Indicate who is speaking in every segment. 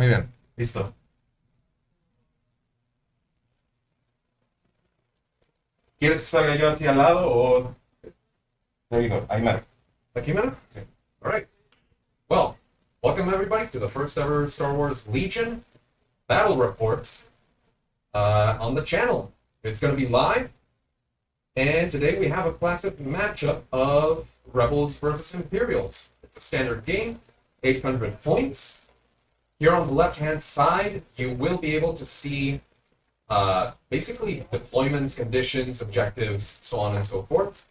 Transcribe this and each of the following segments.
Speaker 1: Muy bien, listo. ¿Quieres que salga yo hacia al lado o...? There you go, ahí mero.
Speaker 2: Aquí, man?
Speaker 1: Sí.
Speaker 2: All right. Well, welcome everybody to the first ever Star Wars Legion battle report on the channel. It's going to be live, and today we have a classic matchup of Rebels versus Imperials. It's a standard game, 800 points. Here on the left-hand side, you will be able to see basically deployments, conditions, objectives, so on and so forth.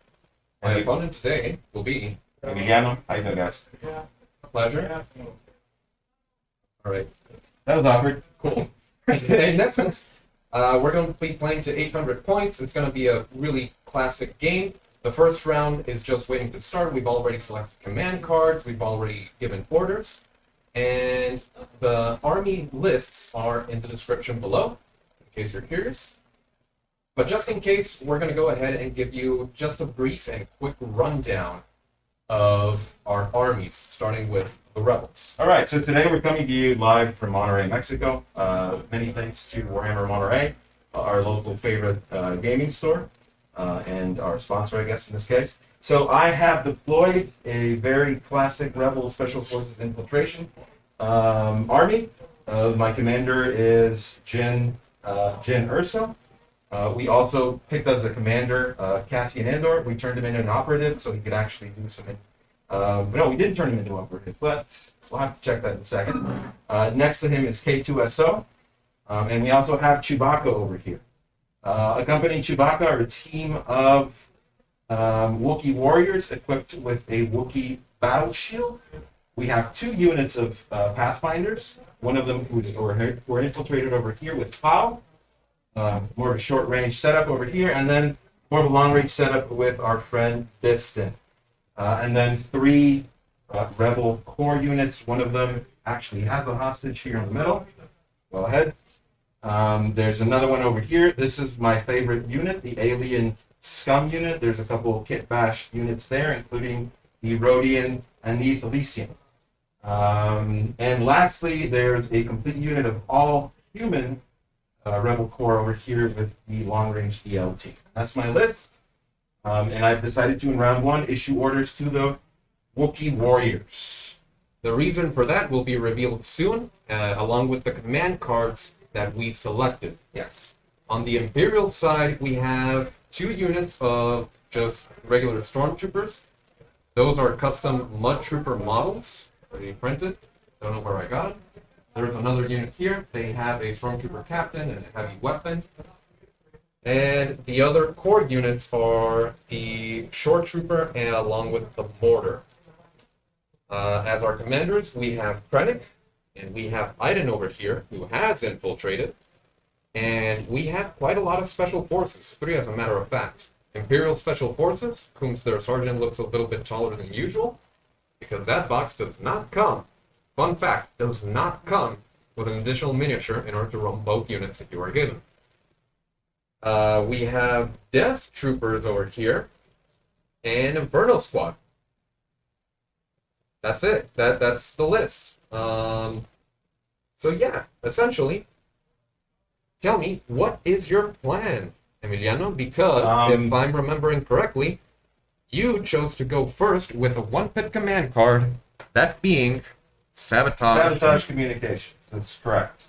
Speaker 2: My opponent today will be
Speaker 1: Emiliano, how you doing, guys?
Speaker 2: a pleasure. All right,
Speaker 1: That was awkward.
Speaker 2: cool. In that sense, we're going to be playing to 800 points. It's going to be a really classic game. The first round is just waiting to start. We've already selected command cards. We've already given orders. And the army lists are in the description below, in case you're curious. But just in case, we're going to go ahead and give you just a brief and quick rundown of our armies, starting with the Rebels.
Speaker 1: All right, so today we're coming to you live from Monterrey, Mexico. Many thanks to Warhammer Monterrey, our local favorite gaming store, and our sponsor, I guess, in this case. So I have deployed a very classic Rebel Special Forces infiltration army. My commander is Jin Erso. We also picked as a commander Cassian Andor. We turned him into an operative so he could actually do some... no, we didn't turn him into an operative, but we'll have to check that in a second. Next to him is K2SO. And we also have Chewbacca over here. Accompanying Chewbacca are a team of Wookiee warriors equipped with a Wookiee battle shield. We have 2 units of Pathfinders. One of them were infiltrated over here with POW. More of a short-range setup over here, and then more of a long-range setup with our friend Bistan. And then 3 Rebel core units. One of them actually has a hostage here in the middle. Go ahead. There's another one over here. This is my favorite unit, the Alien Scum unit. There's a couple Kit Bash units there, including the Rhodian and the Elysian. And lastly, there's a complete unit of all human Rebel Corps over here with the long-range DLT. That's my list. And I've decided to, in round 1, issue orders to the Wookiee warriors.
Speaker 2: The reason for that will be revealed soon, along with the command cards that we selected.
Speaker 1: Yes.
Speaker 2: On the Imperial side, we have 2 units of just regular Stormtroopers. Those are custom Mud Trooper models, already printed. Don't know where I got it. There's another unit here. They have a Stormtrooper captain and a heavy weapon. And the other core units are the Short Trooper and along with the Mortar. As our commanders, we have Krennic, and we have Iden over here, who has infiltrated. And we have quite a lot of special forces, 3 as a matter of fact. Imperial Special Forces, whom their sergeant looks a little bit taller than usual, because that box does not come, fun fact, does not come with an additional miniature in order to run both units that you are given. We have Death Troopers over here, and Inferno Squad. That's it. That's the list. So yeah, essentially, tell me, what is your plan, Emiliano? Because if I'm remembering correctly, you chose to go first with a 1-pit command card, that being
Speaker 1: Sabotage communications. That's correct.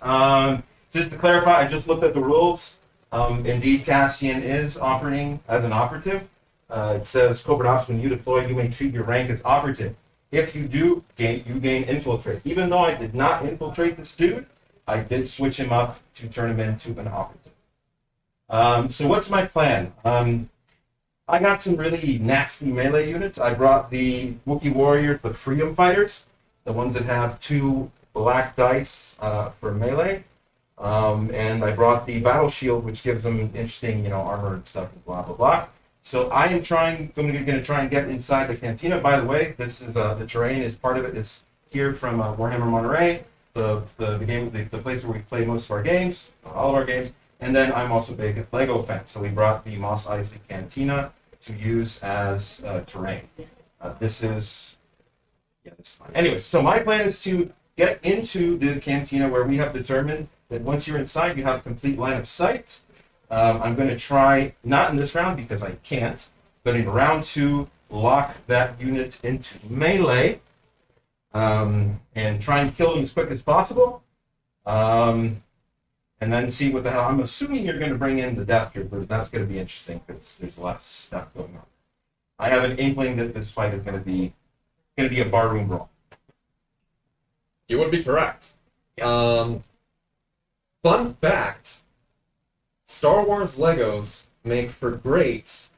Speaker 1: Just to clarify, I just looked at the rules. Indeed, Cassian is operating as an operative. It says, Covert Ops, when you deploy, you may treat your rank as operative. If you do, you gain infiltrate. Even though I did not infiltrate this dude, I did switch him up to turn him into an operative. So what's my plan? I got some really nasty melee units. I brought the Wookiee warriors, the Freedom Fighters, the ones that have 2 black dice for melee. And I brought the battle shield, which gives them interesting, armor and stuff, and blah, blah, blah. So I'm going to try and get inside the cantina. By the way, this is the terrain is part of it is here from Warhammer Monterrey, the place where we play most of our games, all of our games. And then I'm also big at Lego fan, so we brought the Mos Eisley Cantina to use as terrain. This is fine. Anyways, so my plan is to get into the cantina where we have determined that once you're inside, you have complete line of sight. I'm going to try, not in this round because I can't, but in round 2, lock that unit into melee and try and kill them as quick as possible. And then see what the hell. I'm assuming you're going to bring in the Death Troopers. That's going to be interesting because there's less stuff going on. I have an inkling that this fight is going to be a barroom brawl.
Speaker 2: You would be correct. Fun fact: Star Wars Legos make for great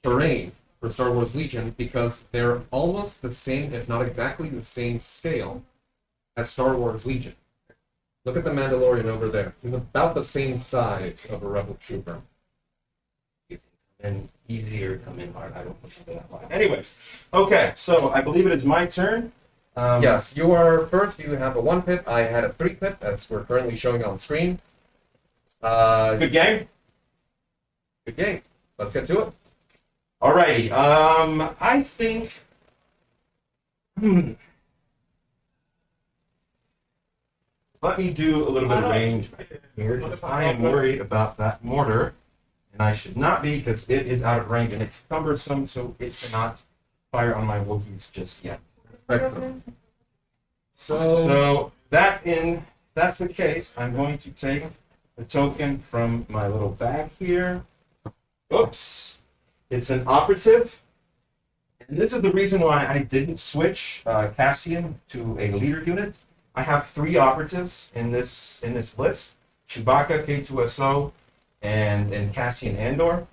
Speaker 2: terrain for Star Wars Legion because they're almost the same, if not exactly the same scale as Star Wars Legion. Look at the Mandalorian over there. He's about the same size of a Rebel Trooper.
Speaker 1: And easier come in hard. I don't push it that line. Anyways, okay, so I believe it is my turn.
Speaker 2: Yes, you are first. You have a 1 pip. I had a 3 pip, as we're currently showing on screen.
Speaker 1: Good game.
Speaker 2: Good game. Let's get to it.
Speaker 1: Alrighty. I think. Let me do a little bit of range here because I am worried about that mortar, and I should not be because it is out of range and it's cumbersome, so it cannot fire on my Wookiees just yet. So that's the case, I'm going to take a token from my little bag here. Oops, it's an operative, and this is the reason why I didn't switch Cassian to a leader unit. I have 3 operatives in this list: Chewbacca, K2SO, and Cassian Andor.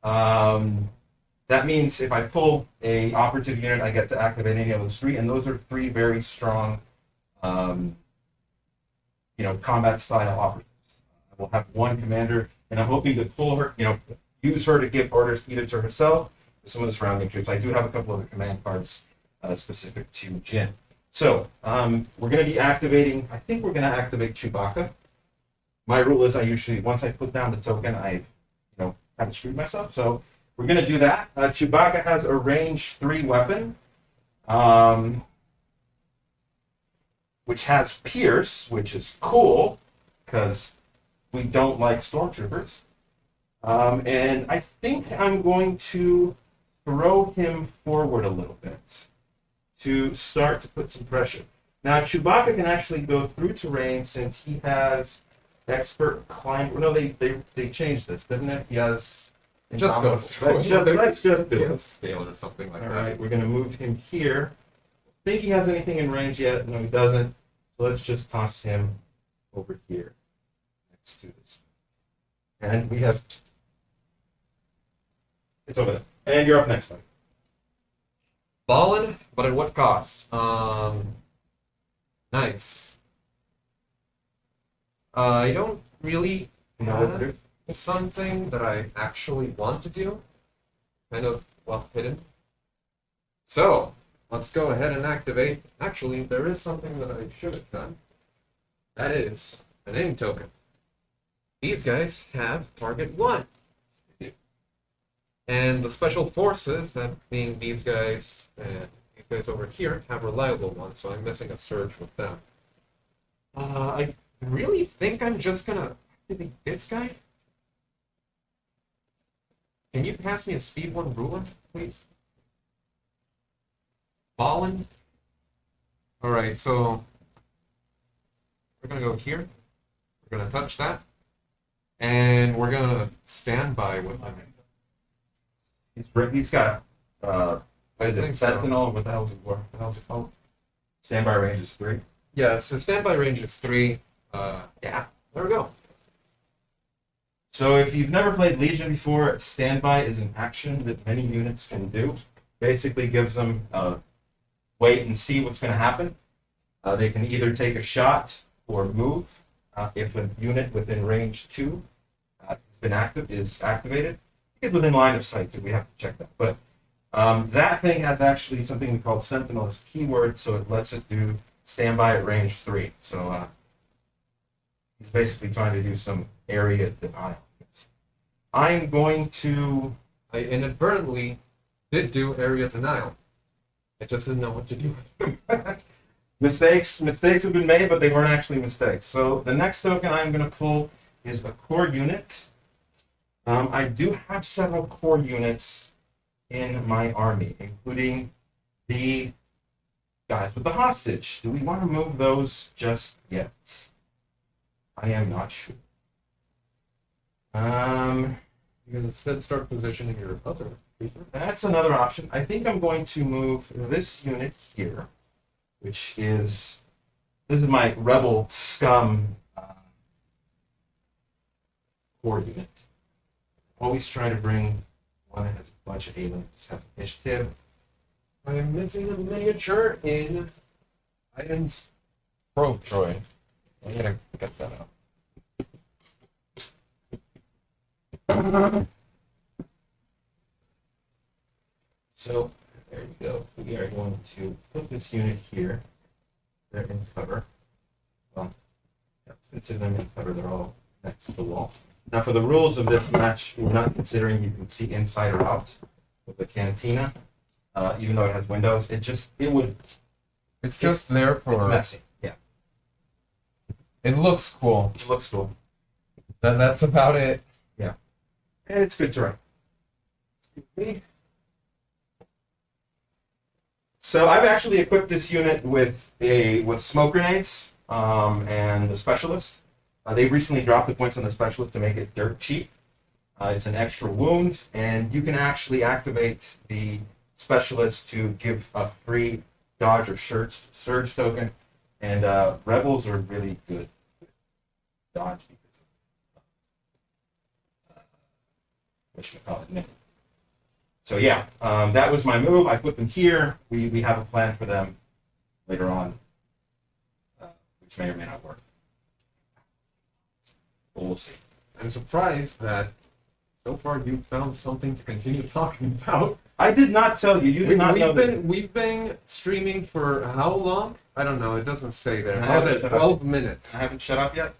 Speaker 1: That means if I pull a operative unit, I get to activate any of those 3, and those are 3 very strong, combat style operatives. I will have 1 commander, and I'm hoping to pull her, use her to give orders either to herself or some of the surrounding troops. I do have a couple of the command cards specific to Jin. So, we're going to be activating, I think we're going to activate Chewbacca. My rule is once I put down the token, I, haven't screwed myself. So, we're going to do that. Chewbacca has a range 3 weapon, which has Pierce, which is cool, because we don't like stormtroopers. And I think I'm going to throw him forward a little bit to start to put some pressure. Now, Chewbacca can actually go through terrain since he has expert climb. No, they changed this, didn't it? He has.
Speaker 2: Just go.
Speaker 1: Let's just do it.
Speaker 2: Scale or something like
Speaker 1: All
Speaker 2: that.
Speaker 1: right, we're going to move him here. Think he has anything in range yet? No, he doesn't. So let's just toss him over here next to this. And we have. It's over there. And you're up next, Mike.
Speaker 2: Ballin', but at what cost? Nice. I don't really have something that I actually want to do. Kind of well hidden. So, let's go ahead and activate. Actually, there is something that I should have done. That is a name token. These guys have target 1. And the special forces, that being these guys and these guys over here, have reliable ones, so I'm missing a surge with them. I really think I'm just gonna activate this guy. Can you pass me a speed 1 ruler, please? Ballin'. Alright, so we're gonna go here. We're gonna touch that. And we're gonna stand by with him.
Speaker 1: He's got what is
Speaker 2: I
Speaker 1: it?
Speaker 2: think so.
Speaker 1: Sentinel. What the hell's it called? Standby range is 3.
Speaker 2: Yeah, so standby range is 3. Yeah, there we go.
Speaker 1: So if you've never played Legion before, standby is an action that many units can do. Basically gives them wait and see what's going to happen. They can either take a shot or move if a unit within range 2 is activated. It's within line of sight, so we have to check that. But that thing has actually something we call Sentinel as keyword, so it lets it do standby at range 3. So he's basically trying to do some area denial. I'm going to.
Speaker 2: I inadvertently did do area denial. I just didn't know what to do.
Speaker 1: Mistakes have been made, but they weren't actually mistakes. So the next token I'm going to pull is a core unit. I do have several core units in my army, including the guys with the hostage. Do we want to move those just yet? I am not sure.
Speaker 2: You can instead start positioning your other trooper.
Speaker 1: That's another option. I think I'm going to move this unit here, which is, this is my rebel scum core unit. Always try to bring one that has a bunch of aliens, have initiative.
Speaker 2: I am missing a miniature in Iden's probe droid. I gotta get that out.
Speaker 1: So there you go. We are going to put this unit here. They're in cover. Well, let's consider them in cover. They're all next to the wall. Now, for the rules of this match, we're not considering you can see inside or out of the cantina, even though it has windows. It's just there
Speaker 2: It's
Speaker 1: messy. Yeah,
Speaker 2: it looks cool.
Speaker 1: it looks cool.
Speaker 2: That's about it.
Speaker 1: Yeah, and it's good terrain. So I've actually equipped this unit with smoke grenades and a specialist. They recently dropped the points on the specialist to make it dirt cheap. It's an extra wound, and you can actually activate the specialist to give a free dodge or surge token. And rebels are really good dodge because of whatchamacallit. So yeah, that was my move. I put them here. We have a plan for them later on, which may or may not work. But we'll see.
Speaker 2: I'm surprised that so far you found something to continue talking about.
Speaker 1: I did not tell you. You did not know this.
Speaker 2: We've been streaming for how long? I don't know. It doesn't say there.
Speaker 1: I
Speaker 2: More
Speaker 1: haven't
Speaker 2: than
Speaker 1: shut up.
Speaker 2: 12 minutes.
Speaker 1: I haven't shut up yet.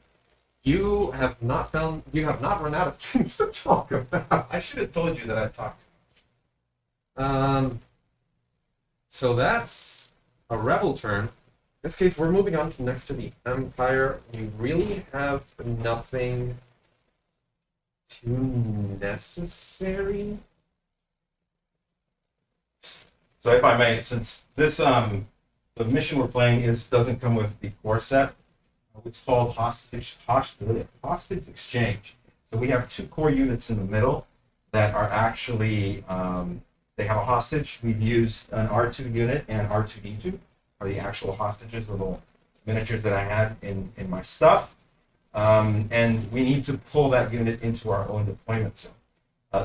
Speaker 2: You have not run out of things to talk about.
Speaker 1: I should have told you that I talked.
Speaker 2: So that's a rebel turn. In this case, we're moving on to next to the Empire. We really have nothing too necessary.
Speaker 1: So if I may, since this the mission we're playing doesn't come with the core set, it's called hostage exchange. So we have two core units in the middle that are actually they have a hostage. We've used an R2 unit and R2D2 are the actual hostages, the little miniatures that I had in my stuff. And we need to pull that unit into our own deployment zone.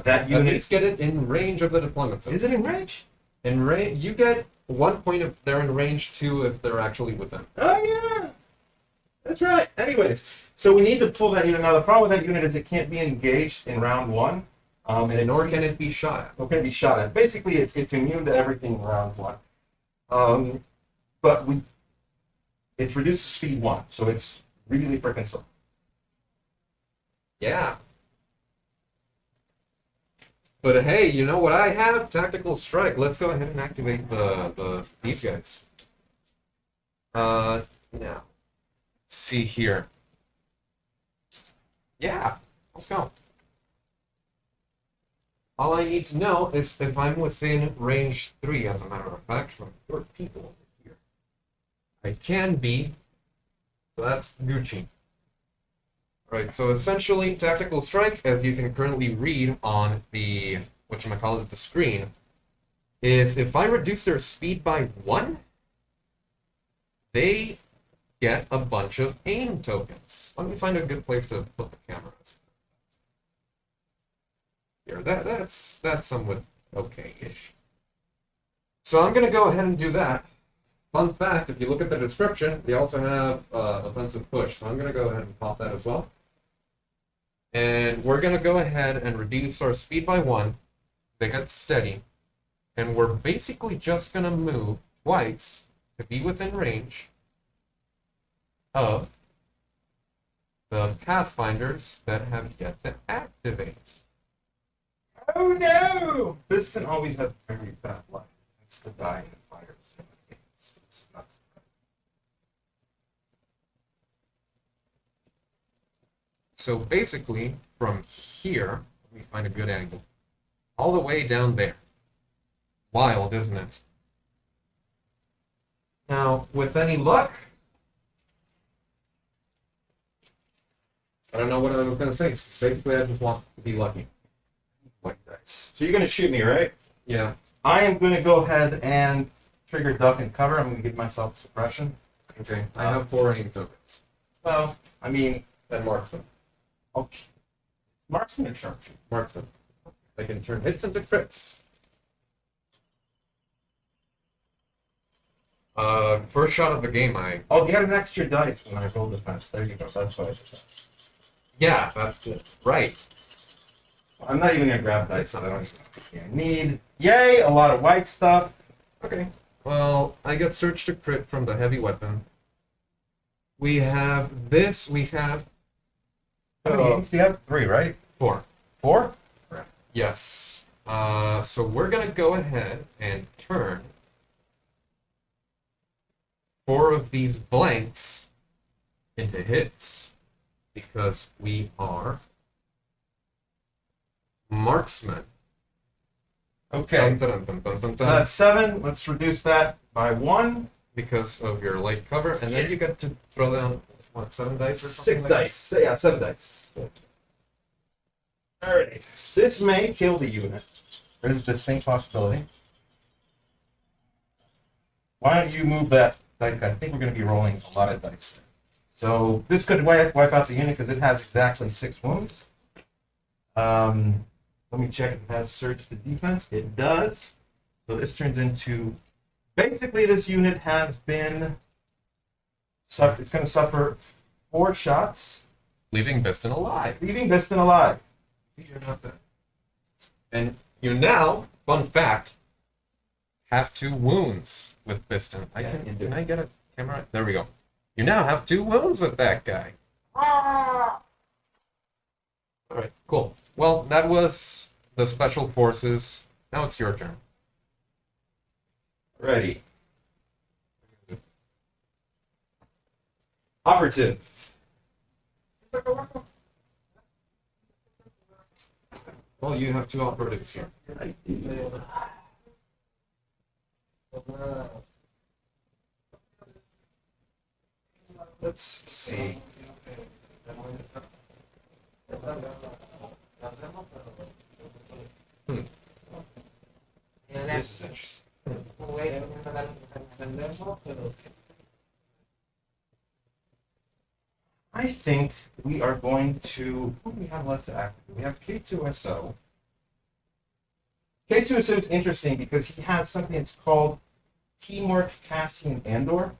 Speaker 1: That unit.
Speaker 2: Let's get it in range of the deployment zone.
Speaker 1: Is it in range?
Speaker 2: In range, you get 1 point if they're in range, 2 if they're actually within.
Speaker 1: Oh yeah, that's right. Anyways, so we need to pull that unit. Now the problem with that unit is it can't be engaged in round one, and
Speaker 2: Nor can it be shot at.
Speaker 1: It can be shot at. Basically, it's immune to everything in round one. But it's reduced to speed 1, so it's really freaking slow.
Speaker 2: Yeah. But hey, you know what I have? Tactical strike. Let's go ahead and activate these guys. Now, let's see here. Yeah, let's go. All I need to know is if I'm within range 3, as a matter of fact, from 4 people over here. I can be, so that's Gucci. Right, so essentially, tactical strike, as you can currently read on the, the screen, is if I reduce their speed by 1, they get a bunch of aim tokens. Let me find a good place to put the cameras. Here, that's somewhat okay-ish. So I'm going to go ahead and do that. Fun fact, if you look at the description, they also have offensive push, so I'm going to go ahead and pop that as well. And we're going to go ahead and reduce our speed by 1. They get steady. And we're basically just going to move twice to be within range of the Pathfinders that have yet to activate.
Speaker 1: Oh no! Bistan always has very bad luck. It's the dying fighters. It's not surprising.
Speaker 2: So basically, from here, let me find a good angle, all the way down there. Wild, isn't it? Now, with any luck, I don't know what I was going to say. Basically, I just want to be lucky.
Speaker 1: Like dice. So you're going to shoot me, right?
Speaker 2: Yeah.
Speaker 1: I am going to go ahead and trigger duck and cover. I'm going to give myself suppression.
Speaker 2: Okay. I have 4 aim tokens.
Speaker 1: Well, I mean,
Speaker 2: And marksman.
Speaker 1: okay. Marksman or sharpshooter?
Speaker 2: Marksman. I can turn hits into crits. First shot of the game,
Speaker 1: Oh, you got an extra dice when I roll defense. There you go. That's what I said.
Speaker 2: Yeah, that's it. Right.
Speaker 1: I'm not even going to grab dice that I don't even need. Yay, a lot of white stuff.
Speaker 2: Okay. Well, I got search to crit from the heavy weapon. We have this. We have
Speaker 1: How many games do you have? 3, right?
Speaker 2: 4.
Speaker 1: 4?
Speaker 2: Yes. So we're gonna go ahead and turn 4 of these blanks into hits because we are marksmen.
Speaker 1: Okay.
Speaker 2: Dun, dun, dun, dun, dun,
Speaker 1: So
Speaker 2: dun,
Speaker 1: that's 7. Let's reduce that by 1.
Speaker 2: because of your light cover, and then you get to throw down what, 7 dice or something?
Speaker 1: 6
Speaker 2: like that?
Speaker 1: dice. Yeah, 7 dice. Alright. This may kill the unit. There's the same possibility. Why don't you move that? Like, I think we're going to be rolling a lot of dice. So this could wipe out the unit because it has exactly 6 wounds. Let me check if it has surge to defense. It does. So this turns into... Basically, this unit has been... It's going to suffer 4 shots,
Speaker 2: Leaving Bistan alive.
Speaker 1: leaving Bistan alive.
Speaker 2: See, you're not dead. And you now, fun fact, have 2 wounds with Bistan. Can I get a camera? There we go. You now have 2 wounds with that guy. Alright, cool. Well, that was the special forces. Now it's your turn.
Speaker 1: Ready. Operative.
Speaker 2: Well, you have 2 operatives here.
Speaker 1: Let's see. This is interesting. I think we are going to. What do we have left to activate? We have K2SO. K2SO is interesting because he has something that's called Teamwork Cassian Andor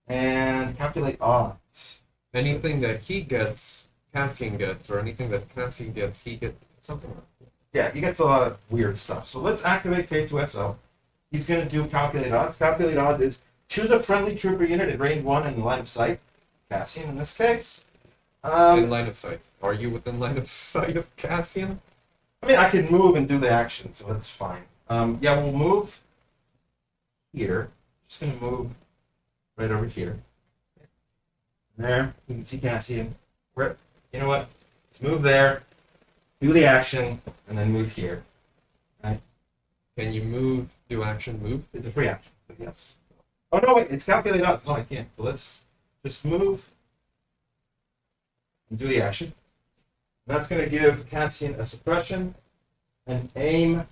Speaker 1: and calculate odds.
Speaker 2: Anything that he gets, Cassian gets, or anything that Cassian gets, he gets something like that.
Speaker 1: Yeah, he gets a lot of weird stuff. So let's activate K2SO. He's going to do calculate odds. Calculate odds is choose a friendly trooper unit at range 1 in line of sight. Cassian in this case.
Speaker 2: In line of sight. Are you within line of sight of Cassian?
Speaker 1: I mean, I can move and do the action, so that's fine. Yeah, we'll move here. Just going to move right over here. There, you can see Cassian. You know what? Let's move there, do the action, and then move here. Right?
Speaker 2: Can you move, do action, move?
Speaker 1: It's a free action, but yes. Oh, no, wait, it's calculate odds. No, I can't. So let's just move and do the action. That's going to give Cassian a suppression, an aim,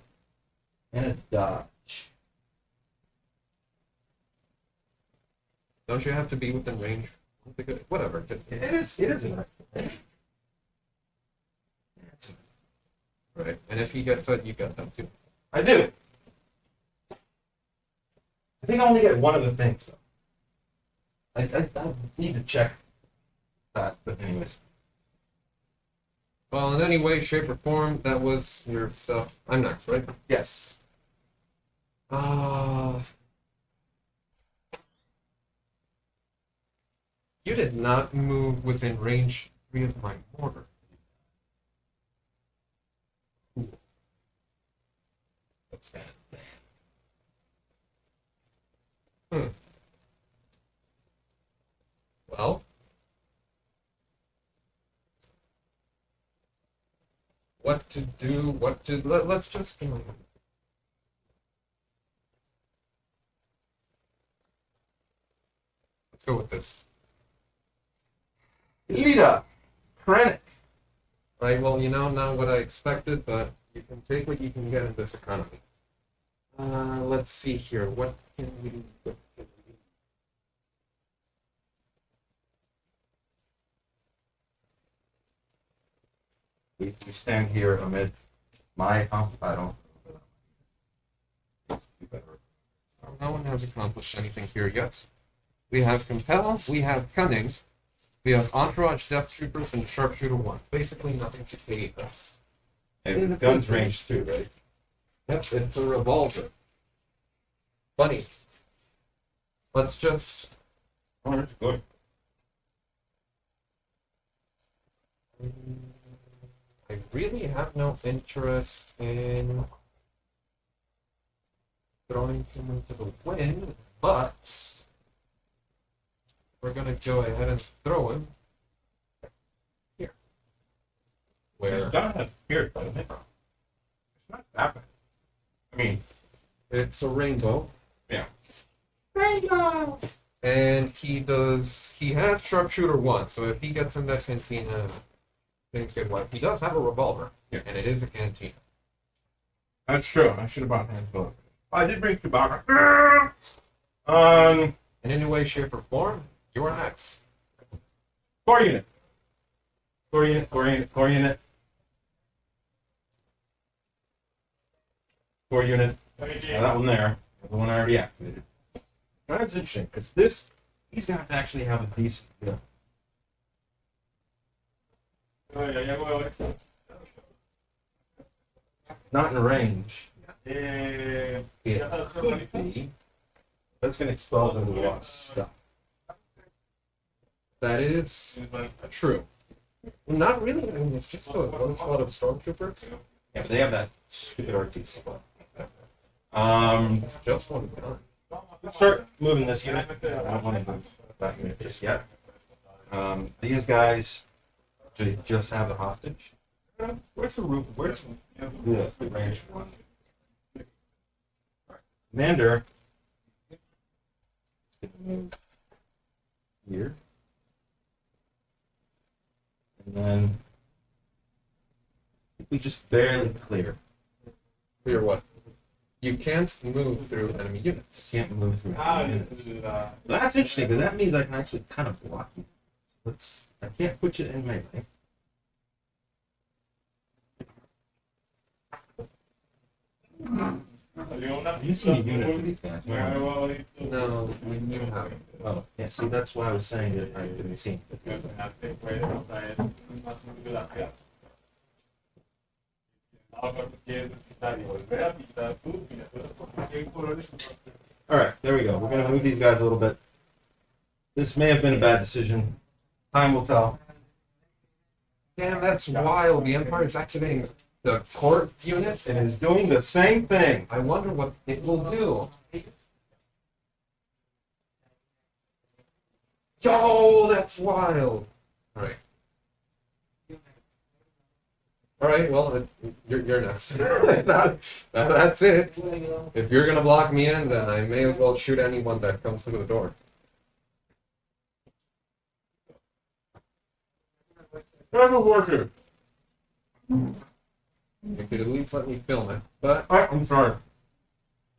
Speaker 1: and a dodge.
Speaker 2: Don't you have to be within range? Whatever.
Speaker 1: It is enough.
Speaker 2: Right. And if he gets that, you got them too.
Speaker 1: I do. I think I only get one of the things, though. I need to check that, but anyways.
Speaker 2: Well, in any way, shape, or form, that was your stuff. I'm next, right?
Speaker 1: Yes.
Speaker 2: You did not move within range 3 of my mortar. Cool. That's bad. Well, what to do, let's just. Let's go with this.
Speaker 1: Leader, Krennic.
Speaker 2: Right, well, not what I expected, but you can take what you can get in this economy. Let's see here. What can we do?
Speaker 1: We stand here amid my I don't.
Speaker 2: No one has accomplished anything here yet. We have Compel, we have Cunning, we have Entourage, Death Troopers, and Sharpshooter 1. Basically nothing to aid us.
Speaker 1: And the gun's range too, right?
Speaker 2: Yep, it's a revolver. Funny. Let's just...
Speaker 1: Oh, that's good.
Speaker 2: I really have no interest in throwing him into the wind, but we're gonna go ahead and throw him here. Where
Speaker 1: It's done here, doesn't it? It's not that bad. I mean,
Speaker 2: it's a rainbow.
Speaker 1: yeah.
Speaker 2: Rainbow! And he has Sharpshooter 1, so if he gets in that cantina, things get wiped. He does have a revolver,
Speaker 1: Yeah.
Speaker 2: and it is a cantina.
Speaker 1: That's true. I should have bought handful. I did bring Chewbacca.
Speaker 2: In any way, shape, or form, you're next.
Speaker 1: 4 unit. 4 unit, 4 unit, 4 unit. 4 unit. Yeah, that one there. The one I already activated. That's interesting, because these guys actually have a decent deal. Not in range. It could be. That's going to expose into a lot of stuff.
Speaker 2: That is true. Not really. I mean, it's just a one slot of Stormtroopers.
Speaker 1: Yeah, but they have that stupid RTC.
Speaker 2: Just one gun.
Speaker 1: Let's start moving this unit. I don't want to move that unit just yet. These guys just have the hostage. Where's the roof? Where's the range one? Commander. Here. And then we just barely clear.
Speaker 2: Clear what? You can't move through enemy units.
Speaker 1: Can't move through. That's interesting because that means I can actually kind of block you. I can't put you in melee. Have you seen a unit for these guys?
Speaker 2: No, you have.
Speaker 1: Oh, yeah. See, that's why I was saying that I didn't see. All right, there we go. We're gonna move these guys a little bit. This may have been a bad decision. Time will tell.
Speaker 2: Damn, that's wild. The Empire is activating the court unit.
Speaker 1: It is doing the same thing.
Speaker 2: I wonder what it will do. Yo, that's wild. All right. All right. Well, you're next. That's it. If you're gonna block me in, then I may as well shoot anyone that comes through the door.
Speaker 1: I'm a worker.
Speaker 2: You could at least let me film it, but
Speaker 1: I'm sorry.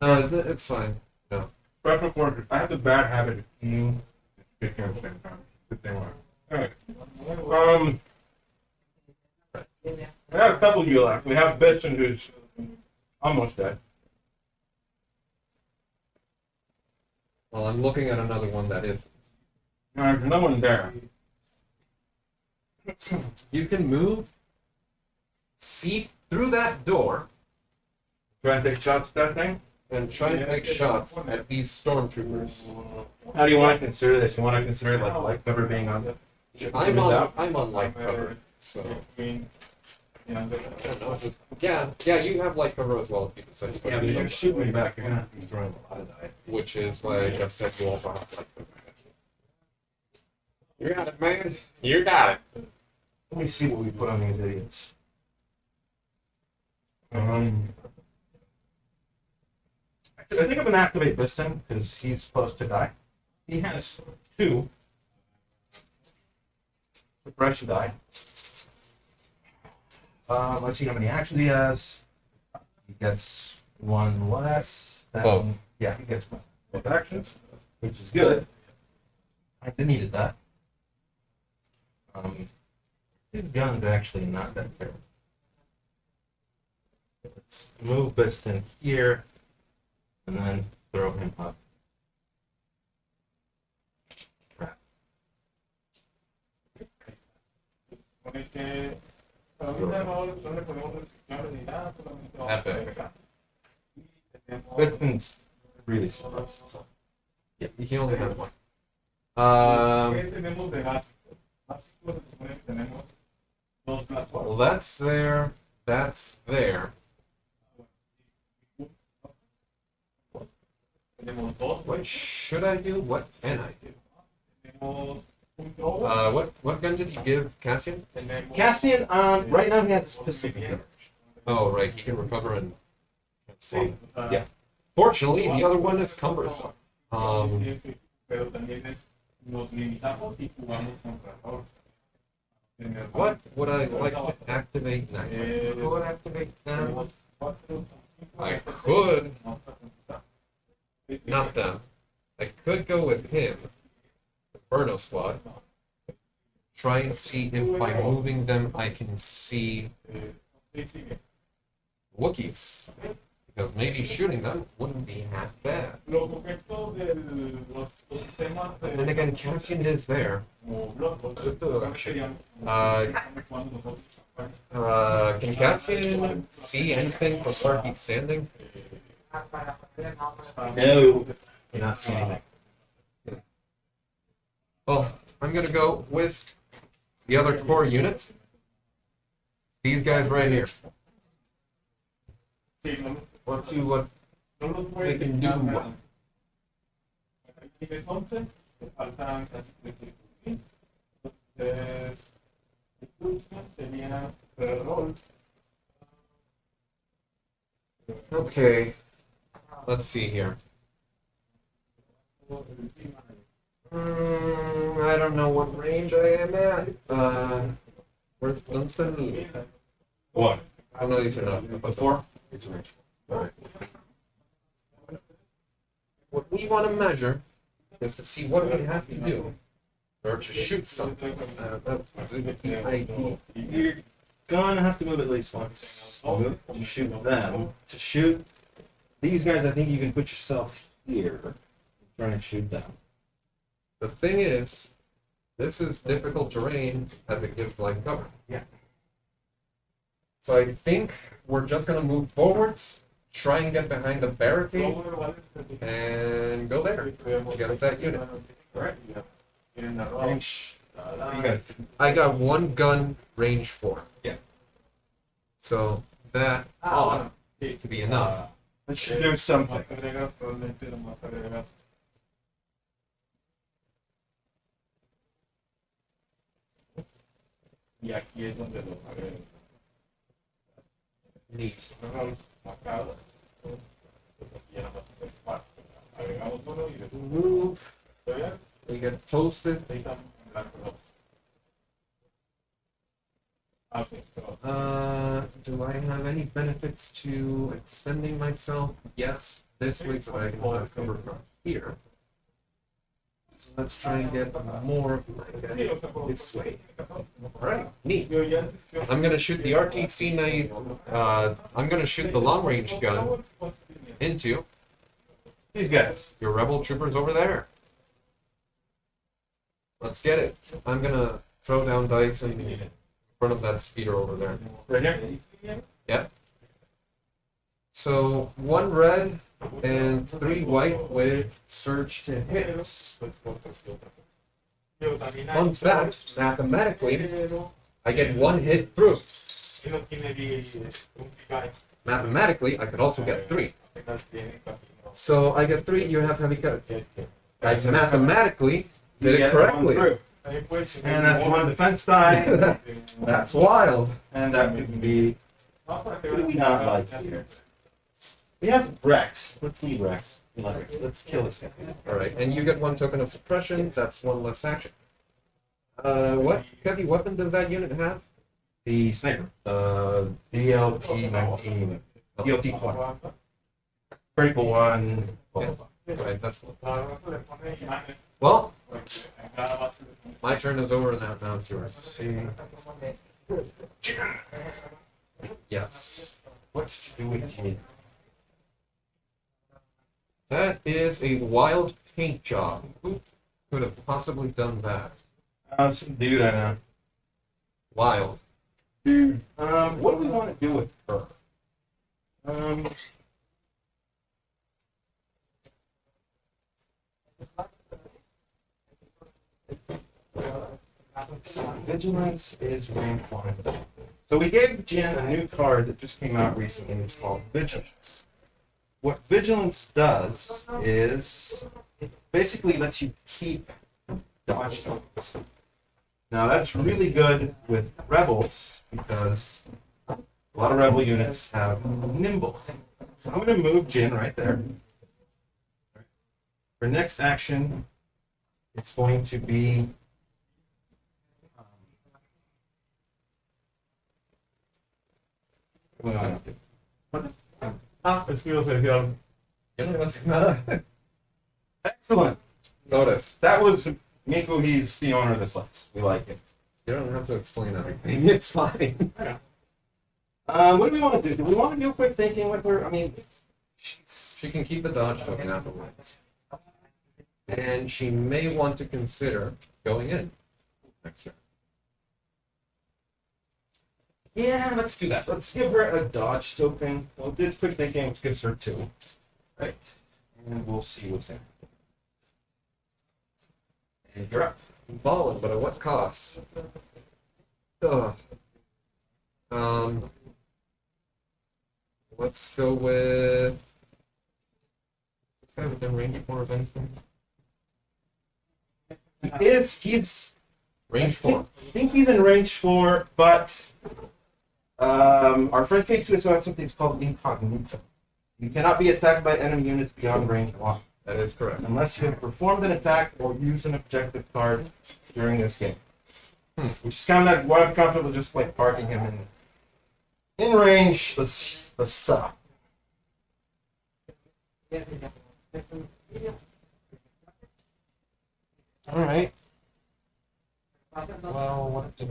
Speaker 2: no, it's fine. No.
Speaker 1: Prep worker. I have the bad habit of eating and speaking at the same time. Good thing. All right. We have a couple of you left. We have Bistan, who's almost dead.
Speaker 2: Well, I'm looking at another one that is.
Speaker 1: There's no one there.
Speaker 2: You can move, see through that door,
Speaker 1: Try and take shots at that thing?
Speaker 2: and try and take shots at these stormtroopers.
Speaker 1: How do you want to consider this? You want to consider like light cover being on the
Speaker 2: I'm on light cover, so I don't know. Yeah, you have light cover as well. If you decide to put
Speaker 1: Yeah, but
Speaker 2: it
Speaker 1: if you're
Speaker 2: up,
Speaker 1: shooting me back, you're gonna have to be throwing a lot of die.
Speaker 2: which is why I just said you also have light cover. You got it, man. You got it.
Speaker 1: Let me see what we put on these idiots. I think I'm gonna activate Bistan because he's supposed to die. He has 2 suppression die. Let's see how many actions he has. He gets 1 less.
Speaker 2: Both.
Speaker 1: Yeah, he gets both actions, which is good. I needed that. His gun's actually not that terrible. Let's move Bistan here, and then throw him up.
Speaker 2: Epic.
Speaker 1: Bistan's really surprised.
Speaker 2: Yeah, he only has 1. Well, that's there. That's there. What should I do? What can I do? What gun did he give Cassian?
Speaker 1: Cassian, right now he has a specific gun.
Speaker 2: Oh, right, he can recover and.
Speaker 1: Yeah.
Speaker 2: Fortunately, the other one is cumbersome. What would I like to activate next? Who would activate now? I could. Not them. I could go with him. The Burno squad. Try and see if by moving them I can see Wookiees. Because maybe shooting them wouldn't be half bad. And then again, Cassian is there. Can Cassian see anything for Starkey standing?
Speaker 1: No, you're not seeing anything.
Speaker 2: Well, I'm gonna go with the other core unit. These guys right here. Let's see what they can do. Okay, let's see here. I don't know what range I am at. Where's Dunstan needed?
Speaker 1: What?
Speaker 2: Oh no, these are not.
Speaker 1: Before? It's range.
Speaker 2: Alright. What we want to measure is to see what we have to do or to shoot something. That's the ID.
Speaker 1: You're gonna have to move at least once to shoot them. To shoot these guys, I think you can put yourself here and try and shoot them.
Speaker 2: The thing is, this is difficult terrain as it gives light cover.
Speaker 1: Yeah.
Speaker 2: So I think we're just gonna move forwards, try and get behind the barricade, and go there. Get us that unit.
Speaker 1: Range. You got
Speaker 2: I got 1 gun, range 4.
Speaker 1: Yeah.
Speaker 2: So that ought to be enough.
Speaker 1: Let's do something.
Speaker 2: Neat. Move. We get toasted. Do I have any benefits to extending myself? Yes, this way so I can have cover from here. So let's try and get more of my guys this way. Alright, neat. I'm gonna shoot the RTC knife. I'm gonna shoot the long range gun into
Speaker 1: These guys.
Speaker 2: your rebel troopers over there. Let's get it. I'm gonna throw down dice in front of that speeder over there.
Speaker 1: Right here?
Speaker 2: Yeah. So 1 red and 3 white with surge to hit. Fun fact, mathematically, I get 1 hit through. Mathematically, I could also get 3. So I get 3, you have heavy cut. I mathematically did it correctly.
Speaker 1: And that's 1 defense die.
Speaker 2: That's wild.
Speaker 1: And that could be What do we not like here? We have Rex. Let's leave Rex. Let's kill this guy.
Speaker 2: Alright, and you get 1 token of suppression, that's 1 less action. What heavy weapon does that unit have?
Speaker 1: The sniper. DLT 19. DLT 20. Critical 1.
Speaker 2: Yeah. Right, that's cool. Well, my turn is over now it's yours. See. Yes.
Speaker 1: What to do with you?
Speaker 2: That is a wild paint job. Who could have possibly done that?
Speaker 1: Some dude I know.
Speaker 2: Wild.
Speaker 1: Dude. What do we want to do with her? Let's see. Vigilance is rank 1. So we gave Jen a new card that just came out recently. It's called Vigilance. What Vigilance does is it basically lets you keep dodge tokens. Now that's really good with rebels because a lot of rebel units have nimble. So I'm going to move Jin right there. For next action, it's going to be
Speaker 3: Excuses,
Speaker 1: excellent.
Speaker 2: Notice.
Speaker 1: That was Miko. He's the owner of this list. We like it.
Speaker 2: You don't have to explain everything. It's fine.
Speaker 1: What do we want to do? Do we want to do quick thinking with her? I mean,
Speaker 2: She can keep the dodge token afterwards. And she may want to consider going in next turn.
Speaker 1: yeah, let's do that. Let's give her a dodge token. We'll do quick thinking, which gives her 2. Right. And we'll see what's there. And you're up.
Speaker 2: Balling, but at what cost? Ugh. Let's go with this guy within range 4 of anything.
Speaker 1: He's
Speaker 2: Range 4.
Speaker 1: I think he's in range 4, but our friend K2 has something that's called incognito. You cannot be attacked by enemy units beyond range 1.
Speaker 2: That is correct.
Speaker 1: Unless you have performed an attack or used an objective card during this game. Which is kind of why I'm comfortable just like parking him in range. Let's stop. Alright.
Speaker 2: Well, what to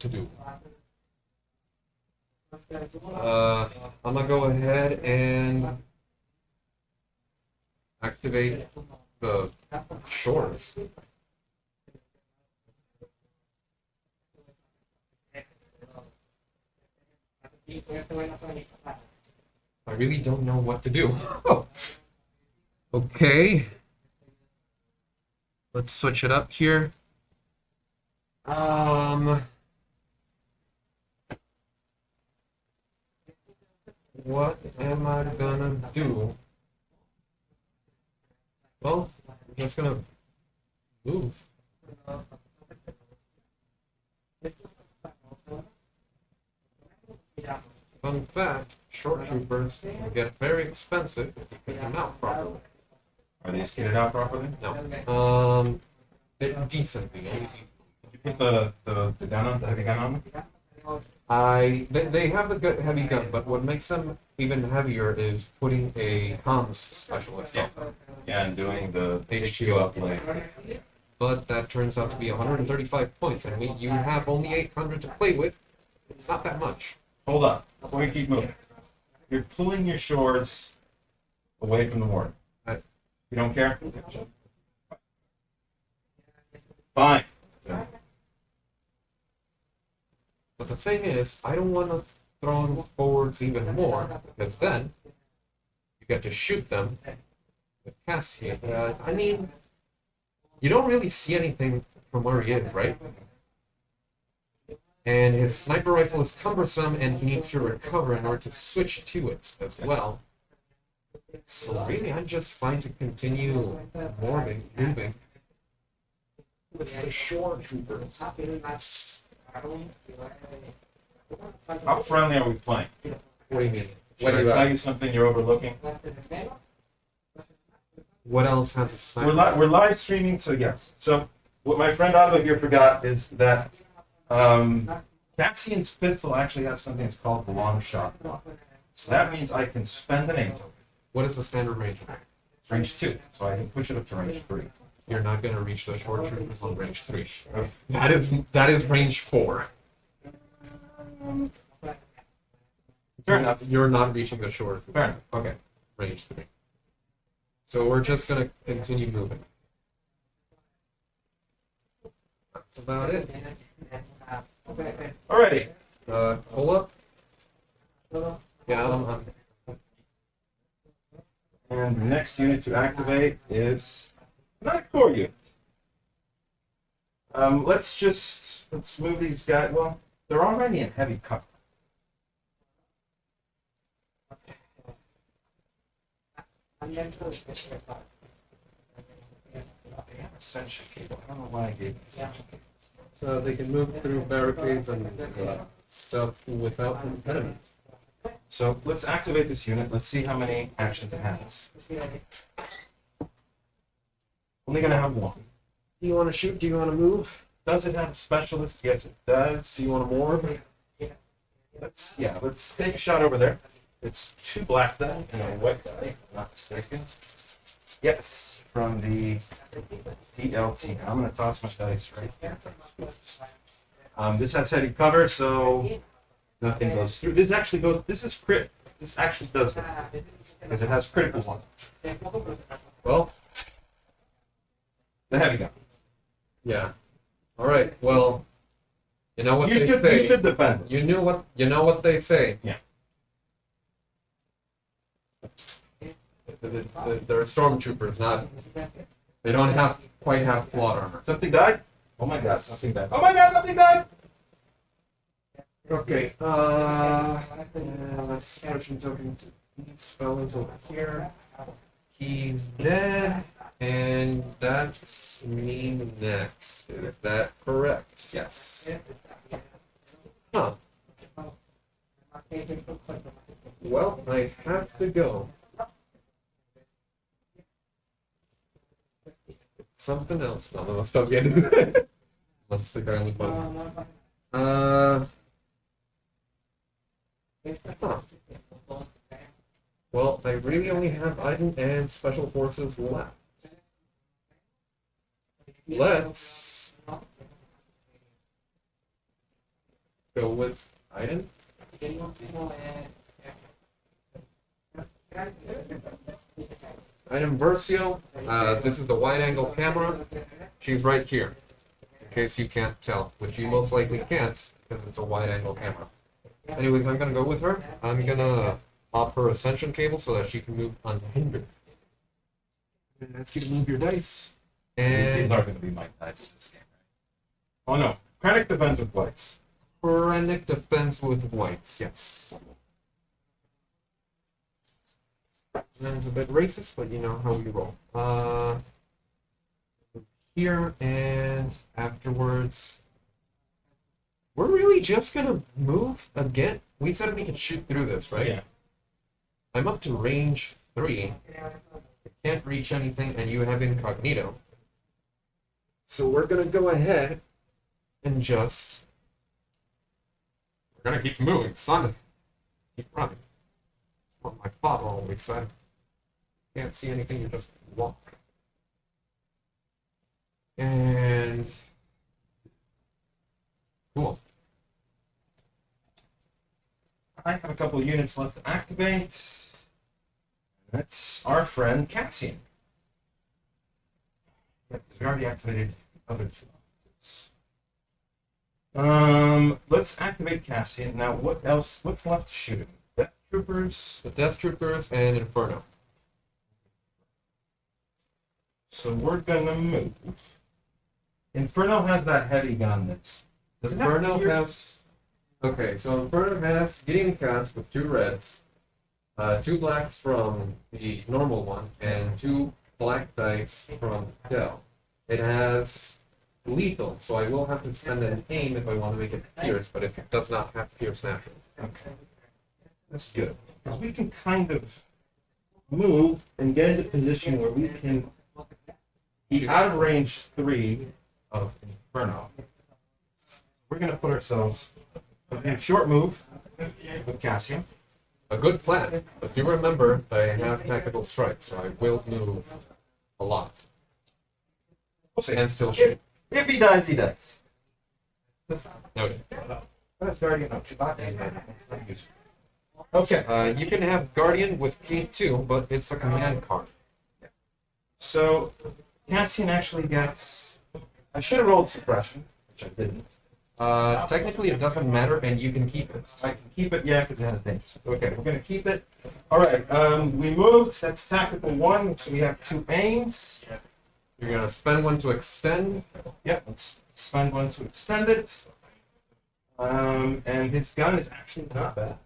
Speaker 2: do? I'm gonna go ahead and activate the shores. I really don't know what to do. Okay. Let's switch it up here. What am I gonna do? Well, I'm just gonna move. Fun fact, short troopers get very expensive if you pick them out properly.
Speaker 1: Are they skated out properly?
Speaker 2: No. They're decently.
Speaker 1: Did you put the gun on, the heavy gun on them?
Speaker 2: They have a good heavy gun, but what makes them even heavier is putting a comms specialist on them.
Speaker 1: Yeah, and doing the
Speaker 2: HQ upgrade. But that turns out to be 135 points, and you have only 800 to play with. It's not that much.
Speaker 1: Hold up, before we keep moving. You're pulling your shorts away from the mortar. You don't care? Fine.
Speaker 2: But the thing is, I don't want to throw them forwards even more, because then you get to shoot them with Cassian. I mean, you don't really see anything from where he is, right? And his sniper rifle is cumbersome, and he needs to recover in order to switch to it as well. So really, I'm just fine to continue moving with the shore troopers.
Speaker 1: How friendly are we playing?
Speaker 2: What do you mean?
Speaker 1: Should
Speaker 2: What do
Speaker 1: I
Speaker 2: you
Speaker 1: tell you something you're overlooking?
Speaker 2: What else has a sniper?
Speaker 1: We're live streaming, so yes. So what my friend Otto here forgot is that Cassian's pistol actually has something that's called the long shot. So that means I can spend an angel.
Speaker 2: What is the standard range?
Speaker 1: It's range 2, so I can push it up to range 3.
Speaker 2: You're not gonna reach the short troopers on range 3. That is range 4.
Speaker 1: Fair enough.
Speaker 2: You're not reaching the short
Speaker 1: Fair enough. Okay.
Speaker 2: range 3. So we're just gonna continue moving. That's about it.
Speaker 1: Alrighty.
Speaker 2: Pull up. Yeah, I'm
Speaker 1: And the next unit to activate is not a core unit. Let's move these guys. Well, they're already in heavy cover. Ascension cable. I don't know why I gave them Ascension cable.
Speaker 2: so they can move through barricades and stuff without impediment.
Speaker 1: So let's activate this unit. Let's see how many actions it has. Only gonna have one.
Speaker 2: Do you want to shoot? Do you want to move?
Speaker 1: Does it have a specialist? Yes, it does.
Speaker 2: Do you want to morph?
Speaker 1: Let's take a shot over there. It's 2 black die and a white die, if I'm not mistaken. Yes, from the DLT. I'm gonna toss my dice right here. This has heavy cover, so nothing goes through. This actually goes. This is crit. This actually does it because it has critical one.
Speaker 2: Well,
Speaker 1: The heavy gun.
Speaker 2: yeah. All right. Well, you know what
Speaker 1: You
Speaker 2: they
Speaker 1: should
Speaker 2: say.
Speaker 1: defend it.
Speaker 2: You know what they say.
Speaker 1: Yeah.
Speaker 2: They're stormtroopers, not. They don't quite have plot armor.
Speaker 1: Something died. Oh my god, something died. Oh my god, something died.
Speaker 2: Okay. Let's potion token. Spell is over here. He's dead, and that's me next. Is that correct?
Speaker 1: Yes.
Speaker 2: Huh. Well, I have to go. Something else. No, let's stop getting Let's stick around with fun. Huh. Well, I really only have Iden and Special Forces left. Let's go with Iden. Iden Versio. This is the wide-angle camera. She's right here, in case you can't tell, which you most likely can't, because it's a wide-angle camera. Anyways, I'm gonna go with her. I'm gonna pop her Ascension cable so that she can move unhindered. And ask you to move your dice.
Speaker 1: These
Speaker 2: And
Speaker 1: are going to be my dice this game, right? Oh no, Krennic defends with whites.
Speaker 2: Krennic defense with whites, yes. That's a bit racist, but you know how we roll. Here, and afterwards, we're really just gonna move again. We said we could shoot through this, right?
Speaker 1: Yeah.
Speaker 2: I'm up to range 3. I can't reach anything, and you have incognito. So we're gonna go ahead and just. We're gonna keep moving, son. Keep running. That's what my father always said. Can't see anything, you just walk. And. Cool.
Speaker 1: I have a couple of units left to activate. That's our friend Cassian. Yep, we already activated the other 2. Let's activate Cassian. Now, what else? What's left to shoot him? Death Troopers.
Speaker 2: The Death Troopers and Inferno.
Speaker 1: So we're gonna move. Inferno has that heavy gun that's. Does it have
Speaker 2: Inferno
Speaker 1: gear?
Speaker 2: has. Okay, so Inferno has Gideon Cast with 2 reds, 2 blacks from the normal one, and 2 black dice from Dell. It has lethal, so I will have to spend an aim if I want to make it pierce, but it does not have pierce naturally.
Speaker 1: Okay. That's good. Because we can kind of move and get into a position where we can be out of range 3 of Inferno. We're going to put ourselves in a short move with Cassian.
Speaker 2: A good plan, but do remember that I have tactical strike, so I will move a lot.
Speaker 1: We'll see.
Speaker 2: And still shoot.
Speaker 1: If he dies, he dies.
Speaker 2: Noted.
Speaker 1: That's Guardian of Chewbacca. That's not useful. Okay.
Speaker 2: You can have Guardian with K2, but it's a command card.
Speaker 1: So, Cassian actually gets... I should have rolled suppression, which I didn't.
Speaker 2: Technically, it doesn't matter, and you can keep it.
Speaker 1: I can keep it, yeah, because it has things. Okay, we're going to keep it. All right, we moved. That's tactical 1, so we have 2 aims.
Speaker 2: You're gonna spend one to extend.
Speaker 1: Yep, let's spend 1 to extend it. And his gun is actually not bad.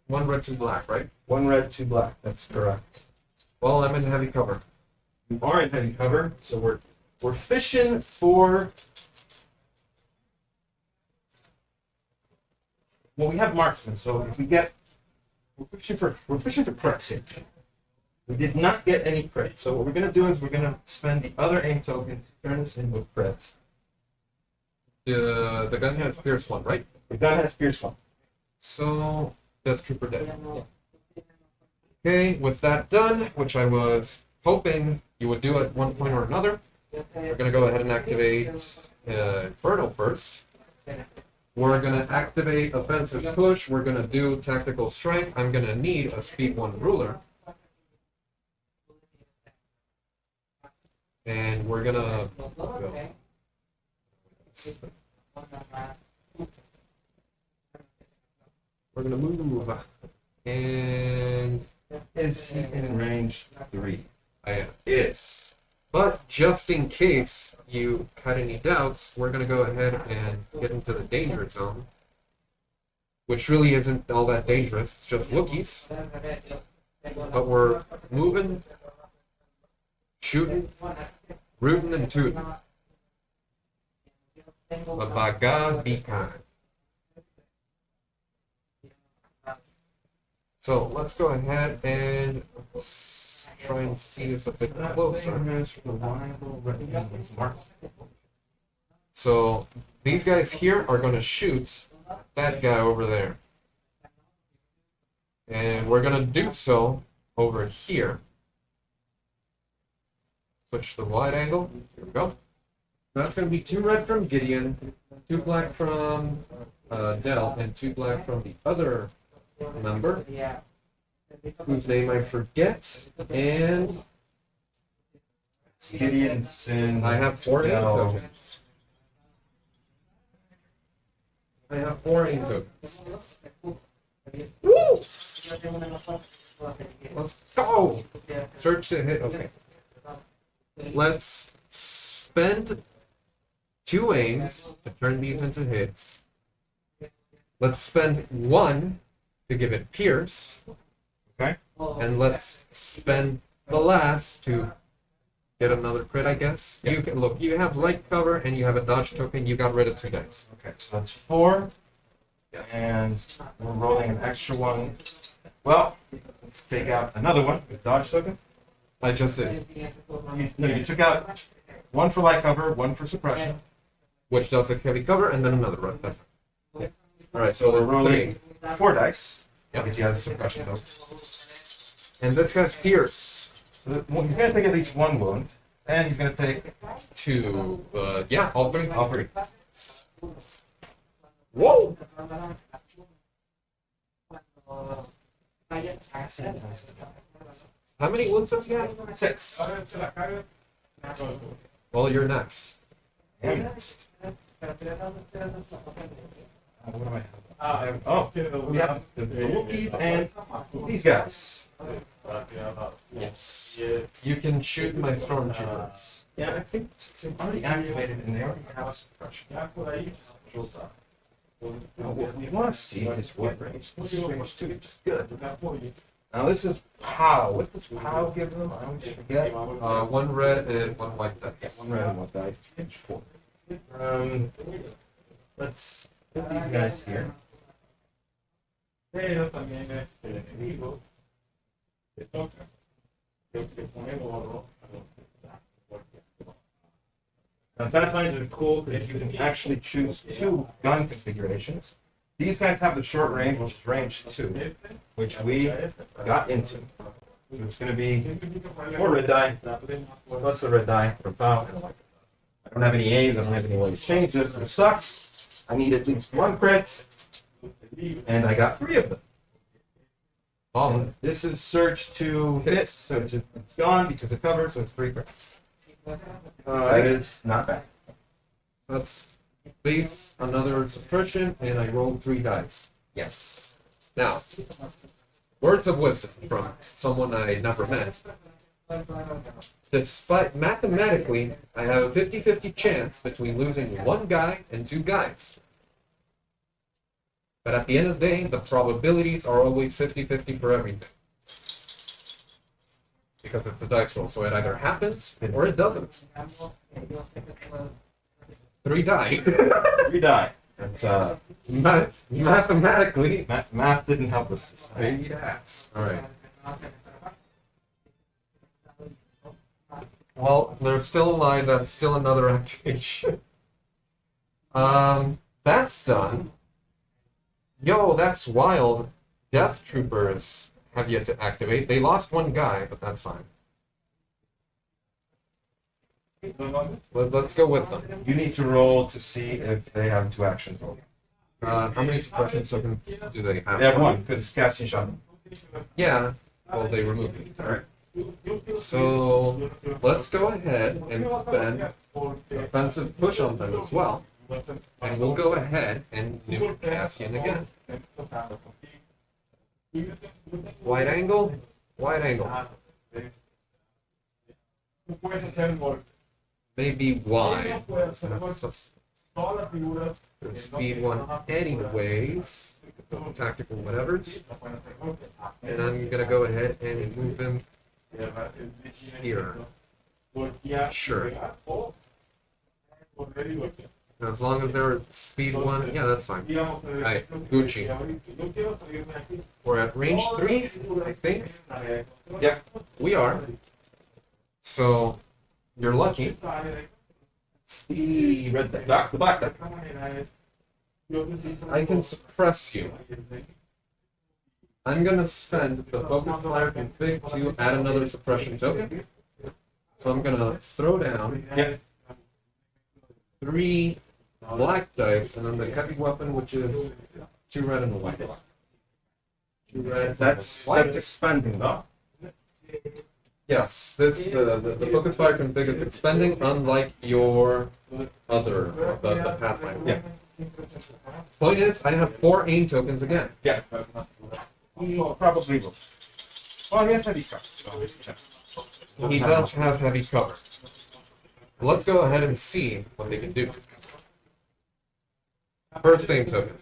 Speaker 2: 1 red, 2 black, right?
Speaker 1: 1 red, 2 black. That's correct.
Speaker 2: Well, I'm in heavy cover.
Speaker 1: We are in heavy cover, so we're fishing for... Well, we have marksman, so if we get... We're fishing for crits here. We did not get any crit, so what we're going to do is we're going to spend the other aim token to turn this into a crit.
Speaker 2: The gun has pierce 1, right?
Speaker 1: The gun has pierce 1.
Speaker 2: So Death Trooper dead. Okay, with that done, which I was hoping you would do at one point or another, we're gonna go ahead and activate Inferno first. We're gonna activate offensive push. We're gonna do tactical strike. I'm gonna need a speed 1 ruler. And we're gonna go. We're gonna move. And
Speaker 1: Is he in range 3?
Speaker 2: I am.
Speaker 1: Yes.
Speaker 2: But just in case you had any doubts, we're gonna go ahead and get into the danger zone. Which really isn't all that dangerous, it's just Wookiees. But we're moving, shooting, rooting and tooting. But by God, be kind. So let's go ahead and try and see this a bit closer. So these guys here are going to shoot that guy over there. And we're going to do so over here. Switch the wide angle. Here we go. That's going to be 2 red from Gideon, 2 black from Del, and 2 black from the other member, whose name I forget. And
Speaker 1: Gideon, Sin.
Speaker 2: I have 4 aim
Speaker 1: Del.
Speaker 2: tokens. I have 4 aim tokens. Woo! Let's go! Search to hit. Okay. Let's spend 2 aims to turn these into hits. Let's spend 1 to give it pierce.
Speaker 1: Okay.
Speaker 2: And let's spend the last to get another crit, I guess.
Speaker 1: Yep.
Speaker 2: You can look, you have light cover and you have a dodge token, you got rid of 2 dice.
Speaker 1: Okay, so that's 4.
Speaker 2: Yes.
Speaker 1: And we're rolling an extra 1. Well, let's take out another one with dodge token.
Speaker 2: I just did.
Speaker 1: You took out 1 for light cover, 1 for suppression.
Speaker 2: Which does a heavy cover and then another run.
Speaker 1: Yeah.
Speaker 2: Alright,
Speaker 1: So
Speaker 2: so
Speaker 1: we're rolling 4 dice.
Speaker 2: Yep.
Speaker 1: Because he has a suppression token.
Speaker 2: And this guy's pierce.
Speaker 1: So he's going to take at least 1 wound, and he's going to take
Speaker 2: 2, yeah, all 3.
Speaker 1: all 3.
Speaker 2: Whoa! How many wounds does he have?
Speaker 1: 6.
Speaker 2: Well, you're next.
Speaker 1: And next. What do I have? Oh, we have the Wookiees and these guys.
Speaker 2: Yes. You can shoot my stormtroopers.
Speaker 1: Yeah, I think it's already activated and they already have a suppression. What we want to see is what range. This is range 2, which is good. Now this is POW. What does POW give them? I always forget.
Speaker 2: One red and one white dice.
Speaker 1: One red and one dice. Four. Let's put these guys here.
Speaker 3: Pero también digo que toca que pone oro.
Speaker 1: Now, Pathfinders are cool because you can actually choose two gun configurations. These guys have the short range, which is range 2, which we got into. So it's going to be 4 red die, plus a red die from POW. I don't have any A's, I don't have any ways to change this, which sucks. I need at least 1 crit, and I got 3 of them.
Speaker 2: Oh,
Speaker 1: This is search to hit, so it's gone because of cover, so it's 3 crits. That is not bad.
Speaker 2: that's base, another suppression, and I rolled 3 dice.
Speaker 1: Yes.
Speaker 2: Now, words of wisdom from someone I never met. Despite mathematically, I have a 50-50 chance between losing 1 guy and 2 guys. But at the end of the day, the probabilities are always 50-50 for everything. Because it's a dice roll, so it either happens or it doesn't. 3 die.
Speaker 1: 3 die. That's,
Speaker 2: Mathematically,
Speaker 1: math didn't help us this time.
Speaker 2: yes. Alright. Well, there's still a line, that's still another activation. That's done. Yo, that's wild. Death Troopers have yet to activate. They lost 1 guy, but that's fine. Let's go with them.
Speaker 1: You need to roll to see if they have 2 actions rolled.
Speaker 2: How many suppression tokens do they have?
Speaker 1: They have 1, because Cassian shot them.
Speaker 2: Yeah, well, they removed it.
Speaker 1: Alright.
Speaker 2: So, let's go ahead and spend offensive push on them as well. And we'll go ahead and nuke Cassian again. Wide angle, wide angle. Maybe wide. Speed 1 anyways. Tactical whatevers. And I'm gonna go ahead and move him here. Sure. As long as they're speed 1, yeah, that's fine. Alright, Gucci. We're at range 3, I think.
Speaker 1: Yeah.
Speaker 2: We are. So, you're lucky.
Speaker 1: The red die. The black die.
Speaker 2: I can suppress you. I'm gonna spend the focus flyer config to add another suppression token. So I'm gonna throw down
Speaker 1: Yep.
Speaker 2: 3 black dice, and then the heavy weapon, which is 2 red and a white. 2 red.
Speaker 1: That's
Speaker 2: white.
Speaker 1: expending though.
Speaker 2: Yes, this the focus fire config is expending, unlike your other the Pathfinder.
Speaker 1: Yeah.
Speaker 2: Point is, I have 4 aim tokens again.
Speaker 1: Yeah. He probably will. Well, he has heavy cover.
Speaker 2: He does have heavy cover. Let's go ahead and see what they can do. First aim token.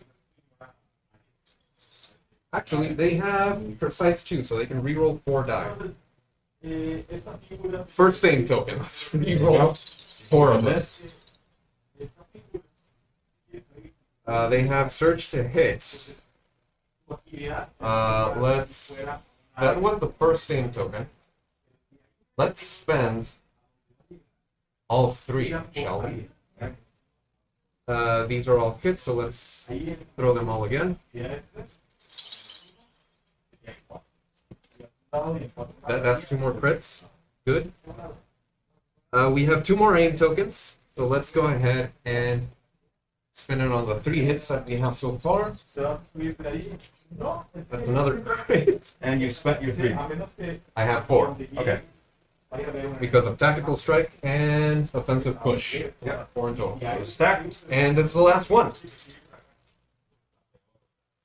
Speaker 2: Actually, they have precise 2, so they can reroll 4 die. First aim token. Let's reroll 4 of this. They have surge to hit. That was the first aim token. Let's spend all 3, shall we? These are all hits, so let's throw them all again. That's 2 more crits. Good. We have 2 more aim tokens, so let's go ahead and spin it on the 3 hits that we have so far. That's another crit.
Speaker 1: And you spent your 3.
Speaker 2: I have 4
Speaker 1: Okay.
Speaker 2: because of tactical strike and offensive push.
Speaker 1: Yeah.
Speaker 2: 4 in total.
Speaker 1: So stack.
Speaker 2: And this is the last one,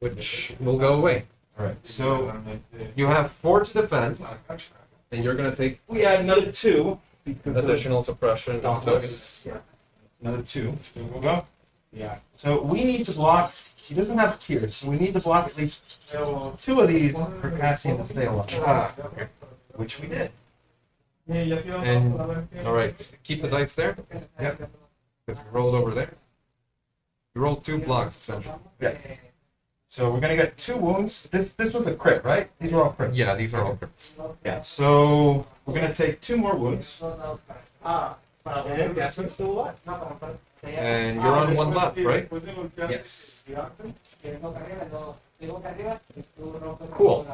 Speaker 2: which will go away.
Speaker 1: Alright. So
Speaker 2: You have 4 to defend, and you're going to take
Speaker 1: we add another 2 because
Speaker 2: additional suppression
Speaker 1: of
Speaker 2: tokens.
Speaker 1: Yeah. Another 2. Here we go.
Speaker 3: Yeah.
Speaker 1: So we need to block. He doesn't have tiers, so we need to block at least 2 of these for Cassian to stay alive.
Speaker 2: Okay.
Speaker 1: Which we did.
Speaker 2: And alright, keep the dice there.
Speaker 1: Yep.
Speaker 2: Because we rolled over there. You rolled 2 blocks essentially.
Speaker 1: Yeah. So we're gonna get 2 wounds. This was a crit, right? These are all crits.
Speaker 2: Yeah, these are all crits.
Speaker 1: Yeah. So we're gonna take 2 more wounds. And Cassian's still alive.
Speaker 2: And you're on 1 left, right?
Speaker 1: Yes.
Speaker 2: Cool.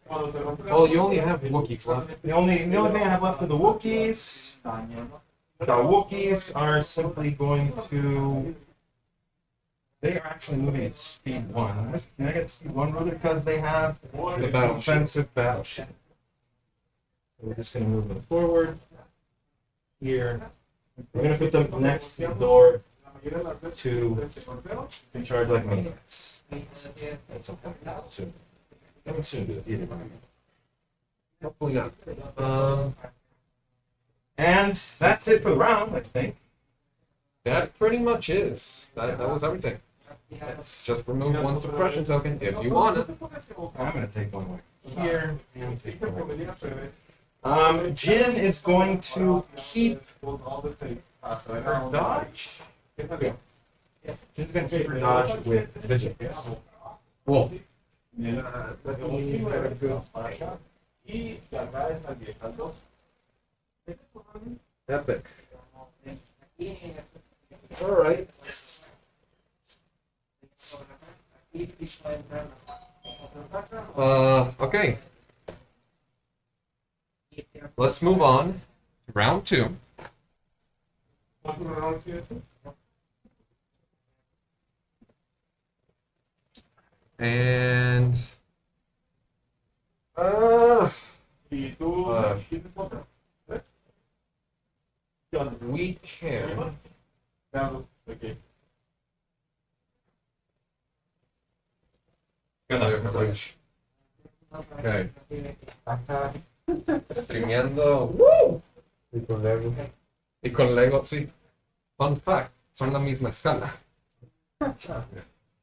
Speaker 2: Well, you only have Wookiees left.
Speaker 1: The only thing I have left are the Wookiees. The Wookiees are simply going to. They are actually moving at speed 1. Can I get speed 1 routed because they have
Speaker 2: The battle shield.
Speaker 1: offensive battle shield. So we're just going to move them forward. Here. We're going to put them next to the door to charge like maniacs. That's okay. Soon. Coming soon to the theater.
Speaker 2: Hopefully not.
Speaker 1: And that's it for the round, I think.
Speaker 2: That pretty much is. That was everything. Just remove 1 suppression token if you want it.
Speaker 1: I'm going to take one away here. And take one away. Jin is going to keep her dodge. Yeah. Jin's going to keep her dodge with Vigilance.
Speaker 2: Cool. Epic. Alright. Okay. Let's move on to round 2. And we can okay. Streameando. ¡Woo! Y con Lego, sí. Fun fact, son la misma escala.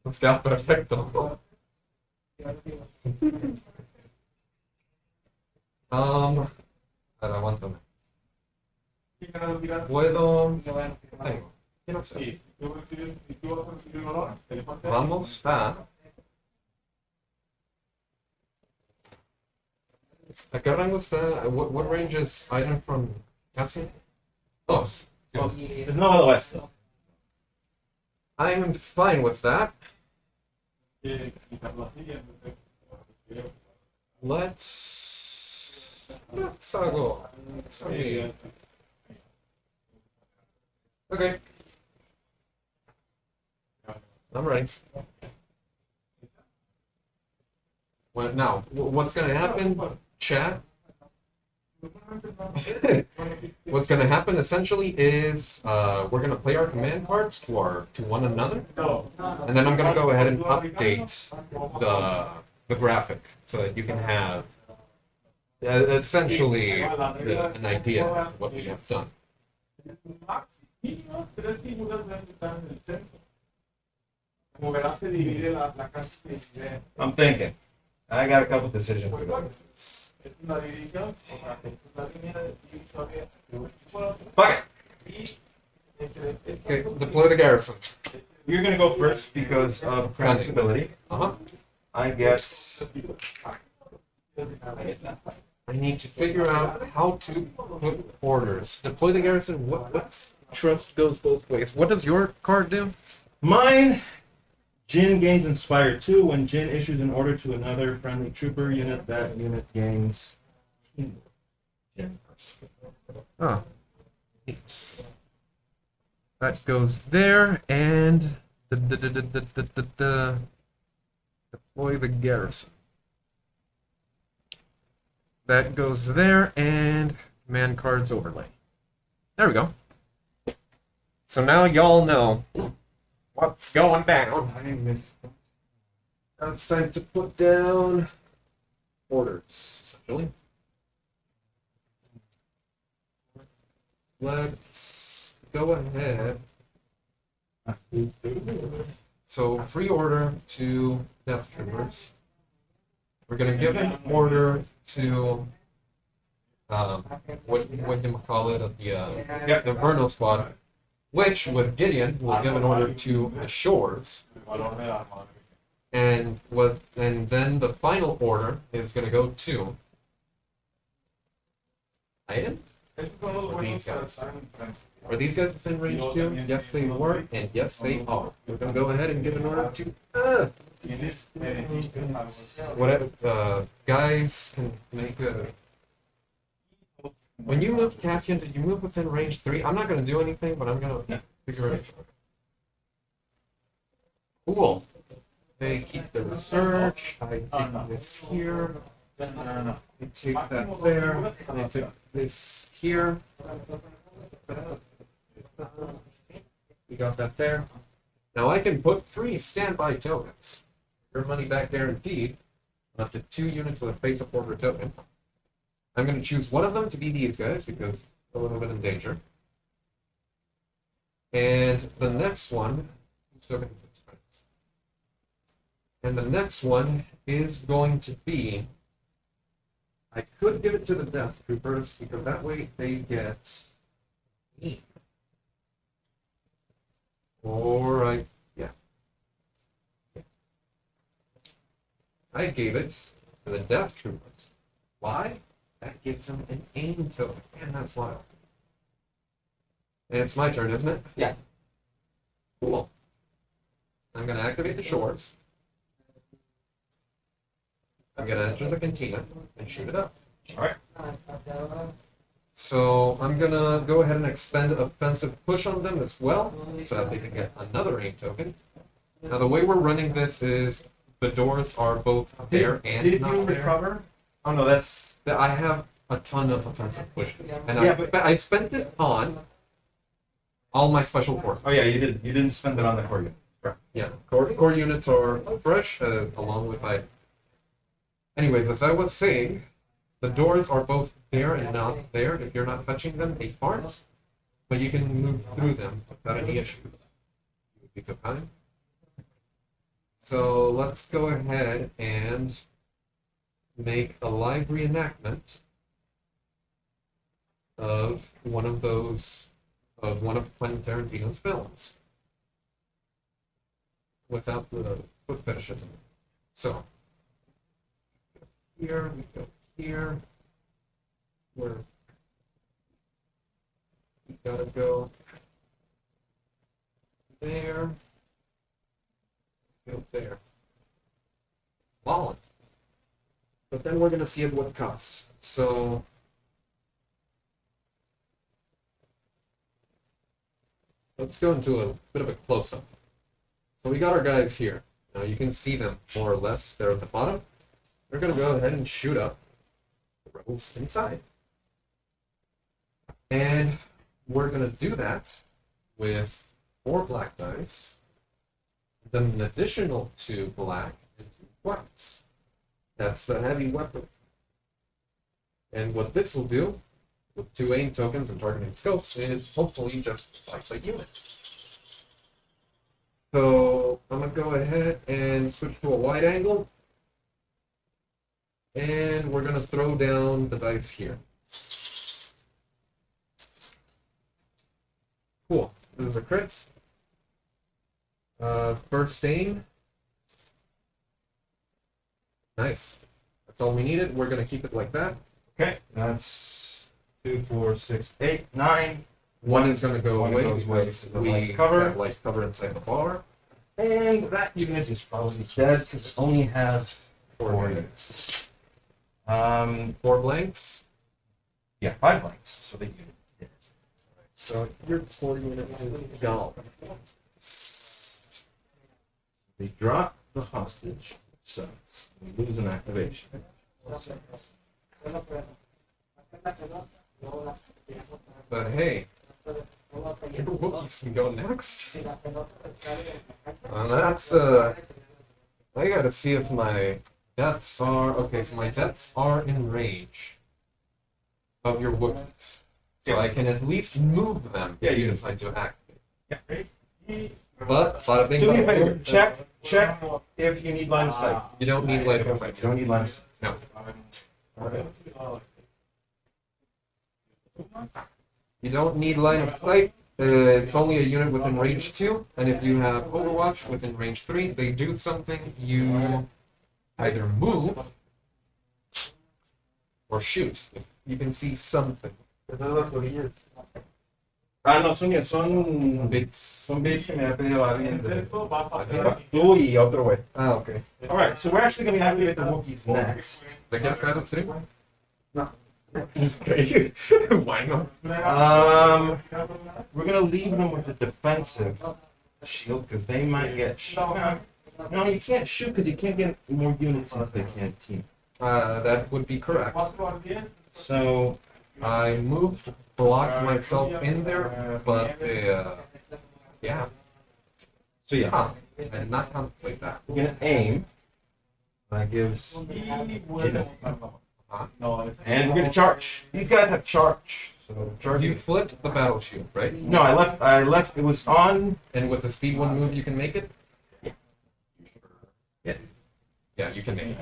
Speaker 2: Nos queda perfecto. Aguántame. Puedo. Tengo. Quiero hacer. Vamos a. ¿A qué rango está? What range is Iden from Cassian? 2.
Speaker 1: Well, there's no other west though.
Speaker 2: I'm fine with that. Let's go. Okay. I'm ready. Well, now, what's gonna happen, chat? What's gonna happen essentially is we're gonna play our command cards to one another, and then I'm gonna go ahead and update the graphic so that you can have essentially an idea of what we have done.
Speaker 1: I'm thinking. I got a couple decisions to go. Fuck it.
Speaker 2: Okay, deploy the garrison.
Speaker 1: You're gonna go first because of Krennic's ability.
Speaker 2: Uh-huh.
Speaker 1: I get.
Speaker 2: I need to figure out how to put orders. Deploy the garrison. What's trust goes both ways. What does your card do?
Speaker 1: Mine. Jin gains Inspire 2 when Jin issues an order to another friendly trooper unit. That unit gains. Jin.
Speaker 2: Oh. That goes there, and deploy the garrison. That goes there, and command cards overlay. There we go. So now y'all know what's going down. Now it's time to put down orders, essentially. Let's go ahead. So free order to Death Troopers. We're gonna give an order to what you call it the Verno squad, which with Gideon will give an order to the Shores, and then the final order is gonna go to Iden. Or these guys. Are these guys within range too? Yes, they were, and yes, they are. We're gonna go ahead and give an order to whatever guys can make a. When you moved Cassian, did you move within range 3? I'm not gonna do anything, but I'm gonna figure it out. Cool. They keep the research. I take this here. They take that there. They take this here. We got that there. Now I can put 3 standby tokens. Your money back guaranteed. Up to 2 units with a face up order token. I'm going to choose one of them to be these guys because they're a little bit in danger. And the next one, is going to be. I could give it to the Death Troopers because that way they get me. Or I gave it to the Death Troopers. Why? That gives them an aim token. Man, that's wild. And it's my turn, isn't it?
Speaker 1: Yeah.
Speaker 2: Cool. I'm going to activate the Shores. I'm going to enter the cantina and shoot it up.
Speaker 1: Alright.
Speaker 2: So I'm going to go ahead and expend offensive push on them as well, so that they can get another aim token. Now the way we're running this is the doors are both there and
Speaker 1: did
Speaker 2: not
Speaker 1: you
Speaker 2: there.
Speaker 1: recover? Oh no, that's
Speaker 2: I have a ton of offensive pushes, and
Speaker 1: Yeah,
Speaker 2: I spent it on all my special forces.
Speaker 1: oh yeah, you did. You didn't spend it on the core unit. Correct.
Speaker 2: Yeah, core units are fresh, along with I. Anyways, as I was saying, the doors are both there and not there. If you're not touching them, they aren't, but you can move through them without any issues. You would be so kind. So let's go ahead and make a live reenactment of one of Quentin Tarantino's films without the foot fetishism. So here we go here. Where we gotta go there. Go there. Wallet. But then we're gonna see at what cost. So let's go into a bit of a close-up. So we got our guys here. Now you can see them more or less. They're at the bottom. They're gonna go ahead and shoot up the rebels inside. And we're gonna do that with 4 black dice, then an additional 2 black and 2 whites. That's a heavy weapon. And what this will do, with 2 aim tokens and targeting scopes, is hopefully just fight the unit. So I'm gonna go ahead and switch to a wide angle. And we're gonna throw down the dice here. Cool. This is a crit. First aim. Nice. That's all we needed. We're gonna keep it like that.
Speaker 1: Okay, that's 2, 4, 6, 8, 9.
Speaker 2: One is gonna go
Speaker 1: One
Speaker 2: away
Speaker 1: goes away
Speaker 2: because
Speaker 1: to the
Speaker 2: we
Speaker 1: light cover.
Speaker 2: have light cover inside the bar.
Speaker 1: And that unit is probably dead because it only has 4 units.
Speaker 2: 4 blanks.
Speaker 1: Yeah, 5 blanks. So the unit is dead.
Speaker 2: So your 4 unit is gone.
Speaker 1: They drop the hostage, so we lose an activation.
Speaker 2: But hey, your Wookiees can go next. That's I gotta see if my deaths are okay. So my deaths are in range of your Wookiees, so
Speaker 1: Yeah.
Speaker 2: I can at least move them
Speaker 1: Yeah,
Speaker 2: if you
Speaker 1: you-
Speaker 2: decide to activate.
Speaker 1: Yeah,
Speaker 2: But bada bing,
Speaker 1: Do me a
Speaker 2: bada
Speaker 1: favor.
Speaker 2: boom.
Speaker 1: Check if you need line of sight.
Speaker 2: You don't need light of
Speaker 1: You
Speaker 2: sight.
Speaker 1: don't need line of sight.
Speaker 2: No. You don't need line of sight. It's only a unit within range 2, and if you have Overwatch within range 3, they do something. You either move or shoot. You can see something.
Speaker 1: Ah, no, son
Speaker 2: Bits.
Speaker 1: bits que me ha pedido alguien. Tú y otro güey.
Speaker 2: Ah, okay.
Speaker 1: Alright, so we're actually going to activate the Wookiees next.
Speaker 2: ¿De quieres caer al stream? No. Okay. Why not?
Speaker 1: We're going to leave them with the defensive shield because they might get shot. No, you can't shoot because you can't get more units if they can't team.
Speaker 2: That would be correct.
Speaker 1: So,
Speaker 2: I moved, blocked myself in there, but yeah.
Speaker 1: so yeah,
Speaker 2: Huh. I did not contemplate that.
Speaker 1: we're going to aim. That gives. And we're going to charge. These guys have charge. So, charge.
Speaker 2: You flipped the battle shield, right?
Speaker 1: No, I left. It was on.
Speaker 2: And with the speed 1 move, you can make it?
Speaker 1: Yeah.
Speaker 2: Yeah, you can make it.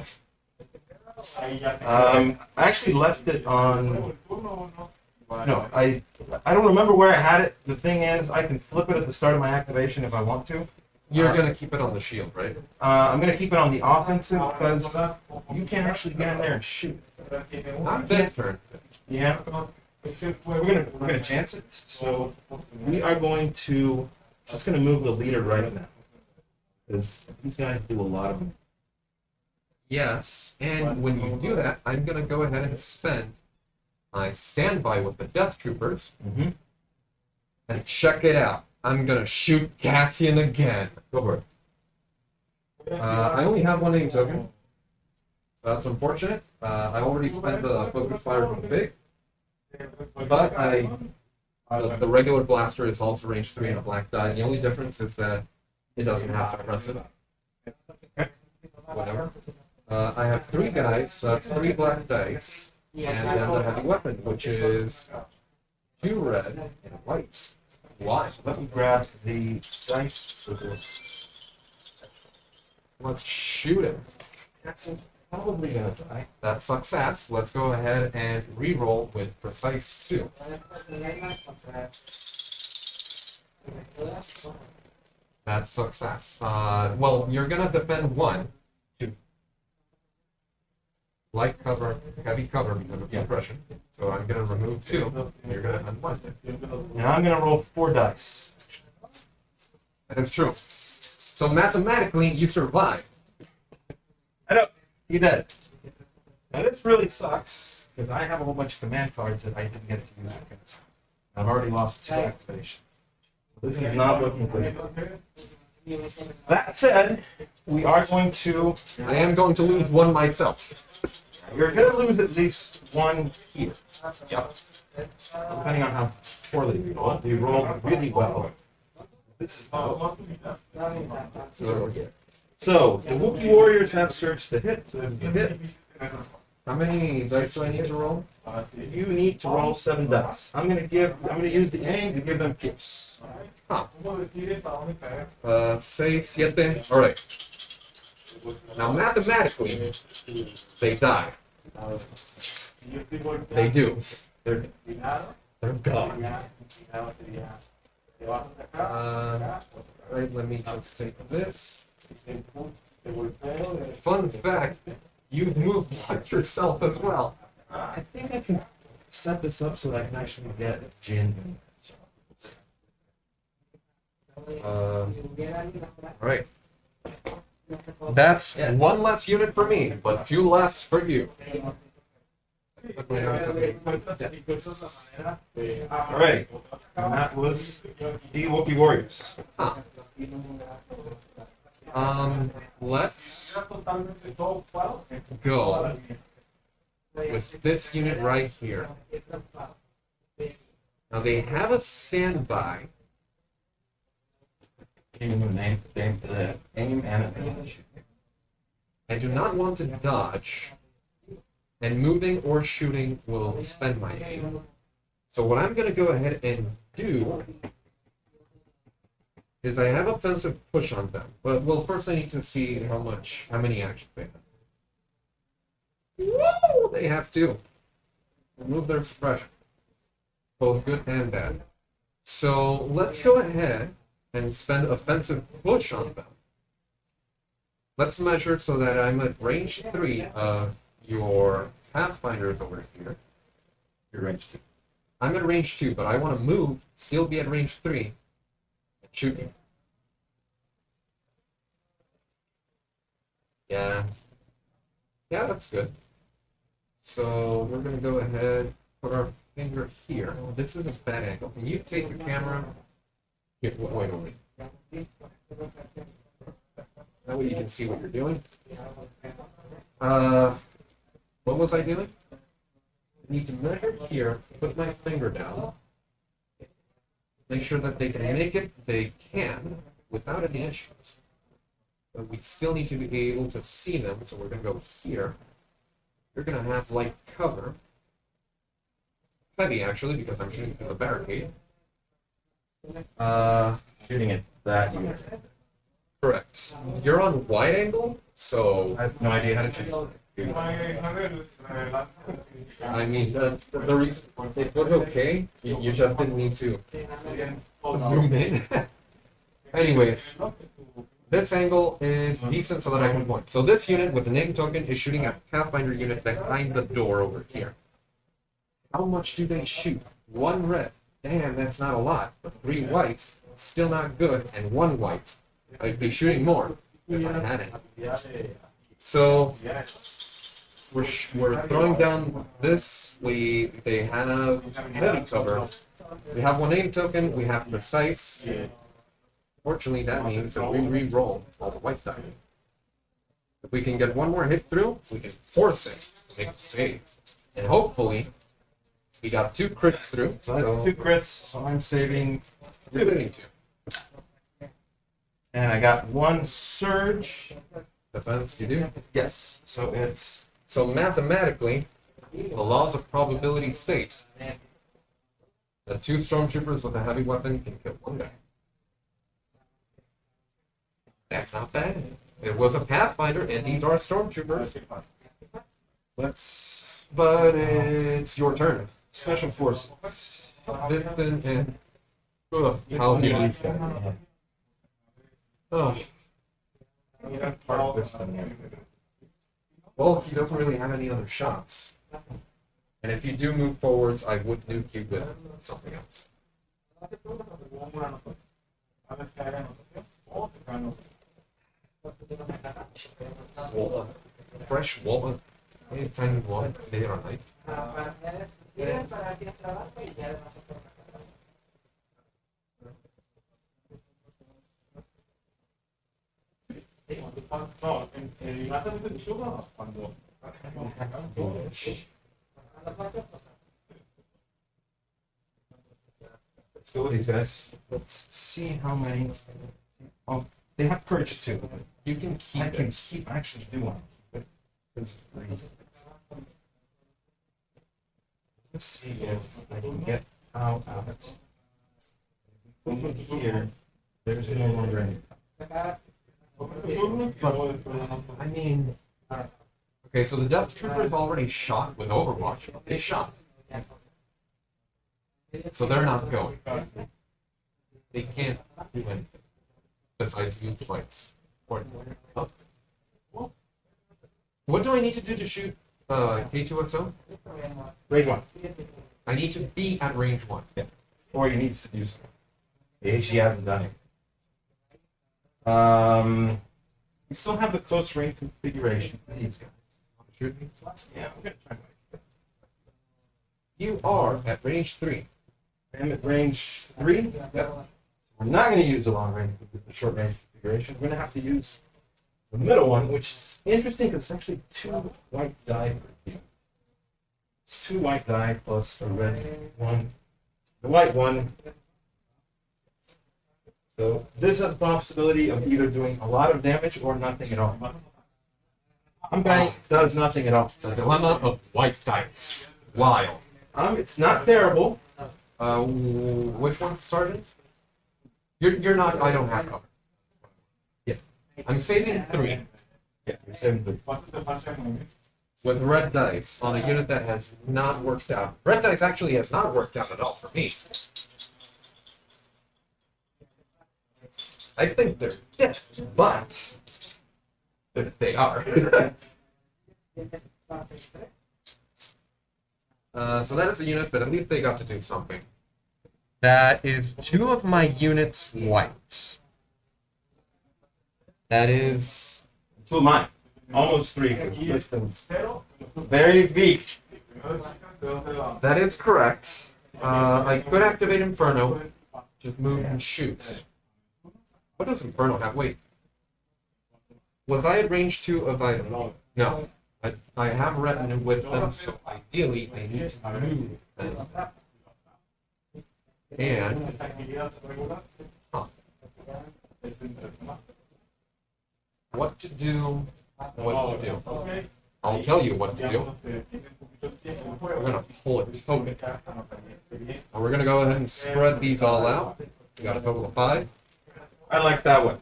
Speaker 1: I actually left it on. No, I don't remember where I had it. The thing is, I can flip it at the start of my activation if I want to.
Speaker 2: You're gonna keep it on the shield, right?
Speaker 1: I'm gonna keep it on the offensive because you can't actually get in there and shoot.
Speaker 2: Not this turn.
Speaker 1: Yeah, we're gonna chance it. So we are going to just gonna move the leader right now because these guys do a lot of them.
Speaker 2: Yes, and when you do that, I'm gonna go ahead and spend my standby with the Death Troopers,
Speaker 1: Mm-hmm.
Speaker 2: and check it out. I'm gonna shoot Cassian again.
Speaker 1: Go for it.
Speaker 2: I only have 1 aim token. That's unfortunate. I already spent the focus fire from the big, but the regular blaster is also range 3 and a black die. The only difference is that it doesn't have suppressive. Whatever. I have 3 guys, so that's 3 black dice, and then the heavy weapon, which is 2 red and a white. Why?
Speaker 1: Let me grab the dice for this.
Speaker 2: Let's shoot him.
Speaker 1: That's probably gonna die.
Speaker 2: That's success. Let's go ahead and re-roll with precise 2. That's success. Well, you're gonna defend 1.
Speaker 1: 2.
Speaker 2: Light cover, heavy cover because of suppression. So I'm gonna remove 2. And you're gonna defend 1.
Speaker 1: Now I'm gonna roll 4 dice.
Speaker 2: That's true. So mathematically, you survive.
Speaker 1: I know. You did. Now this really sucks because I have a whole bunch of command cards that I didn't get to use because I've already lost 2 activations. This is not looking good. That said, we are going to.
Speaker 2: I am going to lose 1 myself.
Speaker 1: You're going to lose at least 1 here. Yep. Depending on how poorly we roll. We rolled really well. This is so the Wookiee warriors have searched the hit. So this is a hit.
Speaker 2: How many dice do I need to roll?
Speaker 1: You need to roll 7 dice. I'm gonna use the aim to give them gifts.
Speaker 2: Huh. 6, 7. Alright. Now mathematically, they die. They do. They're gone. Right, let me just take this. Fun fact, you've moved like yourself as well.
Speaker 1: I think I can set this up so that I can actually get Jin.
Speaker 2: Alright. That's 1 less unit for me, but 2 less for you.
Speaker 1: Alright. And that was the Wookiee warriors.
Speaker 2: Huh. Let's go with this unit right here. Now they have a standby.
Speaker 1: Aim and advantage.
Speaker 2: I do not want to dodge, and moving or shooting will spend my aim. So what I'm going to go ahead and do is I have offensive push on them. But well, first I need to see how many actions they have. Woo! They have two. Remove their suppression. Both good and bad. So let's go ahead and spend offensive push on them. Let's measure so that I'm at range 3 of your Pathfinders over here.
Speaker 1: Your range 2.
Speaker 2: I'm at range 2, but I want to move, still be at range 3, and shoot you. Yeah. Yeah, that's good. So we're going to go ahead, put our finger here. This is a bad angle. Can you take your camera? Here, wait. That way you can see what you're doing. What was I doing? I need to measure here, put my finger down, make sure that they can make it, they can, without any issues. But we still need to be able to see them, so we're going to go here. You're going to have light cover. Heavy, actually, because I'm shooting through the barricade.
Speaker 1: Shooting at that unit.
Speaker 2: Correct. You're on wide angle, so
Speaker 1: I have no idea how to change it.
Speaker 2: I mean, the reason it was okay. You just didn't need to zoom in. Anyways, this angle is decent so that I can point. So this unit with the name token is shooting a Pathfinder unit behind the door over here. How much do they shoot? 1 red. Damn, that's not a lot. But 3 whites, still not good, and 1 white. I'd be shooting more if I had it. So we're throwing down this. They have heavy cover. We have 1 name token. We have precise. Fortunately, that means that we re-roll all the white die. If we can get 1 more hit through, we can force it to make it save. And hopefully, we got 2 crits through.
Speaker 1: So I have 2 crits, so I'm saving.
Speaker 2: Two.
Speaker 1: And I got 1 surge.
Speaker 2: Defense, you do.
Speaker 1: Yes. So it's
Speaker 2: So mathematically, the laws of probability state that 2 stormtroopers with a heavy weapon can kill 1 guy. That's not bad. It was a Pathfinder, and these are stormtroopers. But it's your turn.
Speaker 1: special forces.
Speaker 2: Bistan and how's your least guy? Oh,
Speaker 1: Part of this thing.
Speaker 2: well, he doesn't really have any other shots. And if you do move forwards, I would nuke you with something else. Walnut. Fresh walnut. Any time you want it, day or night.
Speaker 3: No, en la de Chewbacca cuando
Speaker 1: Let's go with these guys. Let's see how many. Oh, they have purge too.
Speaker 2: You can keep
Speaker 1: I can
Speaker 2: it.
Speaker 1: keep actually do one. Let's see if I can get out of it. Over here, there's no longer any.
Speaker 2: I mean, okay, so the Death Trooper is already shot with Overwatch. They shot. So they're not going. They can't do anything besides use lights. Oh. What do I need to do to shoot K2SO?
Speaker 1: Range 1.
Speaker 2: I need to be at range 1.
Speaker 1: Or you need to do something. Yeah, she hasn't done it. We still have the close range configuration for these guys.
Speaker 2: Shoot me.
Speaker 1: Yeah, I'm gonna try.
Speaker 2: You are at range 3.
Speaker 1: I'm at range 3.
Speaker 2: Yep.
Speaker 1: We're not going to use the long range, the short range configuration. We're going to have to use the middle one, which is interesting because it's actually 2 white die per team. It's 2 white die plus a red one. The white one. So this has the possibility of either doing a lot of damage or nothing at all. I'm betting it does nothing at all.
Speaker 2: The dilemma of white dice. Wild.
Speaker 1: It's not terrible.
Speaker 2: Which one's Sergeant? You're not. I don't have cover.
Speaker 1: Yeah.
Speaker 2: I'm saving 3
Speaker 1: Yeah, you're saving the.
Speaker 2: with red dice on a unit that has not worked out. Red dice actually has not worked out at all for me. I think they're dead, but they are. So that is a unit, but at least they got to do something. That is 2 of my units white. That is
Speaker 1: 2 of mine. Almost 3. Distance. Very weak.
Speaker 2: that is correct. I could activate Inferno, just move and shoot. What does Inferno have? Wait. Was I at range 2 of Iden? No. I have retinue with them, so ideally I need to move them. And what to do? What to do? I'll tell you what to do. We're gonna pull a token. And we're gonna go ahead and spread these all out. We got a total of 5.
Speaker 1: I like that one.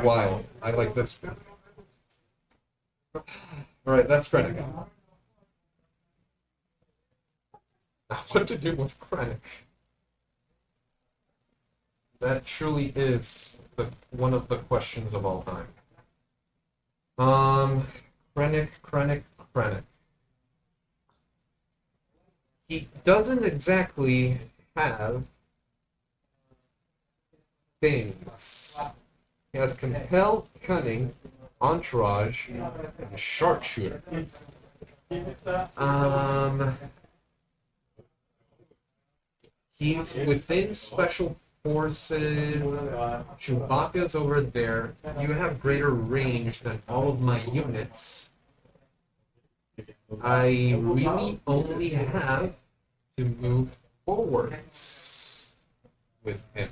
Speaker 2: Wild. I like this one. Alright, that's Krennic. Now, what to do with Krennic? That truly is one of the questions of all time. Krennic. He doesn't exactly have things. He has Compel, Cunning, Entourage, and a Sharpshooter. He's within Special Forces. Chewbacca's over there. You have greater range than all of my units. I really only have to move forwards with him.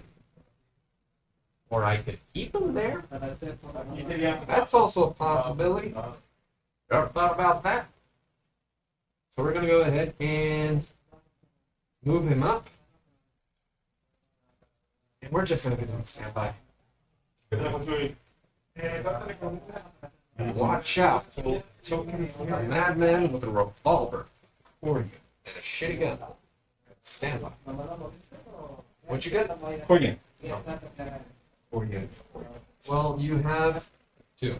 Speaker 2: Or I could keep him there. That's also a possibility. Never thought about that. So we're going to go ahead and move him up. And we're just going to get him standby. Watch out. A madman with a revolver for you. And a shitty gun. Stand by. What'd you get?
Speaker 1: 4 units.
Speaker 2: 4 units. Well, you have 2.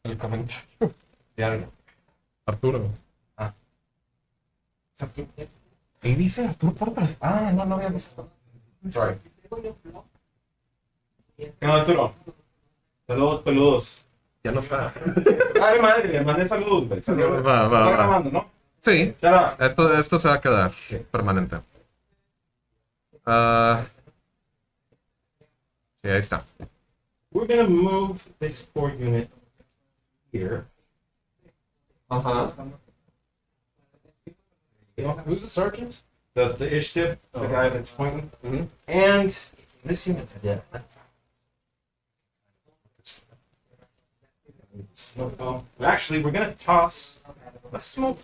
Speaker 2: El comentario.
Speaker 1: Diálogo.
Speaker 2: Arturo.
Speaker 1: Ah. ¿Es Arturo?
Speaker 2: Sí, dice Arturo Porta.
Speaker 1: Ah, no había visto. Sorry. ¿Qué onda, Arturo? Saludos peludos.
Speaker 2: Ya no está.
Speaker 1: Ay, madre, le mandé saludos, güey. Saludos.
Speaker 2: Va.
Speaker 1: Está grabando, ¿no?
Speaker 2: Sí,
Speaker 1: Ya.
Speaker 2: esto se va a quedar permanente. Sí, ahí está.
Speaker 1: We're gonna move this 4 unit here.
Speaker 2: Ajá. Who's the sergeant?
Speaker 1: The Ishtib, the guy that's pointing.
Speaker 2: Mm-hmm.
Speaker 1: And this unit's dead. Smoke bomb. Actually, we're gonna toss a smoke.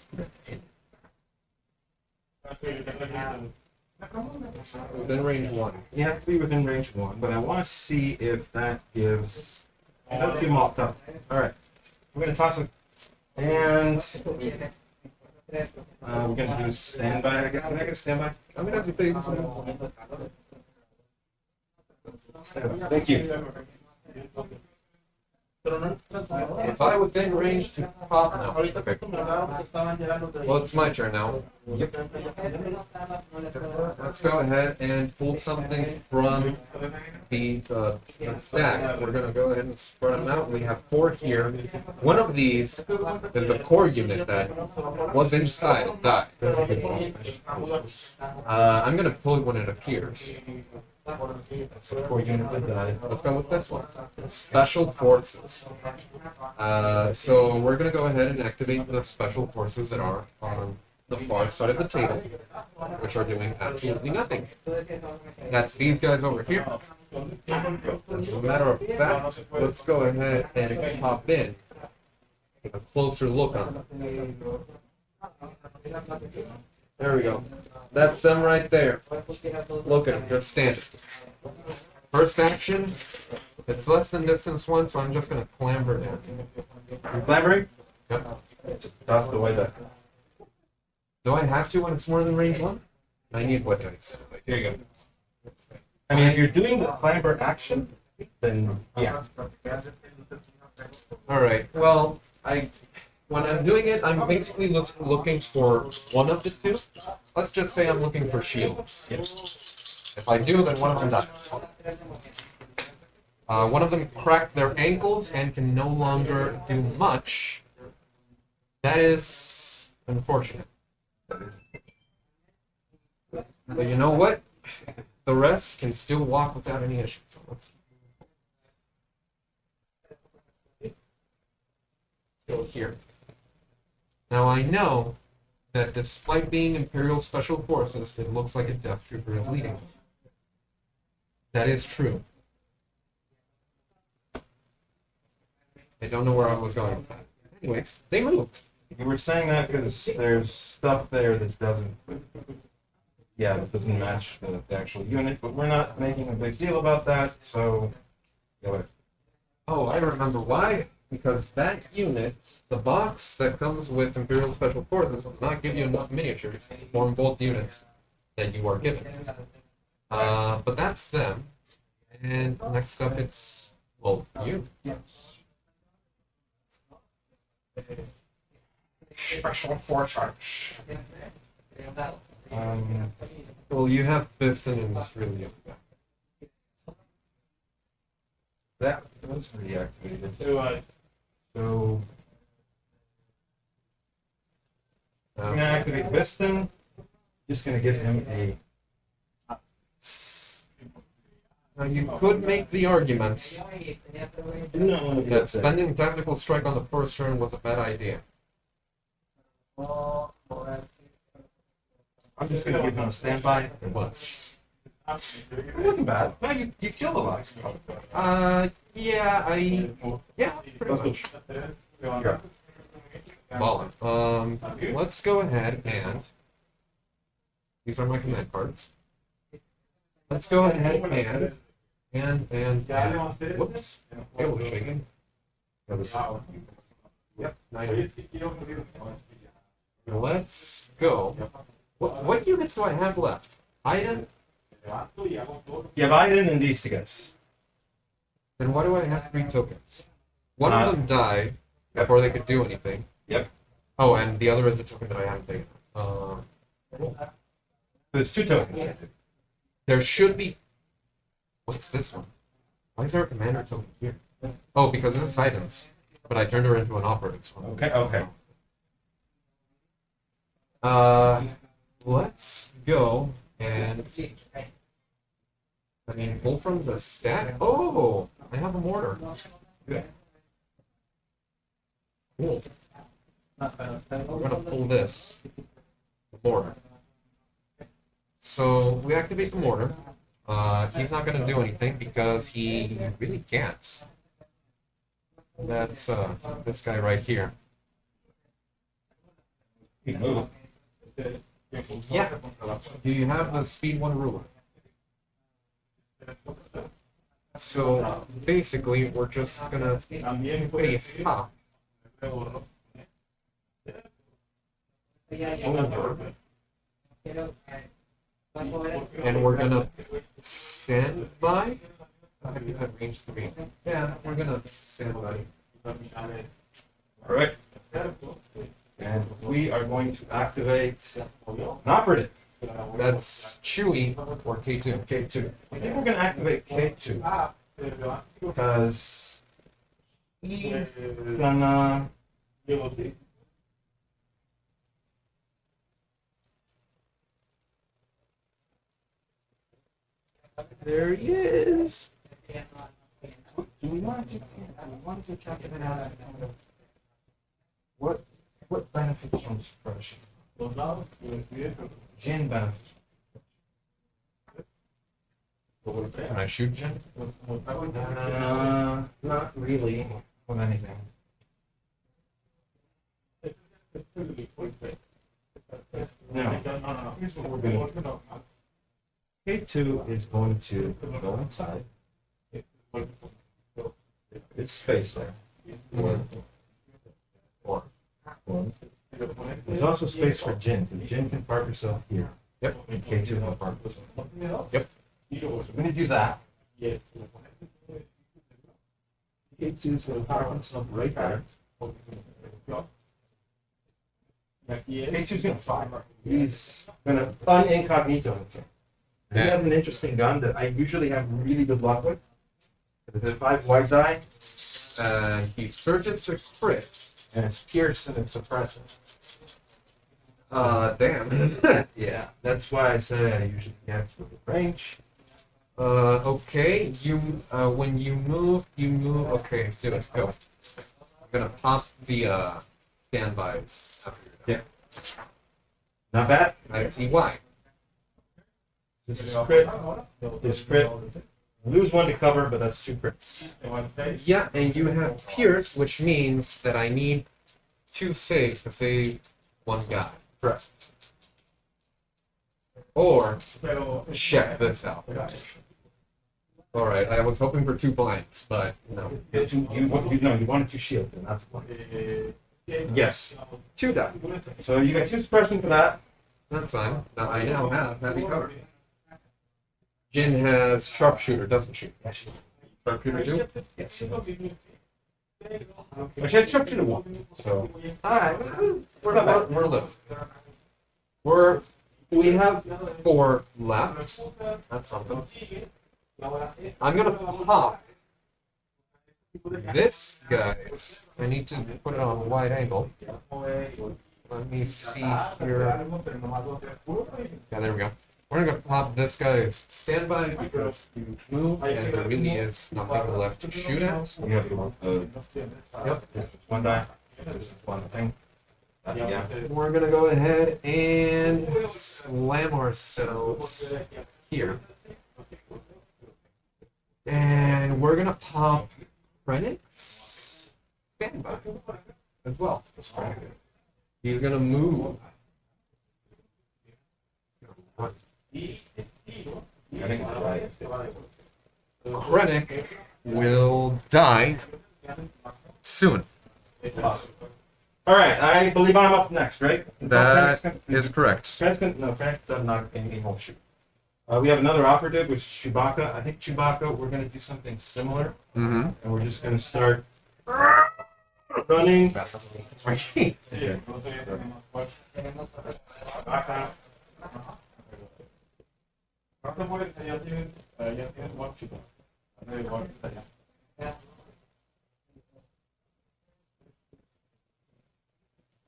Speaker 2: Within range 1.
Speaker 1: You have to be within range 1, but I want to see if that gives. It does give mopped up. All right, we're gonna toss it, and we're gonna do standby. I guess. Can I get a standby?
Speaker 2: I'm gonna have to pay this
Speaker 1: Standby. Thank you.
Speaker 2: Is I within range to pop now? Okay. Well, it's my turn now. Let's go ahead and pull something from the stack. We're going to go ahead and spread them out. We have 4 here. One of these is the core unit that was inside and died. I'm going to pull it when it appears.
Speaker 1: So before you put that,
Speaker 2: Let's go with this one. Special Forces. So we're going to go ahead and activate the Special Forces that are on the far side of the table, which are doing absolutely nothing. That's these guys over here. As a matter of fact, let's go ahead and pop in. Take a closer look on them. There we go. That's them right there. Look at them, they're standing. First action, it's less than distance 1, so I'm just going to clamber down.
Speaker 1: you're clambering?
Speaker 2: Yep.
Speaker 1: That's the way that.
Speaker 2: Do I have to when it's more than range 1? I need what dice?
Speaker 1: Here you go. I mean, if you're doing the clamber action, then yeah.
Speaker 2: Alright, well, when I'm doing it, I'm basically looking for one of the two. Let's just say I'm looking for shields. If I do, then one of them dies. One of them cracked their ankles and can no longer do much. That is unfortunate. But you know what? The rest can still walk without any issues. So let's go here. Now I know that despite being Imperial Special Forces, it looks like a Death Trooper is leading. That is true. I don't know where I was going with that. Anyways, they moved.
Speaker 1: You were saying that because there's stuff there that doesn't, yeah, that doesn't match the actual unit, but we're not making a big deal about that, so, go ahead.
Speaker 2: Oh, I remember why. Because that unit, the box that comes with Imperial Special Forces, does not give you enough miniatures to form both units that you are given. But that's them. And next up, it's, well, you.
Speaker 1: Special Forces.
Speaker 2: Well, you have Bistan and it's really
Speaker 1: That was reactivated. So, I'm gonna activate Bistan. Just gonna give him a.
Speaker 2: Now, you could make the argument
Speaker 1: No,
Speaker 2: that spending Tactical Strike on the first turn was a bad idea.
Speaker 1: I'm just gonna give him a standby.
Speaker 2: It was.
Speaker 1: It wasn't bad. No, you killed a lot of stuff.
Speaker 2: Yeah, pretty much.
Speaker 1: Yeah.
Speaker 2: Ballin'. Let's go ahead and these are my command cards. Let's go ahead and whoops, it was shaking. That was, yep, 90. Let's go. What units do I have left? Iden?
Speaker 1: You have Iden and these two guys.
Speaker 2: Then why do I have 3 tokens? One of them died before they could do anything.
Speaker 1: Yep.
Speaker 2: Oh, and the other is a token that I haven't taken.
Speaker 1: There's 2 tokens.
Speaker 2: There should be. What's this one? Why is there a commander token here? Oh, because this is items. But I turned her into an operative.
Speaker 1: Okay.
Speaker 2: Let's go and. I mean, pull from the stack. Oh, I have a mortar.
Speaker 1: Good.
Speaker 2: Cool. I'm gonna pull this. The mortar. So we activate the mortar. He's not gonna do anything because he really can't. That's this guy right here. Yeah. Do you have the speed 1 ruler? So basically, we're just gonna put a hop over, and we're gonna stand by. He's at range 3. Yeah, we're gonna stand by.
Speaker 1: All right. And we are going to activate an operative.
Speaker 2: That's Chewie or K2.
Speaker 1: K2. I think we're going to activate K2 because he's gonna.
Speaker 2: There he is.
Speaker 1: Do we want to check it out? What benefits from suppression? Jin benefits.
Speaker 2: Can I shoot Jen?
Speaker 1: Not really. Of anything. No. Here's what we're doing. K2 is going to go inside. It's space there. Or. There's also space for Jin, because Jin can park herself here.
Speaker 2: Yep.
Speaker 1: And K2 can park herself.
Speaker 2: Yep.
Speaker 1: So we're going to do that. K2 is going to park himself right there. K2 is going to fire. He's going to unincognito himself. He has an interesting gun that I usually have really good luck with. It's a 5 wide eye.
Speaker 2: He searches the crit.
Speaker 1: And it's pierced and it's suppressive.
Speaker 2: Damn.
Speaker 1: Yeah, that's why I say I usually get with the range.
Speaker 2: Okay. You, when you move. Okay, do it. Go. I'm gonna pop the, standbys after you're done.
Speaker 1: Yeah. Not bad.
Speaker 2: I see why.
Speaker 1: This is crit. This crit. Lose 1 to cover, but that's 2 crits.
Speaker 2: Yeah, and you have Pierce, which means that I need 2 saves to save 1 guy.
Speaker 1: Correct.
Speaker 2: Or check this out. Alright, I was hoping for 2 blanks, but no.
Speaker 1: You wanted 2 shields, and that's one. Yes.
Speaker 2: 2 die.
Speaker 1: So you got 2 suppression for that.
Speaker 2: That's fine. Now I now have heavy cover. Jin has sharpshooter, doesn't she? Sharpshooter too?
Speaker 1: Yes. She has sharpshooter 1. So.
Speaker 2: Alright, we're live. We have 4 left. That's something. I'm gonna pop this, guys. I need to put it on a wide angle. Let me see here. Yeah, there we go. We're gonna pop this guy's standby because you move and there really is nothing left to shoot at.
Speaker 1: We have
Speaker 2: Yep.
Speaker 1: this is 1 die. This is 1 thing. Yeah.
Speaker 2: We're gonna go ahead and slam ourselves here. And we're gonna pop Krennic's standby as well. He's gonna move. Krennic will die soon.
Speaker 1: All right, I believe I'm up next, right?
Speaker 2: That is correct.
Speaker 1: Krennic does not any more shoot. We have another operative, which is Chewbacca. I think Chewbacca, we're going to do something similar.
Speaker 2: Mm-hmm.
Speaker 1: And we're just going to start running. That's my key.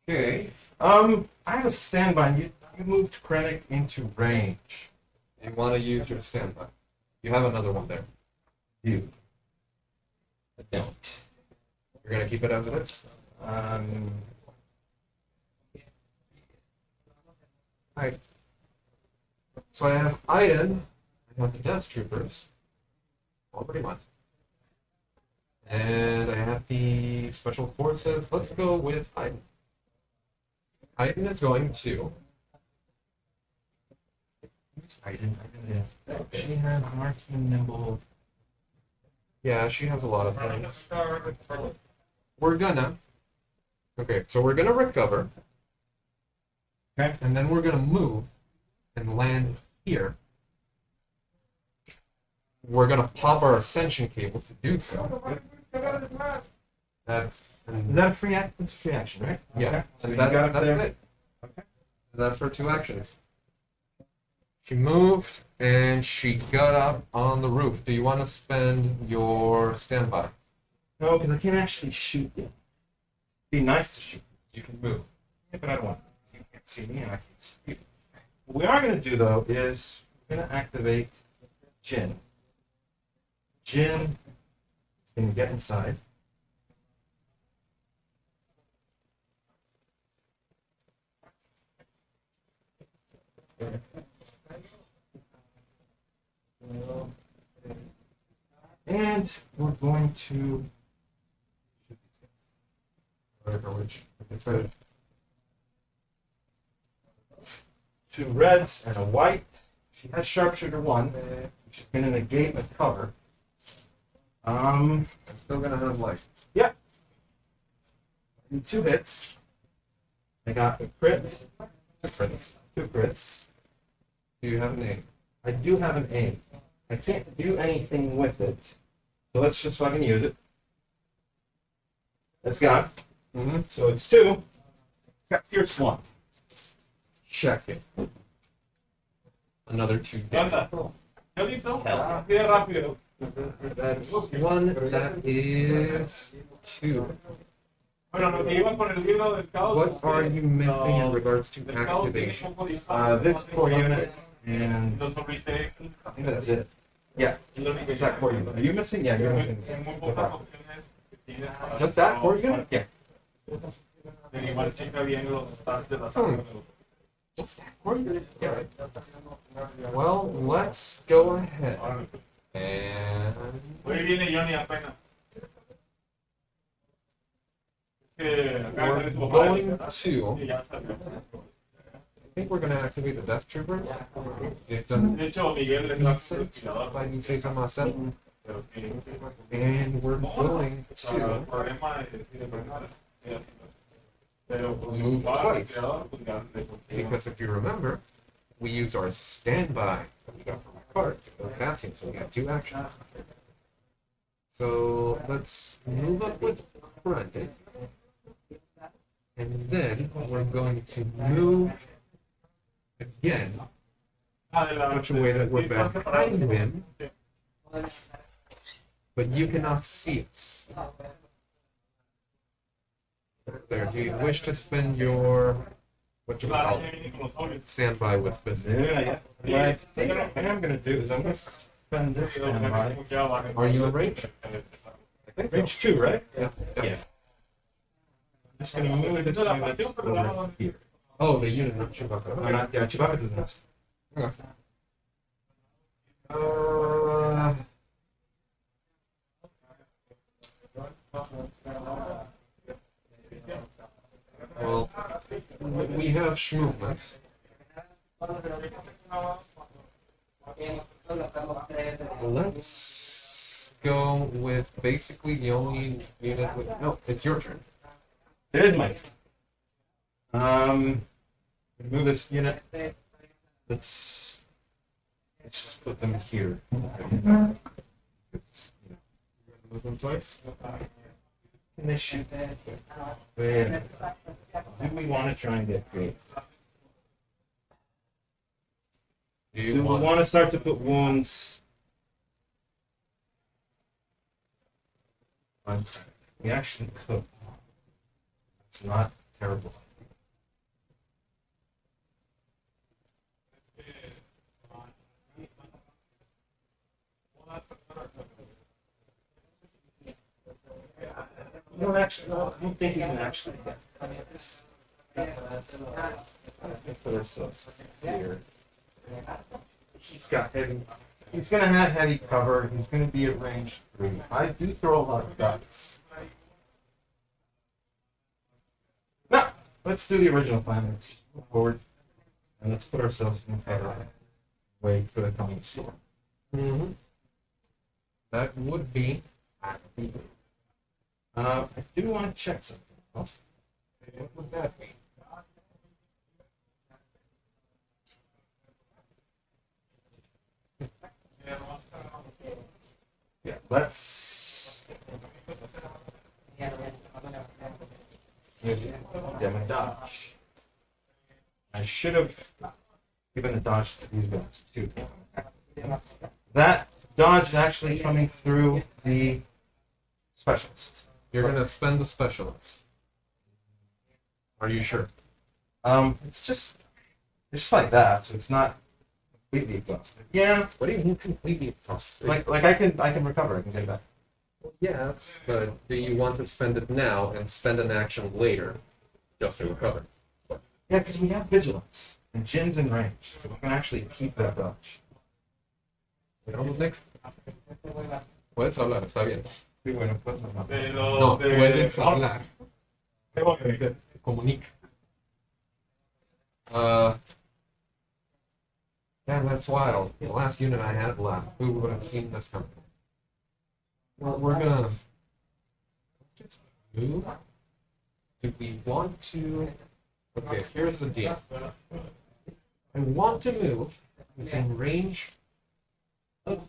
Speaker 2: Okay.
Speaker 1: I have a standby. You moved Krennic into range.
Speaker 2: You want to use your standby. You have another one there.
Speaker 1: You. I don't.
Speaker 2: You're going to keep it as it is? Alright. So I have Iden. I have the Death Troopers. Already went. And I have the Special Forces. Let's go with Iden. Iden is going to.
Speaker 1: She has marking nimble.
Speaker 2: Yeah, she has a lot of things. We're gonna. Okay, so we're gonna recover.
Speaker 1: Okay.
Speaker 2: And then we're gonna move and land here. We're gonna pop our Ascension cable to do so.
Speaker 1: Is that a free action? It's a free action, right?
Speaker 2: Yeah.
Speaker 1: Okay. So
Speaker 2: And
Speaker 1: you got it
Speaker 2: that's
Speaker 1: there.
Speaker 2: it. Okay. And that's her 2 actions. She moved and she got up on the roof. Do you want to spend your standby?
Speaker 1: No, because I can't actually shoot you. It'd be nice to shoot.
Speaker 2: You can move.
Speaker 1: Yeah, but I don't want to. You can't see me and I can't see you. What we are going to do, though, is we're going to activate Jin. Jin is going to get inside. And we're going to two reds and a white. She has sharpshooter 1. She's going to negate a cover.
Speaker 2: I'm still gonna have light.
Speaker 1: Yeah. And 2 hits. I got a crit.
Speaker 2: 2 crits.
Speaker 1: 2 crits.
Speaker 2: Do you have an aim?
Speaker 1: I do have an aim. I can't do anything with it. So let's just fucking use it. It's gone.
Speaker 2: Mm-hmm.
Speaker 1: So it's 2. Got Pierce 1.
Speaker 2: Check it. Another 2
Speaker 3: ¿Qué onda? ¿Ya listo? Así de rápido.
Speaker 2: That's 1. That is 2.
Speaker 3: Bueno, lo que iba con el libro del caos.
Speaker 2: What are you missing in regards to
Speaker 3: Del caos,
Speaker 2: activation?
Speaker 1: This core unit and
Speaker 3: Los sobreviste.
Speaker 1: I think that's it. Yeah. Is that core unit? Are you missing? Yeah, you're missing.
Speaker 3: En muy pocas opciones que tienes para-
Speaker 2: Just that core unit?
Speaker 1: Yeah.
Speaker 3: Pero igual checa bien los stats de las
Speaker 2: Just that core unit? Yeah. Well, let's go ahead and
Speaker 3: Hoy viene Johnny apenas. Es que acá
Speaker 2: we're
Speaker 3: tenés tu papá.
Speaker 2: going to.
Speaker 3: Y ya salió.
Speaker 2: I think we're gonna activate the Death Troopers. They've done
Speaker 3: De hecho, Miguel es la
Speaker 2: decent,
Speaker 3: inspirador.
Speaker 2: if I do say so myself.
Speaker 3: Pero que-
Speaker 2: And we're going
Speaker 3: El
Speaker 2: to
Speaker 3: problema es de verdad. Pero pues,
Speaker 2: Move
Speaker 3: igual,
Speaker 2: twice.
Speaker 3: inspirador, pues, ya,
Speaker 2: because if you remember, we use our standby that we got from our card to go Cassian, so we got 2 actions. So let's move up with Krennic. And then we're going to move again in such a way that we're behind him, but you cannot see us. There, do you wish to spend your, what you call it, standby with Bistan?
Speaker 1: Yeah. What I think I am going to do is I'm going to spend this standby.
Speaker 2: Are you in range? I think so.
Speaker 1: Range 2, right?
Speaker 2: Yeah.
Speaker 1: Yeah. I'm just going to move this unit over here.
Speaker 2: Oh, the unit of Chewbacca.
Speaker 1: No, not, yeah, Chewbacca doesn't have.
Speaker 2: Okay. Well, we have movement. Let's go with basically the only unit with. No, it's your turn.
Speaker 1: It is my turn. Move this unit. Let's just put them here. It's, you know,
Speaker 2: Move them twice.
Speaker 1: and they shoot. Wait a minute. Do we want to try and get creative?
Speaker 2: Do
Speaker 1: Do
Speaker 2: you
Speaker 1: we
Speaker 2: want?
Speaker 1: want to start to put wounds? We actually could. It's not terrible. No, actually, no, I don't think we can actually get this. Put ourselves here. He's got heavy. He's gonna have heavy cover. He's gonna be at range 3. I do throw a lot of guts. No, let's do the original plan. Let's move forward and let's put ourselves in better way for the coming storm.
Speaker 2: Mm-hmm. That would be.
Speaker 1: I do want to check something else.
Speaker 2: What would that be?
Speaker 1: Yeah, let's give them a dodge. I should have given a dodge to these guys too. That dodge is actually coming through the specialist.
Speaker 2: You're gonna spend the specialist. Are you sure?
Speaker 1: It's just like that, so it's not completely exhausted. Yeah,
Speaker 2: What do you mean completely exhausted?
Speaker 1: like I can recover. I can take that.
Speaker 2: Yes, but do you want to spend it now and spend an action later just to recover?
Speaker 1: Yeah, because we have vigilance and Jin's in range, so we can actually keep that dodge.
Speaker 2: Veamos next. Puedes hablar, está bien.
Speaker 1: Sí, bueno, pues no.
Speaker 2: No, puedes hablar. Comunica. Yeah, that's wild. The last unit I had left, who would have seen this coming? Well, we're gonna just move. Do we want to? Okay, here's the deal. I want to move within range of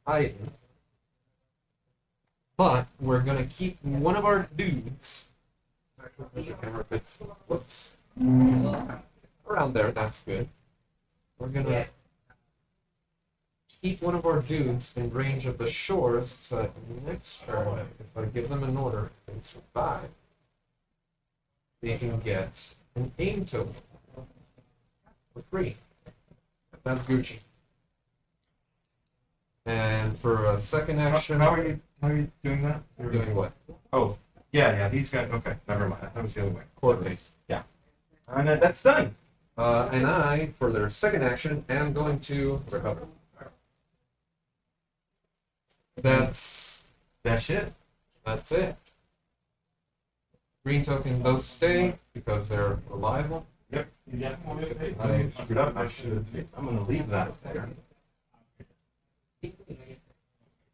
Speaker 2: Iden, but we're gonna keep one of our dudes. Whoops. Around there, that's good. We're gonna keep one of our dudes in range of the shores so that next turn, if I give them an order and survive, they can get an aim token for free. That's Gucci. And for a second action,
Speaker 1: How are you doing that?
Speaker 2: doing what?
Speaker 1: Oh, yeah, these guys. Okay, never mind. That was the other way.
Speaker 2: Coordinate.
Speaker 1: And that's done.
Speaker 2: And I, for their second action, am going to recover. That's
Speaker 1: it.
Speaker 2: That's it. Green token, those stay because they're reliable.
Speaker 1: Yep. I screwed up. I'm gonna leave that there.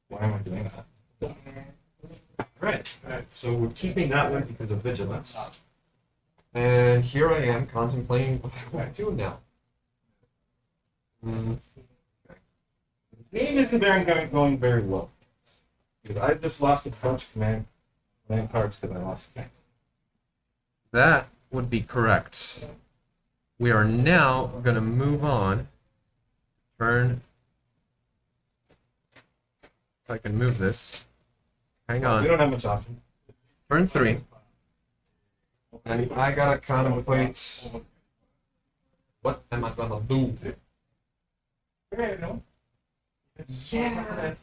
Speaker 1: Why am I doing that? Right. So we're keeping that one because of vigilance.
Speaker 2: And here I am contemplating what I want to do now.
Speaker 1: Game isn't going very well. Because I've just lost a bunch of command cards because I lost the game.
Speaker 2: That would be correct. We are now going to move on. Turn. If I can move this. Hang
Speaker 1: We
Speaker 2: on.
Speaker 1: don't have much option.
Speaker 2: Turn 3. And I gotta contemplate. What am I gonna do? Yeah, that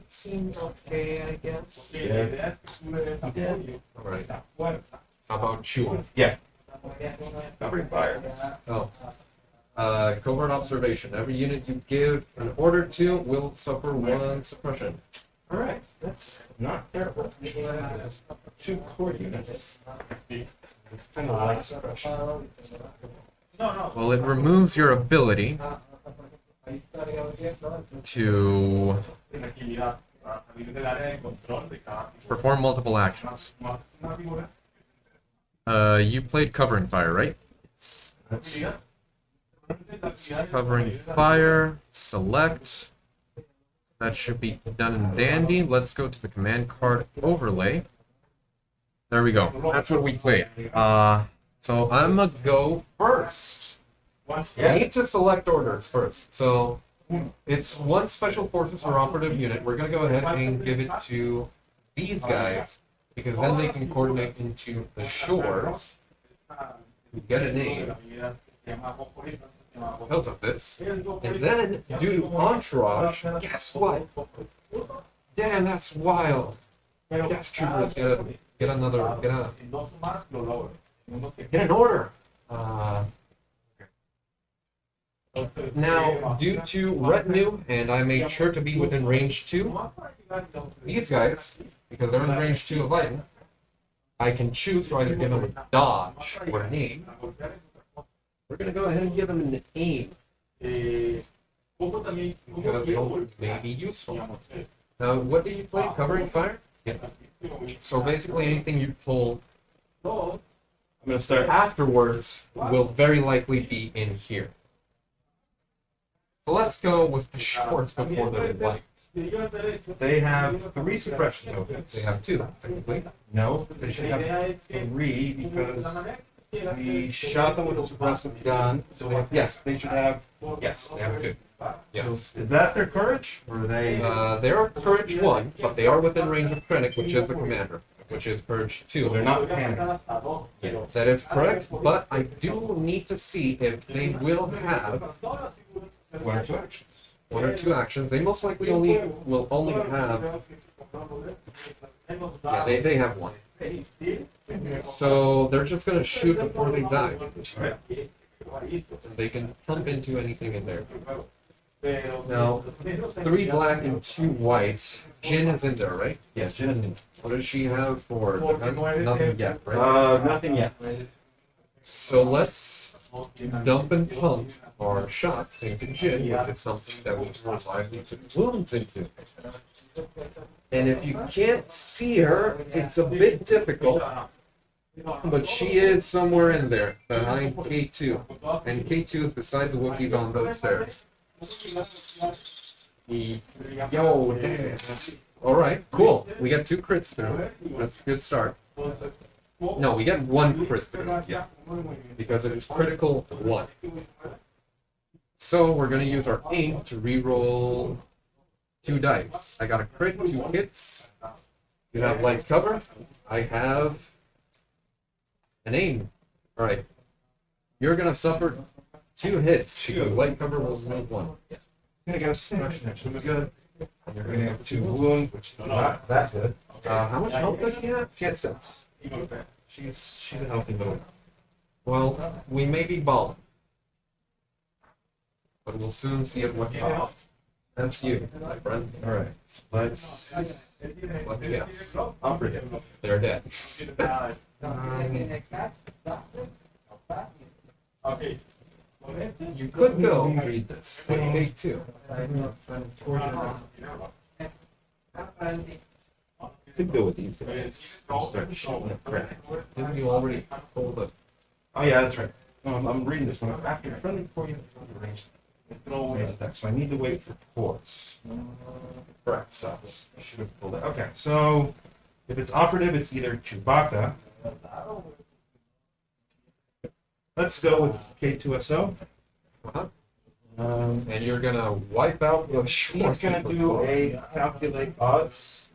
Speaker 2: seems okay, I guess.
Speaker 1: Yeah.
Speaker 2: Alright. How about you?
Speaker 1: Yeah.
Speaker 3: Covering fire.
Speaker 2: Oh. Covert observation. Every unit you give an order to will suffer 1 suppression.
Speaker 1: All right. That's not terrible. 2 core units. It's kind of like suppression.
Speaker 2: Well, it removes your ability to perform multiple actions. You played covering fire, right?
Speaker 1: That's
Speaker 2: Covering fire, select. That should be done and dandy. Let's go to the command card overlay. There we go. That's what we played. So I'm gonna go first. I need to select orders first. So it's 1 special forces or operative unit. We're gonna go ahead and give it to these guys because then they can coordinate into the shores. Get a name. Because of this. And then, due to entourage, guess what? Damn, that's wild. Death Troopers get an order. Now, due to retinue, and I made sure to be within range 2, these guys, because they're in range 2 of Iden, I can choose to either give them a dodge or an aim. We're going to go ahead and give them an aim. Because it may be useful. Now, what do you play? Covering fire? Yeah. So basically anything you pull
Speaker 1: I'm gonna start.
Speaker 2: afterwards will very likely be in here. So let's go with the shorts before the light.
Speaker 1: They have 3 suppression tokens.
Speaker 2: They have 2, technically.
Speaker 1: No, they should have 3 because we shot them with a suppressive gun. So yes, they should have. Yes, they have 2.
Speaker 2: Yes.
Speaker 1: So is that their courage, or are they?
Speaker 2: They're Courage 1, but they are within range of Krennic, which is the commander, which is Courage 2.
Speaker 1: They're not panicked.
Speaker 2: That is correct, but I do need to see if they will have
Speaker 1: one or two actions.
Speaker 2: One or two actions. They most likely will only have. Yeah, they have one. So they're just gonna shoot before they die. They can pump into anything in there. Now, 3 black and 2 white. Jin is in there, right?
Speaker 1: Yeah, Jin is in.
Speaker 2: What does she have for defense? Nothing yet, right?
Speaker 1: Nothing yet.
Speaker 2: So let's dump and pump our shots into Jin, which is something that we more likely put wounds into. And if you can't see her, it's a bit difficult. But she is somewhere in there, behind K2. And K2 is beside the Wookiees on those stairs. Yo, damn. Alright, cool. We got 2 crits through. That's a good start. No, we get 1 crit through. Yeah. Because it is critical 1. So we're going to use our aim to reroll 2 dice. I got a crit, 2 hits. You have light cover. I have an aim. Alright. You're going to suffer 2 hits. Because light cover will move 1.
Speaker 1: I'm gonna get a destruction action. That's good. And you're gonna have 2 wounds, which is not that good.
Speaker 2: How much health does she have?
Speaker 1: She has 6. She's a healthy little.
Speaker 2: Well, we may be balling. But we'll soon see at what cost. That's you, my friend.
Speaker 1: Alright. Let's
Speaker 2: Let me guess.
Speaker 1: operative.
Speaker 2: They're dead.
Speaker 3: Okay.
Speaker 2: You could go read this. Wait, K2.
Speaker 1: Could go with these guys. Start shooting at Krennic.
Speaker 2: Didn't you already pull the...
Speaker 1: Oh yeah, that's right. I'm reading this one. After friendly before you range attack. So I need to wait for ports. Correct. So I should have pulled it. Okay, so if it's operative, it's either Chewbacca. Let's go with K2SO.
Speaker 2: Uh-huh. And you're gonna wipe out the short.
Speaker 1: He's gonna do a calculate odds.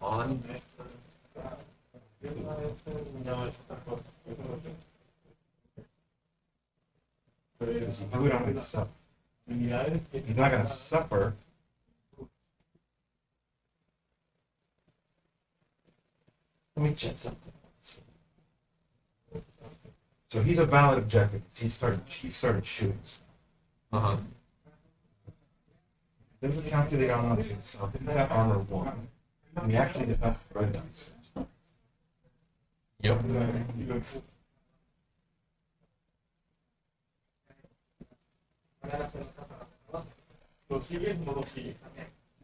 Speaker 2: On.
Speaker 1: Does he do it on himself? He's not gonna suffer. Let me check something. So he's a valid objective. He started shooting.
Speaker 2: Uh-huh.
Speaker 1: Doesn't calculate on onto himself. He's got armor 1. And he actually defends the red dice.
Speaker 2: Yep.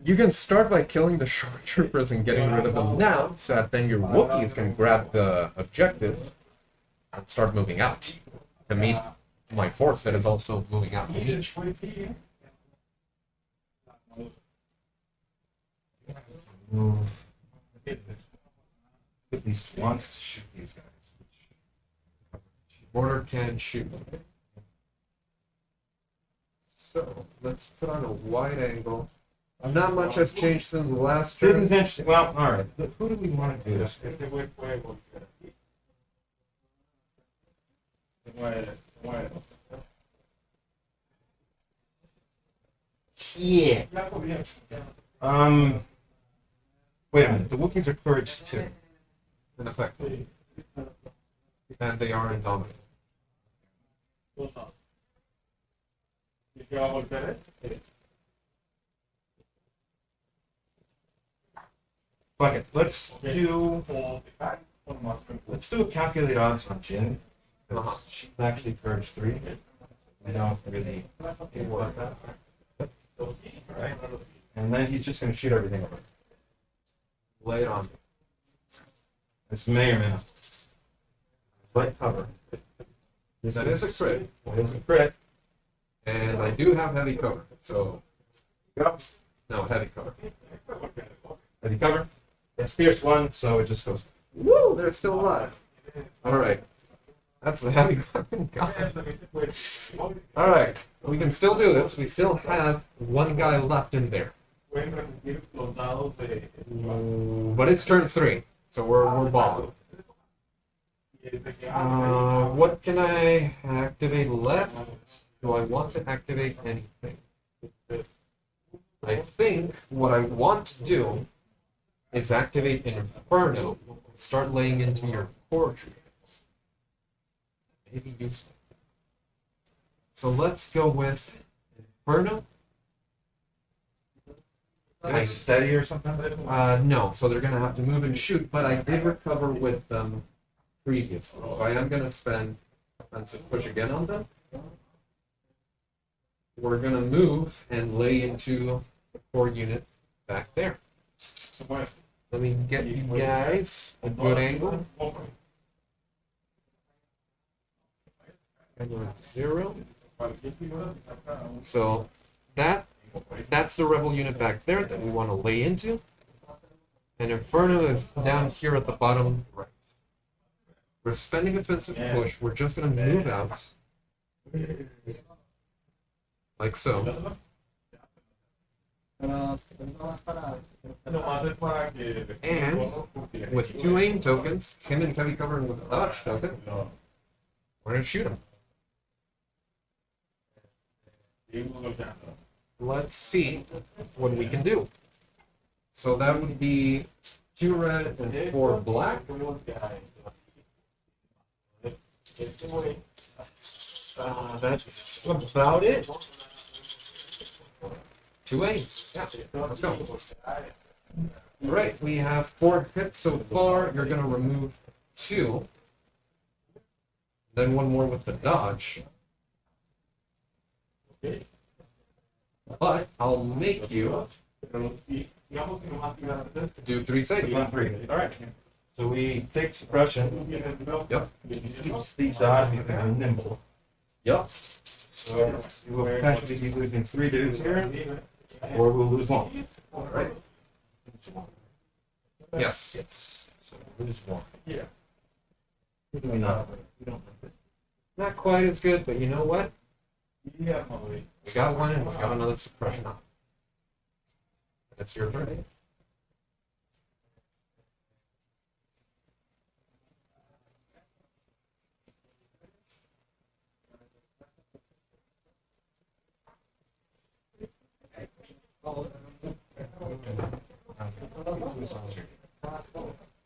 Speaker 2: You can start by killing the short troopers and getting rid of them now, so that then your Wookiees can grab the objective and start moving out to meet my force that is also moving out.
Speaker 1: Move. At least wants to shoot these guys.
Speaker 2: Mortar can shoot. So let's put on a wide angle. Not much has changed since the last
Speaker 1: This
Speaker 2: turn.
Speaker 1: is interesting. Well, alright. Who do we want to do this with? Yeah. Wait a minute. The Wookiees are courage 2.
Speaker 2: In effect. And they are indomitable.
Speaker 1: Fuck it. Let's do a calculate odds on Jin. Because she's actually courage 3. We don't really work that. Right? And then he's just gonna shoot everything over.
Speaker 2: Lay it on me.
Speaker 1: This may or may not. Light cover.
Speaker 2: That is a crit.
Speaker 1: That is a crit.
Speaker 2: And I do have heavy cover. So,
Speaker 1: Go.
Speaker 2: no, heavy cover.
Speaker 1: Heavy cover. It's Pierce 1, so it just goes.
Speaker 2: Woo! They're still alive. Alright. That's a heavy fucking gun. Alright. We can still do this. We still have 1 guy left in there. But it's turn 3. So we're balling. What can I activate left? do I want to activate anything? I think what I want to do is activate Inferno, start laying into your core troops. Maybe useful. So let's go with Inferno.
Speaker 1: Like steady or something?
Speaker 2: No, so they're gonna have to move and shoot, but I did recover with them previously. So I am gonna spend offensive push again on them. We're gonna move and lay into the core unit back there. Let me get you guys a good angle. Angle 0. So that's the rebel unit back there that we want to lay into. And Inferno is down here at the bottom right. We're spending offensive push. We're just going to move out. Like so. And with 2 aim tokens, him and heavy cover with a dodge token, we're going to shoot him. Let's see what we can do. So that would be 2 red and 4 black. That's about it. 2 aims. Yeah, let's go. Alright, we have 4 hits so far. You're going to remove 2. Then 1 more with the dodge. But I'll make you do 3 saves.
Speaker 1: Alright. So we take suppression.
Speaker 2: Yep.
Speaker 1: Keeps these odds and nimble.
Speaker 2: Yep.
Speaker 1: So we will potentially be losing 3 dudes here, or we'll lose 1.
Speaker 2: Alright. Yes.
Speaker 1: Yes. So we'll lose 1. Yeah. Maybe not. We don't like it.
Speaker 2: Not quite as good, but you know what?
Speaker 3: Yeah,
Speaker 2: We got 1 and we got another suppression up. That's your turn.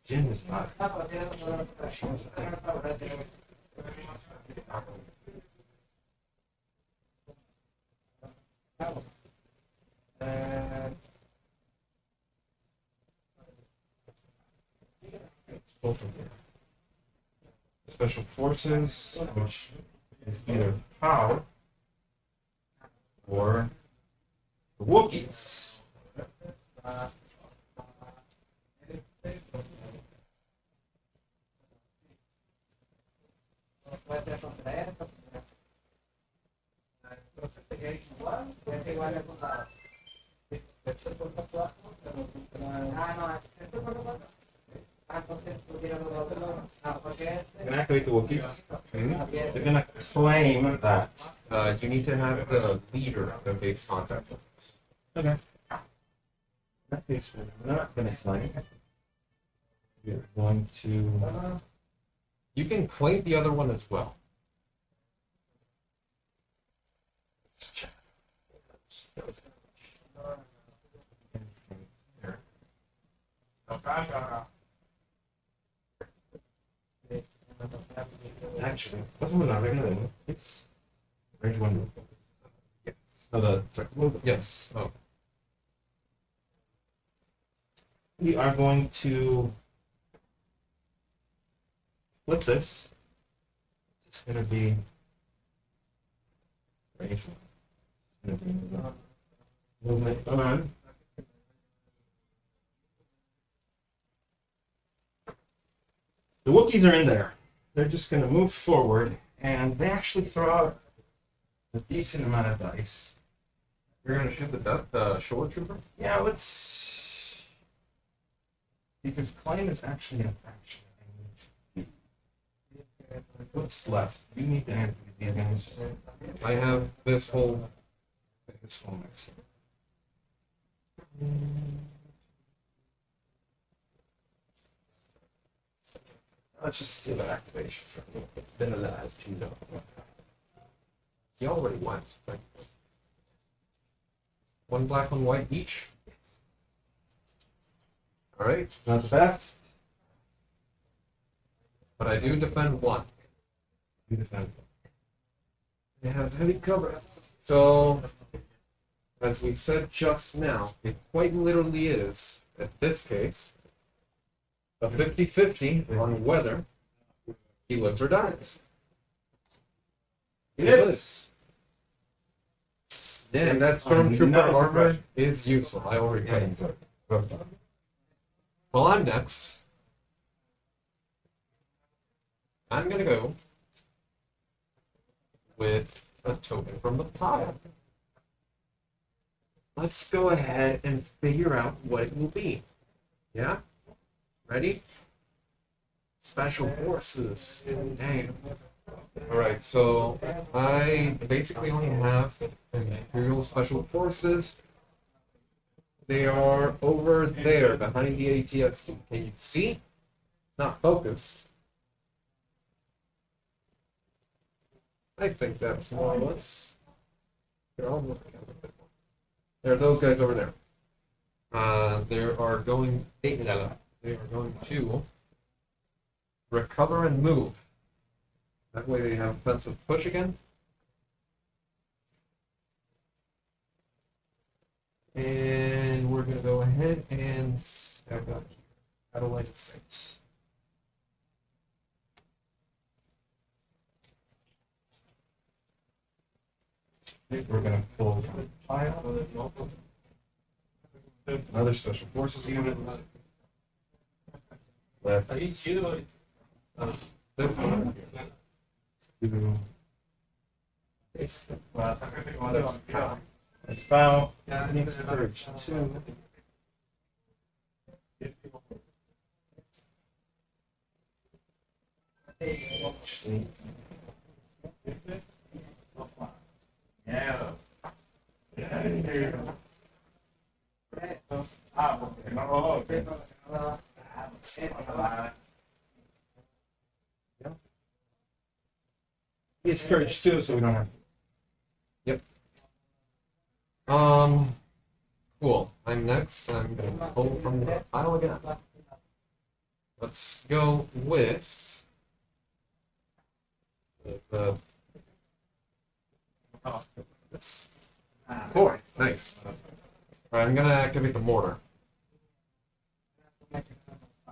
Speaker 1: Jin is not. Both of them. Special Forces, which is either POW or the Wookiees. Can I activate the Wookiees? They're gonna claim that.
Speaker 2: You need to have the leader of the base contact.
Speaker 1: Okay. That case, we're not gonna claim. We're going to.
Speaker 2: You can claim the other one as well.
Speaker 1: Actually, wasn't it not regular? It's range 1. Yes. Oh, sorry.
Speaker 2: Yes. Oh.
Speaker 1: We are going to flip this. It's going to be range 1. It's going to be movement on. The Wookiees are in there. They're just going to move forward, and they actually throw out a decent amount of dice.
Speaker 2: You're gonna shoot the shore trooper?
Speaker 1: Yeah, let's. Because claim is actually an action. What's left? You need to answer these guys.
Speaker 2: I have this whole.
Speaker 1: This one, let's see. Let's just do an activation for me. Then the last two don't.
Speaker 2: He already went. One black, one white each. Alright,
Speaker 1: Not the best.
Speaker 2: but I do defend one.
Speaker 1: You defend.
Speaker 2: They have heavy cover. So, as we said just now, it quite literally is, in this case, a 50-50 on whether he lives or dies.
Speaker 1: It is.
Speaker 2: And that Stormtrooper armor is useful. I already played it. Well, I'm next. I'm gonna go with a token from the pile. Let's go ahead and figure out what it will be. Yeah? Ready? Special forces. Dang. Alright, so I basically only have Imperial Special Forces. They are over there behind the ATST. Can you see? It's not focused. I think that's more or less. Here, I'll look at it a bit more. There are those guys over there. They are going to recover and move. That way they have offensive push again. And we're going to go ahead and step up here. Satellite sight.
Speaker 1: We're gonna pull from the pile. Another special forces unit. Left.
Speaker 2: This one.
Speaker 1: Two.
Speaker 2: It's
Speaker 1: Bow. Needs courage. Two. Actually,
Speaker 3: Yeah. Ah, porque no lo
Speaker 1: needs courage too, so we don't have.
Speaker 2: Cool. I'm next. I'm going to pull from the pile again. Let's go with the this. Cool. Nice. Alright, I'm gonna activate the mortar.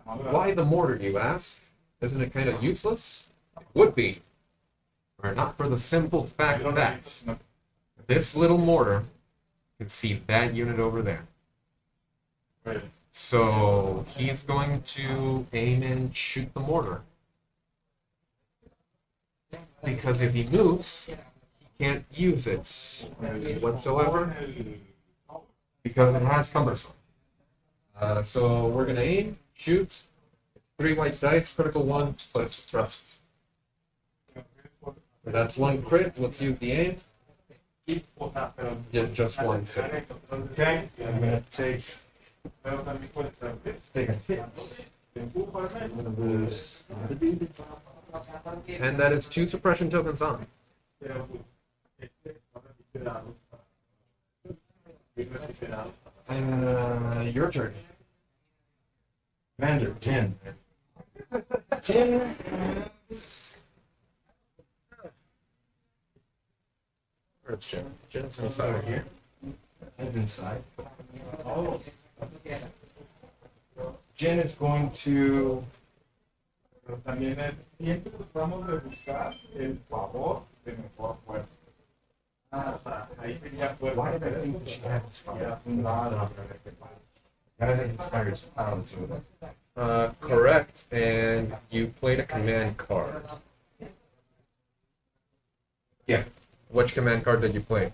Speaker 2: Why the mortar, you ask? Isn't it kind of useless? Would be. Or not for the simple fact that this little mortar can see that unit over there. So he's going to aim and shoot the mortar. Because if he moves, he can't use it whatsoever. Because it has cumbersome. So we're going to aim, shoot. 3 white dice, critical 1, but trust. That's 1 crit. Let's use the aim. Yeah, just 1 save.
Speaker 1: Okay, I'm gonna take a hit. I'm gonna lose.
Speaker 2: And that is 2 suppression tokens on. Your turn.
Speaker 1: Commander, Jin. Jin has...
Speaker 2: Where's Jen? Jen's inside here.
Speaker 1: Jin's inside. Jin is going to...
Speaker 3: Pero también siempre tratamos de buscar el favor de mejor fuerza. O sea, ahí sería fuerza.
Speaker 1: Why did I think that she had inspired? I think inspired pounds with it.
Speaker 2: Correct. And you played a command card.
Speaker 1: Yeah.
Speaker 2: Which command card did you play?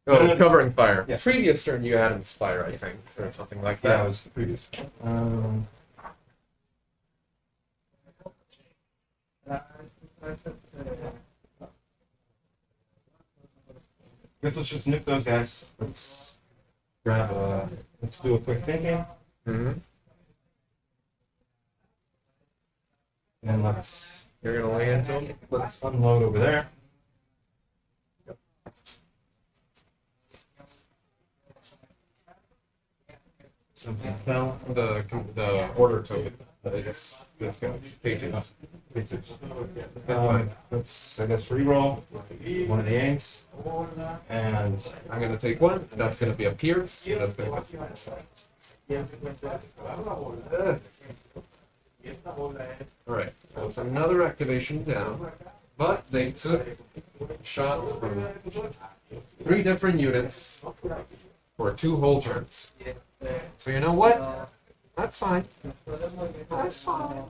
Speaker 1: No,
Speaker 2: Oh,
Speaker 1: no,
Speaker 2: covering fire.
Speaker 1: Yeah.
Speaker 2: Previous turn you had Inspire, I think, or something like
Speaker 1: That
Speaker 2: that.
Speaker 1: was the previous one. Guess let's just nip those guys. Let's grab let's do a quick thinking.
Speaker 2: Mm-hmm.
Speaker 1: And let's
Speaker 2: You're gonna lay into him.
Speaker 1: unload over there. Something fell.
Speaker 2: The order token. It's this guy's pages. Pages.
Speaker 1: Let's, I guess, reroll one of the inks. And
Speaker 2: I'm gonna take one. That's gonna be a pierce. That's gonna be. Alright, that's another activation down. But they took shots from 3 different units for 2 whole turns. So you know what? That's fine. That's fine.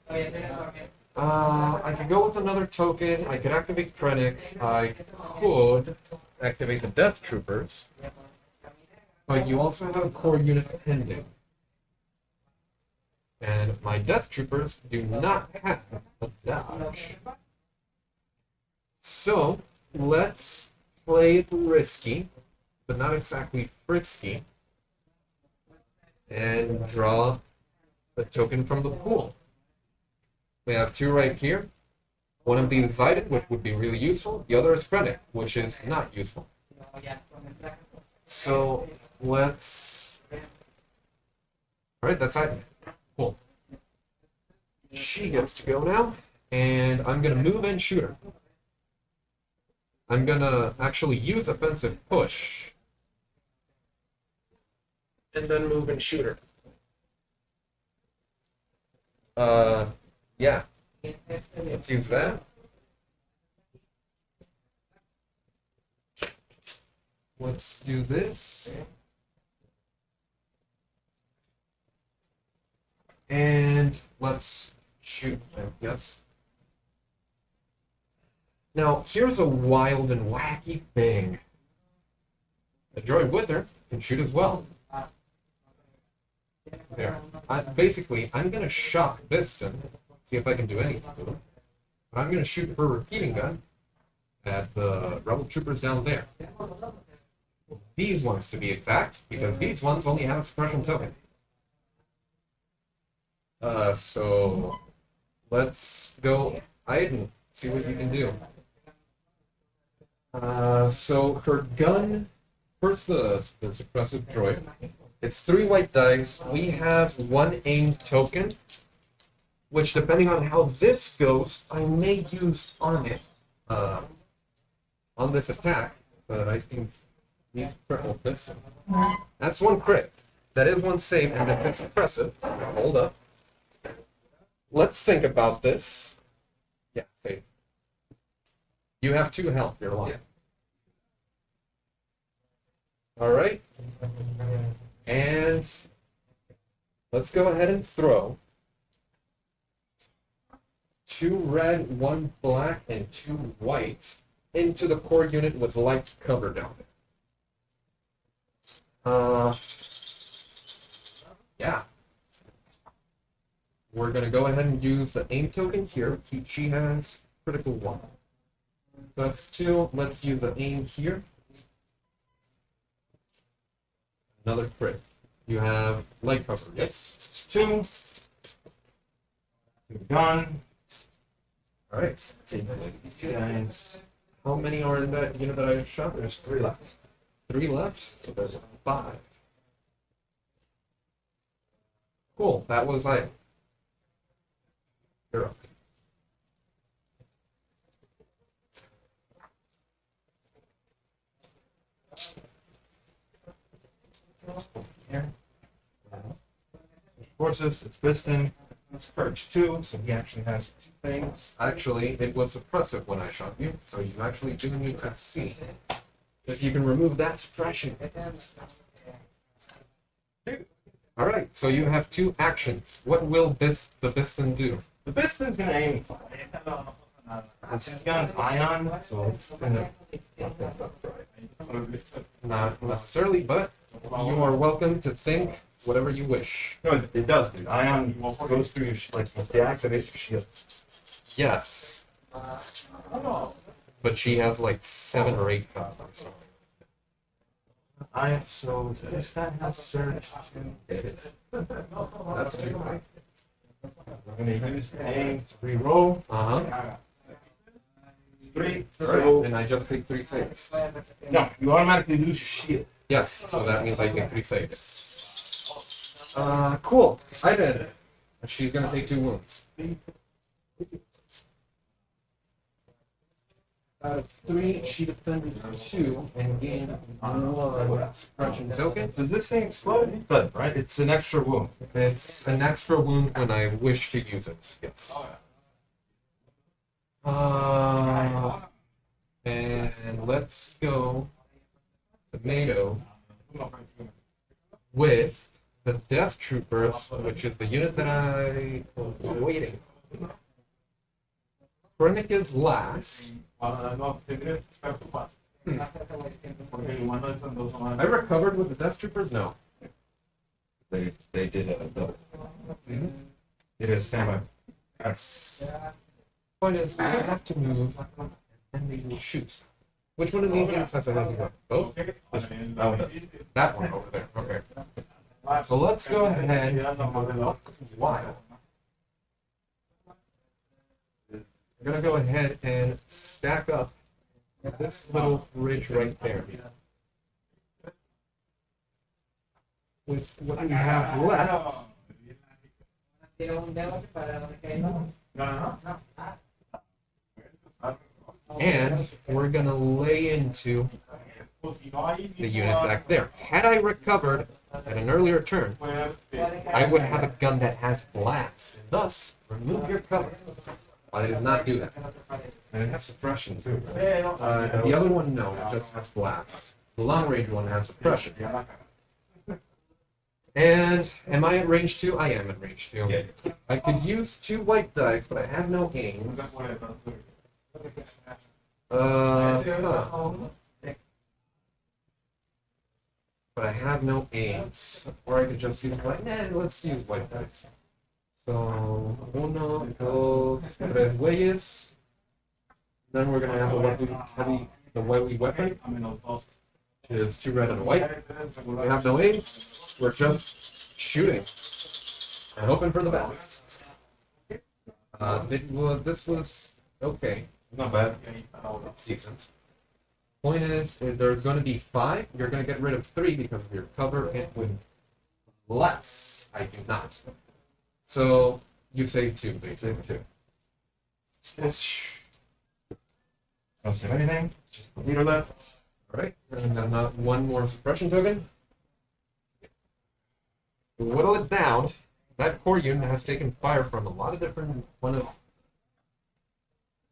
Speaker 2: I could go with another token. I could activate Krennic. I could activate the Death Troopers. But you also have a core unit pending. And my Death Troopers do not have a dodge. So, let's play it risky, but not exactly frisky, and draw a token from the pool. We have 2 right here. One of these is Iden, which would be really useful. The other is Krennic, which is not useful. So, let's... Alright, that's Iden. Cool. She gets to go now, and I'm going to move and shoot her. I'm going to actually use offensive push, and then move and shoot her. Yeah. Let's use that. Let's do this. And let's shoot them, yes. Now, here's a wild and wacky thing. The droid with her can shoot as well. There. Basically, I'm going to shock Bistan, see if I can do anything to him. But I'm going to shoot her repeating gun at the rebel troopers down there. These ones, to be exact, because these ones only have a suppression token. So let's go Iden, see what you can do. So her gun, first the suppressive droid. It's 3 white dice. We have 1 aimed token, which depending on how this goes, I may use on it, on this attack. But I think these cripple this. That's 1 crit. That is 1 save, and if it's suppressive, hold up. Let's think about this. Yeah, save. You have 2 health, you're alive. Alright. And let's go ahead and throw 2 red, 1 black, and 2 white into the core unit with light cover down there. Yeah. We're going to go ahead and use the aim token here. She has critical 1. That's 2. Let's use the aim here. Another crit. You have light cover. Yes.
Speaker 1: 2. Gun.
Speaker 2: Alright.
Speaker 1: Take these 2 guys.
Speaker 2: How many are in that unit that I shot?
Speaker 1: There's 3 left.
Speaker 2: 3 left? So there's 5. Cool. That was Iden. You're up.
Speaker 1: Here. Forces, it's Bistan. It's Purge 2, so he actually has 2 things.
Speaker 2: Actually, it was suppressive when I shot you, so you actually do need to see if you can remove that suppression. Alright, so you have 2 actions. What will the Bistan do?
Speaker 1: The Bistan's gonna aim. It's his gun's ion, so it's gonna.
Speaker 2: Not necessarily, but you are welcome to think whatever you wish.
Speaker 1: No, it does, dude. Ion goes through your like the activates your shield.
Speaker 2: Yes. But she has like 7 or 8 cover or something.
Speaker 1: So this guy has surge to hit it.
Speaker 2: That's too high.
Speaker 1: I'm gonna use the aim to reroll.
Speaker 2: Uh-huh.
Speaker 1: 3.
Speaker 2: Alright, and I just take 3 saves.
Speaker 1: No, you automatically lose your shield.
Speaker 2: Yes, so that means I take 3 saves. Cool. Iden. She's gonna take 2 wounds. 3, she defended 2 and gained 1 suppression token.
Speaker 1: Does this thing explode? It doesn't, right? It's an extra wound.
Speaker 2: It's an extra wound when I wish to use it. Yes. And let's go tomato with the Death Troopers, which is the unit that I was waiting. Krennic is last.
Speaker 3: No, tendría que estar tu paso. Porque el humano es en 2 semanas.
Speaker 2: I recovered with the Death Troopers? No.
Speaker 1: They did a double. They did a stamina. That's
Speaker 2: Point is, I have to move and they will shoot. Which one of these units has a heavy weapon? Both? That one over there. Okay. So let's go ahead and look wild. We're gonna go ahead and stack up this little ridge right there. With what we have left, and we're gonna lay into the unit back there. Had I recovered at an earlier turn, I would have a gun that has blast. Thus, remove your cover. But I did not do that.
Speaker 1: and it has suppression too. Right?
Speaker 2: The other one, no, it just has blast. The long range one has suppression. And am I at range 2? I am at range 2.
Speaker 1: Yeah.
Speaker 2: I could use 2 white dice, but I have no aims. But I have no aims. Or I could just use white. Nah, let's use white dice. So, 1, 2, 3 güeyes. Then we're gonna have the heavy weapon, which is 2 red and a white. We have no aims. We're just shooting and hoping for the best. This was okay.
Speaker 1: Not bad.
Speaker 2: It's decent. Point is, if there's going to be 5, you're going to get rid of 3 because of your cover and with less. I do not. So you save 2, basically.
Speaker 1: Don't save anything. Just the leader left.
Speaker 2: Alright, and then 1 more suppression token. Whittle it down. That core unit has taken fire from a lot of different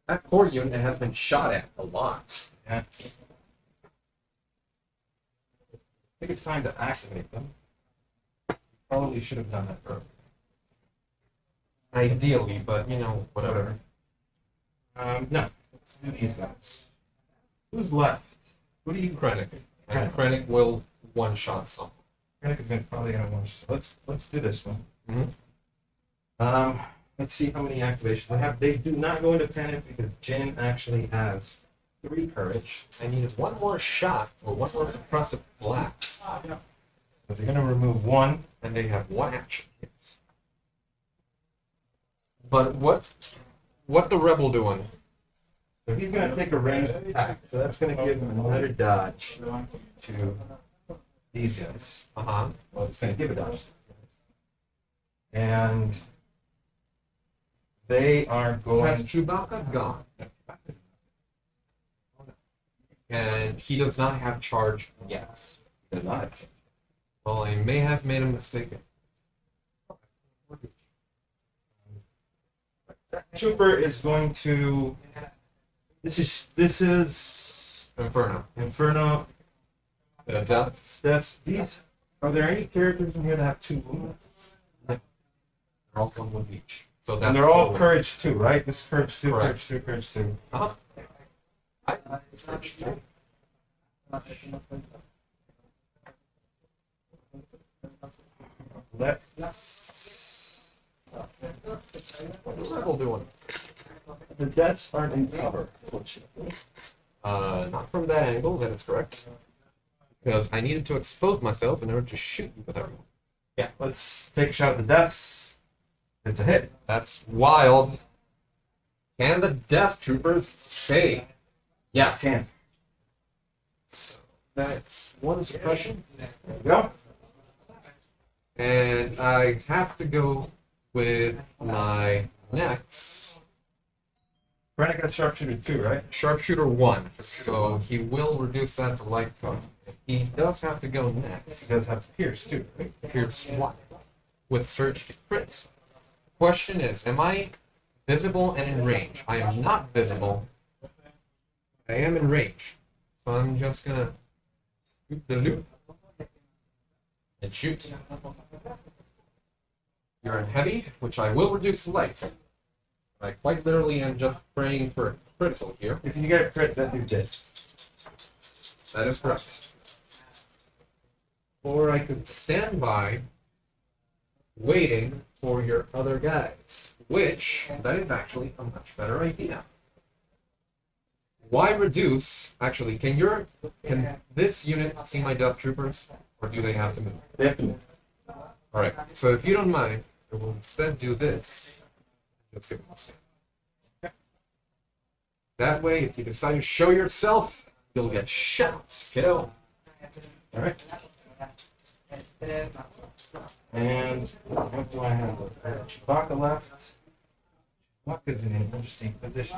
Speaker 2: that core unit has been shot at a lot.
Speaker 1: Yeah. I think it's time to activate them. Probably should have done that earlier.
Speaker 2: Ideally, but you know, whatever.
Speaker 1: No. Let's do these guys. Who's left? Who do you?
Speaker 2: Krennic. And Krennic will one-shot some.
Speaker 1: Krennic is probably gonna want. Let's do this one.
Speaker 2: Mm-hmm.
Speaker 1: Let's see how many activations they have. They do not go into panic because Jin actually has 3 courage.
Speaker 2: I need 1 more shot or 1 more suppressive blast.
Speaker 1: So they're gonna remove 1.
Speaker 2: And they have 1 action. But what the rebel doing?
Speaker 1: So he's gonna take a ranged attack. So that's gonna give him another dodge to these guys.
Speaker 2: Uh-huh.
Speaker 1: Well, it's gonna give a dodge. And they are going.
Speaker 2: Has Chewbacca gone? And he does not have charge yet.
Speaker 1: They're not.
Speaker 2: Well, I may have made a mistake.
Speaker 1: Trooper is going to. This is
Speaker 2: Inferno.
Speaker 1: Inferno.
Speaker 2: Death.
Speaker 1: That's these. Are there any characters in here that have 2 wounds?
Speaker 2: They're all 1 wound each. So that's
Speaker 1: And they're all
Speaker 2: the-
Speaker 1: courage 2, right? This is courage 2,
Speaker 2: Correct.
Speaker 1: courage 2, courage 2.
Speaker 2: Uh-huh. Charge 2.
Speaker 1: Let's.
Speaker 2: What's the rebel doing?
Speaker 1: The deaths aren't in cover, fortunately.
Speaker 2: Not from that angle, that is correct. Because I needed to expose myself in order to shoot you with everyone.
Speaker 1: Yeah. Let's take a shot at the deaths. It's a hit.
Speaker 2: That's wild. Can the Death Troopers save? Yes.
Speaker 1: Can.
Speaker 2: So that's one suppression.
Speaker 1: There you go.
Speaker 2: And I have to go with my next
Speaker 1: Krennic got sharpshooter 2, right?
Speaker 2: sharpshooter 1. So he will reduce that to light cover. He does have to go next.
Speaker 1: He does have Pierce too, right?
Speaker 2: Here's 1 with surge to crit. Question is, am I visible and in range? I am not visible. I am in range. So I'm just gonna scoop the loop and shoot. You're in heavy, which I will reduce to light. I quite literally am just praying for a critical here.
Speaker 1: If you get a crit, that dude dead.
Speaker 2: That is correct. Or I could stand by waiting for your other guys, which that is actually a much better idea. Why reduce? Actually, can this unit see my Death Troopers, or do they have to move?
Speaker 1: They have to move.
Speaker 2: All right. So if you don't mind, I will instead do this. Let's give it a stand. That way, if you decide to show yourself, you'll get shot, kiddo.
Speaker 1: All right. And what do I have? Chewbacca left. Chewbacca's in an interesting position.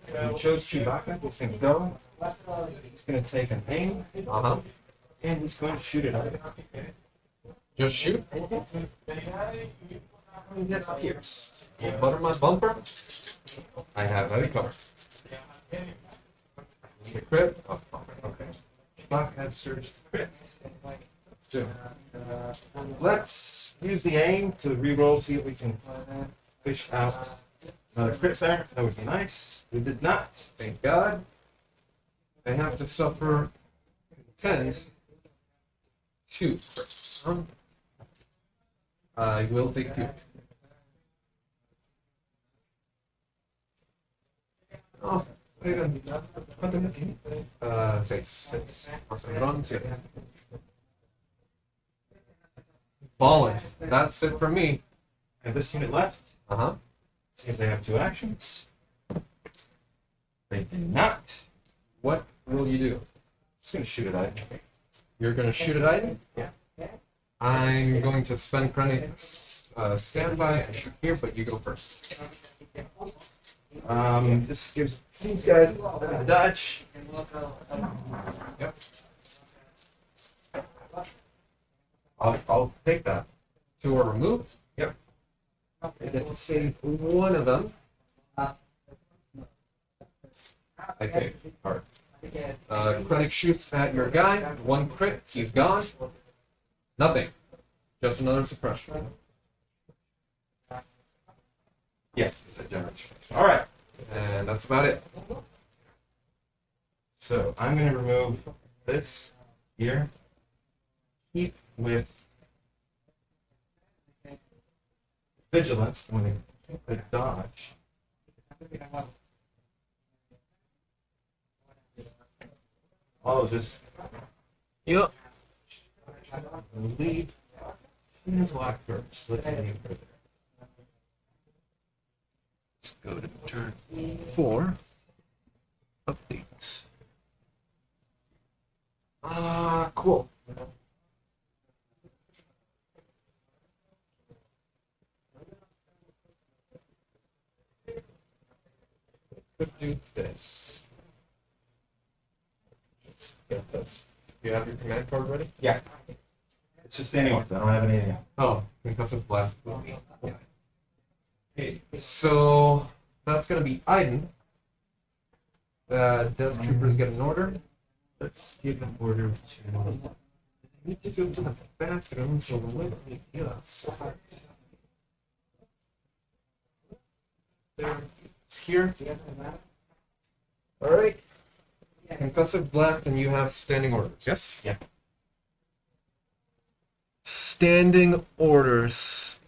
Speaker 1: He chose Chewbacca. He's going to go. He's going to take an aim,
Speaker 2: Uh-huh.
Speaker 1: and he's going to shoot it out.
Speaker 2: Just shoot.
Speaker 1: He gets Pierce.
Speaker 2: Butter my bumper. I have heavy cover. Need a crit? Oh, okay.
Speaker 1: Chewbacca has surge to crit.
Speaker 2: Let's do it.
Speaker 1: Let's use the aim to reroll, see if we can fish out another crit there. That would be nice. We did not.
Speaker 2: Thank God. I have to suffer 10 2 crits. I will take 2. Oh, wait a minute.
Speaker 1: ¿Cuánto me tiene?
Speaker 2: 6. Run 2. Balling. That's it for me.
Speaker 1: And this unit left.
Speaker 2: Uh-huh.
Speaker 1: See if they have 2 actions. They do not.
Speaker 2: What will you do?
Speaker 1: Just gonna shoot it at it.
Speaker 2: You're going to shoot at Iden?
Speaker 1: Yeah.
Speaker 2: I'm going to spend Krennic's standby and shoot here, but you go first.
Speaker 1: This gives these guys a dodge.
Speaker 2: Yep.
Speaker 1: I'll take that.
Speaker 2: 2 are removed.
Speaker 1: Yep.
Speaker 2: I get to save one of them. I save. Alright. Krennic shoots at your guy. 1 crit. He's gone. Nothing. Just another suppression.
Speaker 1: Yes, it's a general suppression. All right.
Speaker 2: And that's about it.
Speaker 1: So I'm gonna remove this here. Keep with Vigilance when they dodge. I'll just
Speaker 2: Yep.
Speaker 1: leave his lock first. Let's aim for there.
Speaker 2: Let's go to turn 4. Updates. Cool. Could do this. Let's get this. You have your command card ready?
Speaker 1: Yeah. It's just standing order. I don't have anything else.
Speaker 2: Oh, concussive blast. Yeah. Okay, so that's gonna be Iden. Death Troopers get an order.
Speaker 1: Let's give an order to.
Speaker 2: I need to go to the bathroom, so let me just. There, it's here. Alright. Concussive blast, and you have standing orders. Yes?
Speaker 1: Yeah.
Speaker 2: Standing orders.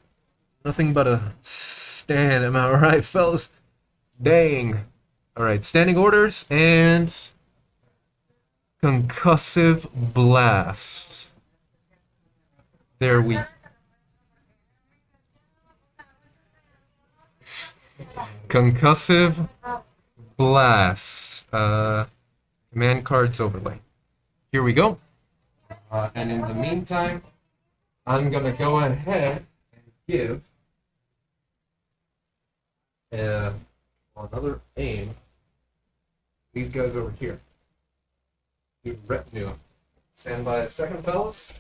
Speaker 2: Nothing but a stand, am I right, fellas? Dang. Alright, standing orders, and Concussive Blast. There we Concussive Blast. Command cards overlay. Here we go. And in the meantime, I'm gonna go ahead and give another aim. These guys over here. Do retinue. Stand by a second, fellas.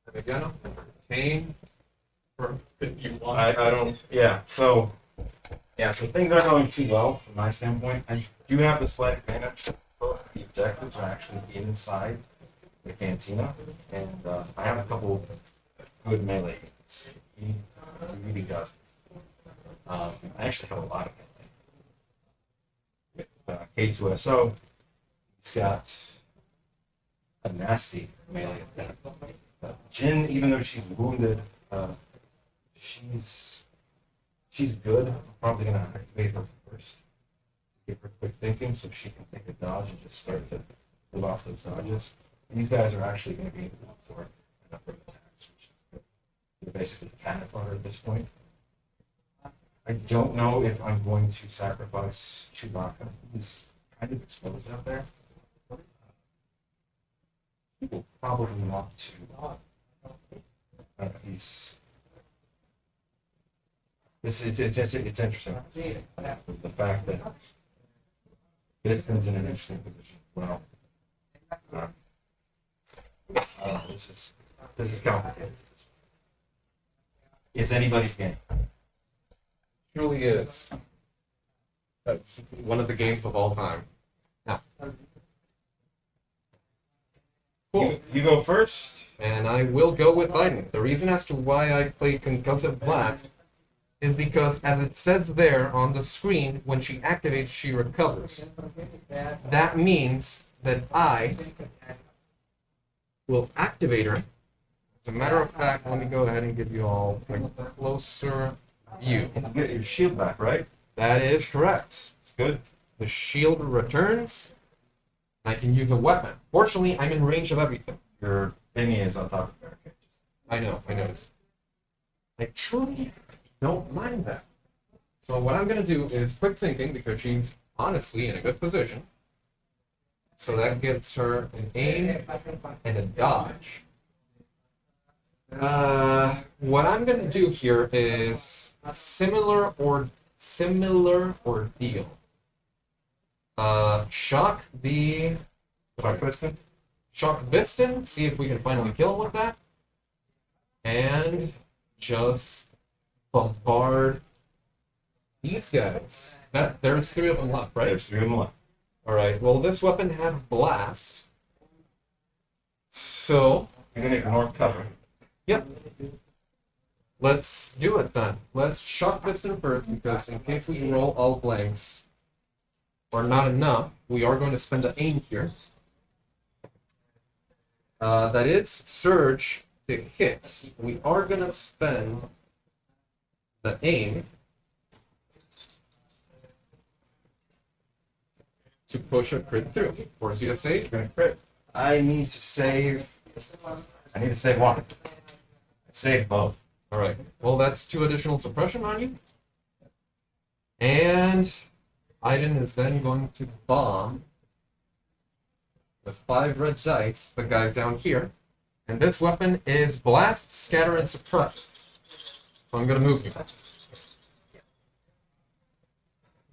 Speaker 2: And again, aim.
Speaker 1: I don't. Yeah. So things aren't going too well from my standpoint. I do have the slight advantage. Both the objectives are actually inside the cantina, and I have a couple good melee units. He really does. I actually have a lot of melee. With K2SO, he's got a nasty melee attack. Jin, even though she's wounded, she's good. I'm probably gonna activate her first. Give her quick thinking so she can take a dodge and just start to move off those dodges. These guys are actually going to be able to absorb a number of attacks, which is good. They're basically cannon fodder at this point. I don't know if I'm going to sacrifice Chewbacca. He's kind of exposed out there. People probably want to. He's. It's interesting. The fact that Bistan's in an interesting position. Well, this is complicated. It's anybody's game.
Speaker 2: Truly is. One of the games of all time. Now. Cool.
Speaker 1: You go first.
Speaker 2: And I will go with Iden. The reason as to why I played Concussive Blast is because, as it says there on the screen, when she activates, she recovers. That means that I will activate her. As a matter of fact, let me go ahead and give you all a closer view.
Speaker 1: You get your shield back, right?
Speaker 2: That is correct.
Speaker 1: It's good.
Speaker 2: The shield returns. I can use a weapon. Fortunately, I'm in range of everything.
Speaker 1: Your thingy is on top of barricade.
Speaker 2: I know, I noticed. I truly don't mind that. So what I'm going to do is quick thinking, because she's honestly in a good position. So that gives her an aim and a dodge. What I'm going to do here is similar ordeal. Shock the...
Speaker 1: Bistan?
Speaker 2: Shock Bistan, see if we can finally kill him with that. And just bombard these guys. There's 3 of them left, right?
Speaker 1: There's 3 of them left.
Speaker 2: Alright, well this weapon has blast. So,
Speaker 1: You're gonna ignore cover.
Speaker 2: yep. Let's do it then. Let's shock Bistan first, because in case we roll all blanks, or not enough, we are going to spend the aim here. That is surge to hit. We are going to spend the aim to push a crit through. Force you to save.
Speaker 1: You're gonna crit. I need to save one. Save both.
Speaker 2: Alright, well that's 2 additional suppression on you. And Iden is then going to bomb with 5 red dice the guys down here. And this weapon is blast, scatter, and suppress. So I'm going to move you.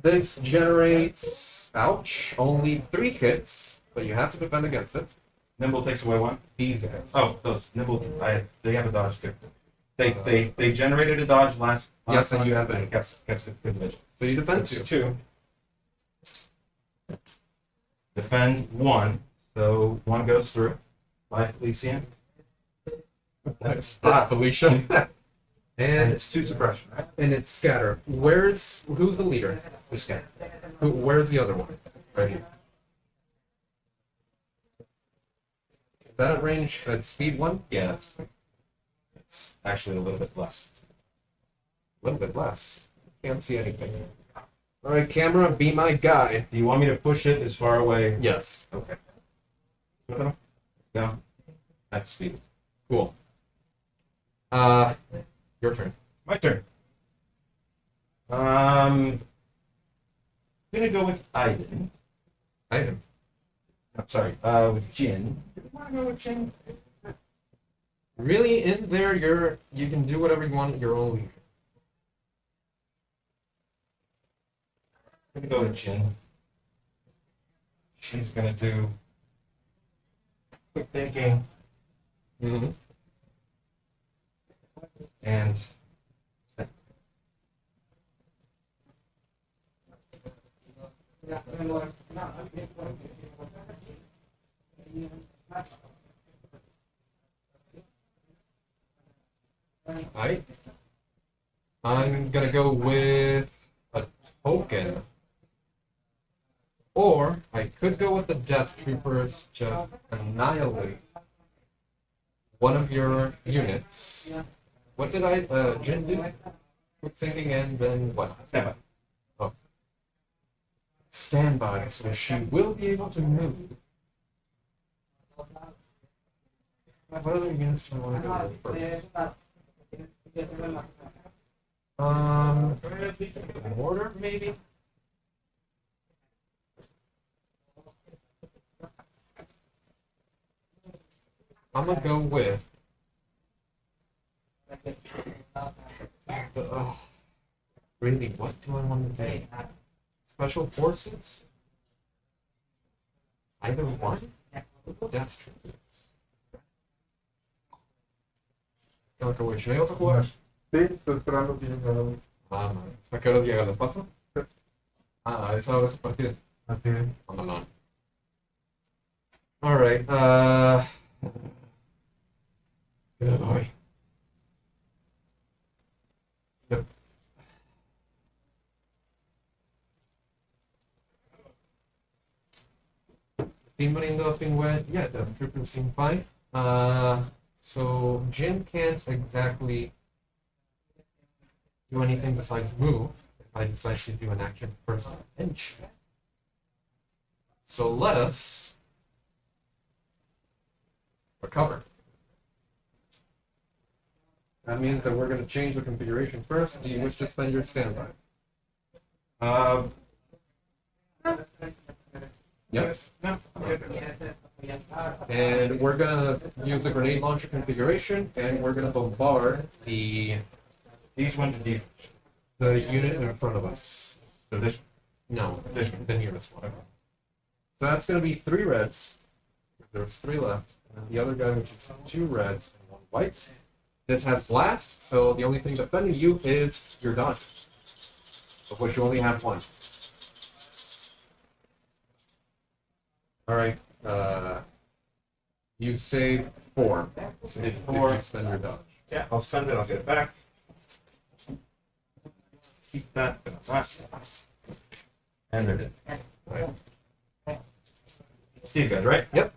Speaker 2: This generates, ouch, only 3 hits, but you have to defend against it.
Speaker 1: Nimble takes away 1.
Speaker 2: These guys.
Speaker 1: Oh, those Nimble. They have a dodge too. They generated a dodge last
Speaker 2: Yes, and
Speaker 1: time.
Speaker 2: you have it.
Speaker 1: And gets the vision.
Speaker 2: So you defend
Speaker 1: It's
Speaker 2: 2.
Speaker 1: 2. Defend 1. So 1 goes through. By Elysian.
Speaker 2: That's Felicia.
Speaker 1: And
Speaker 2: And
Speaker 1: it's 2 suppression, right?
Speaker 2: And it's scatter. Who's the leader?
Speaker 1: This guy.
Speaker 2: Where's the other one? Right here. Is that at range at speed 1?
Speaker 1: Yeah, it's actually a little bit less.
Speaker 2: A little bit less. Can't see anything. Alright, camera, be my guide.
Speaker 1: Do you want me to push it as far away?
Speaker 2: Yes.
Speaker 1: Okay. No. That's speed.
Speaker 2: Cool. Your turn.
Speaker 1: My turn. I'm gonna go with Iden.
Speaker 2: Item.
Speaker 1: I'm sorry, with Jin. Do you want to go with Jin?
Speaker 2: Really, in there, you can do whatever you want at your own leisure.
Speaker 1: I'm gonna go with Jin. She's gonna do quick thinking
Speaker 2: Mm-hmm.
Speaker 1: and
Speaker 2: Alright. I'm gonna go with a token. Or I could go with the Death Troopers, just annihilate one of your units. What did Jin do? Quick thinking and then what?
Speaker 1: Stand by.
Speaker 2: Oh. Standby, so she will be able to move. What other units do I want to go with first? Mortar, maybe? I'm gonna go with really, what do I want to do? Special forces? Either one? Death troopers. Creo que voy. ¿Llegas a jugar?
Speaker 3: Sí, estoy esperando que llegue algo.
Speaker 2: Ah, no. ¿A qué horas llega? ¿A las 4? Ah, a esa hora es el partido.
Speaker 3: Así es.
Speaker 2: Vámonos. Alright, ¿qué le doy? Yep. Team running nothing wet. Yeah, the troopers seem fine. So Jin can't exactly do anything besides move if I decide to do an action first pinch. So let us recover. That means that we're going to change the configuration first. Do you wish to spend your standby? Yes?
Speaker 1: No. Okay.
Speaker 2: And we're going to use the grenade launcher configuration, and we're going to bombard the
Speaker 1: These indeed.
Speaker 2: unit in front of us.
Speaker 1: So this
Speaker 2: No,
Speaker 1: This
Speaker 2: the nearest one. So that's going to be 3 reds. There's 3 left. And the other guy, which is 2 reds and 1 white. This has blast, so the only thing defending you is your dodge, of which you only have 1. Alright, you save 4. So if you spend your dodge.
Speaker 1: Yeah, I'll spend it. I'll get it back. Keep that. And they're dead.
Speaker 2: Right.
Speaker 1: It's these guys, right?
Speaker 2: Yep.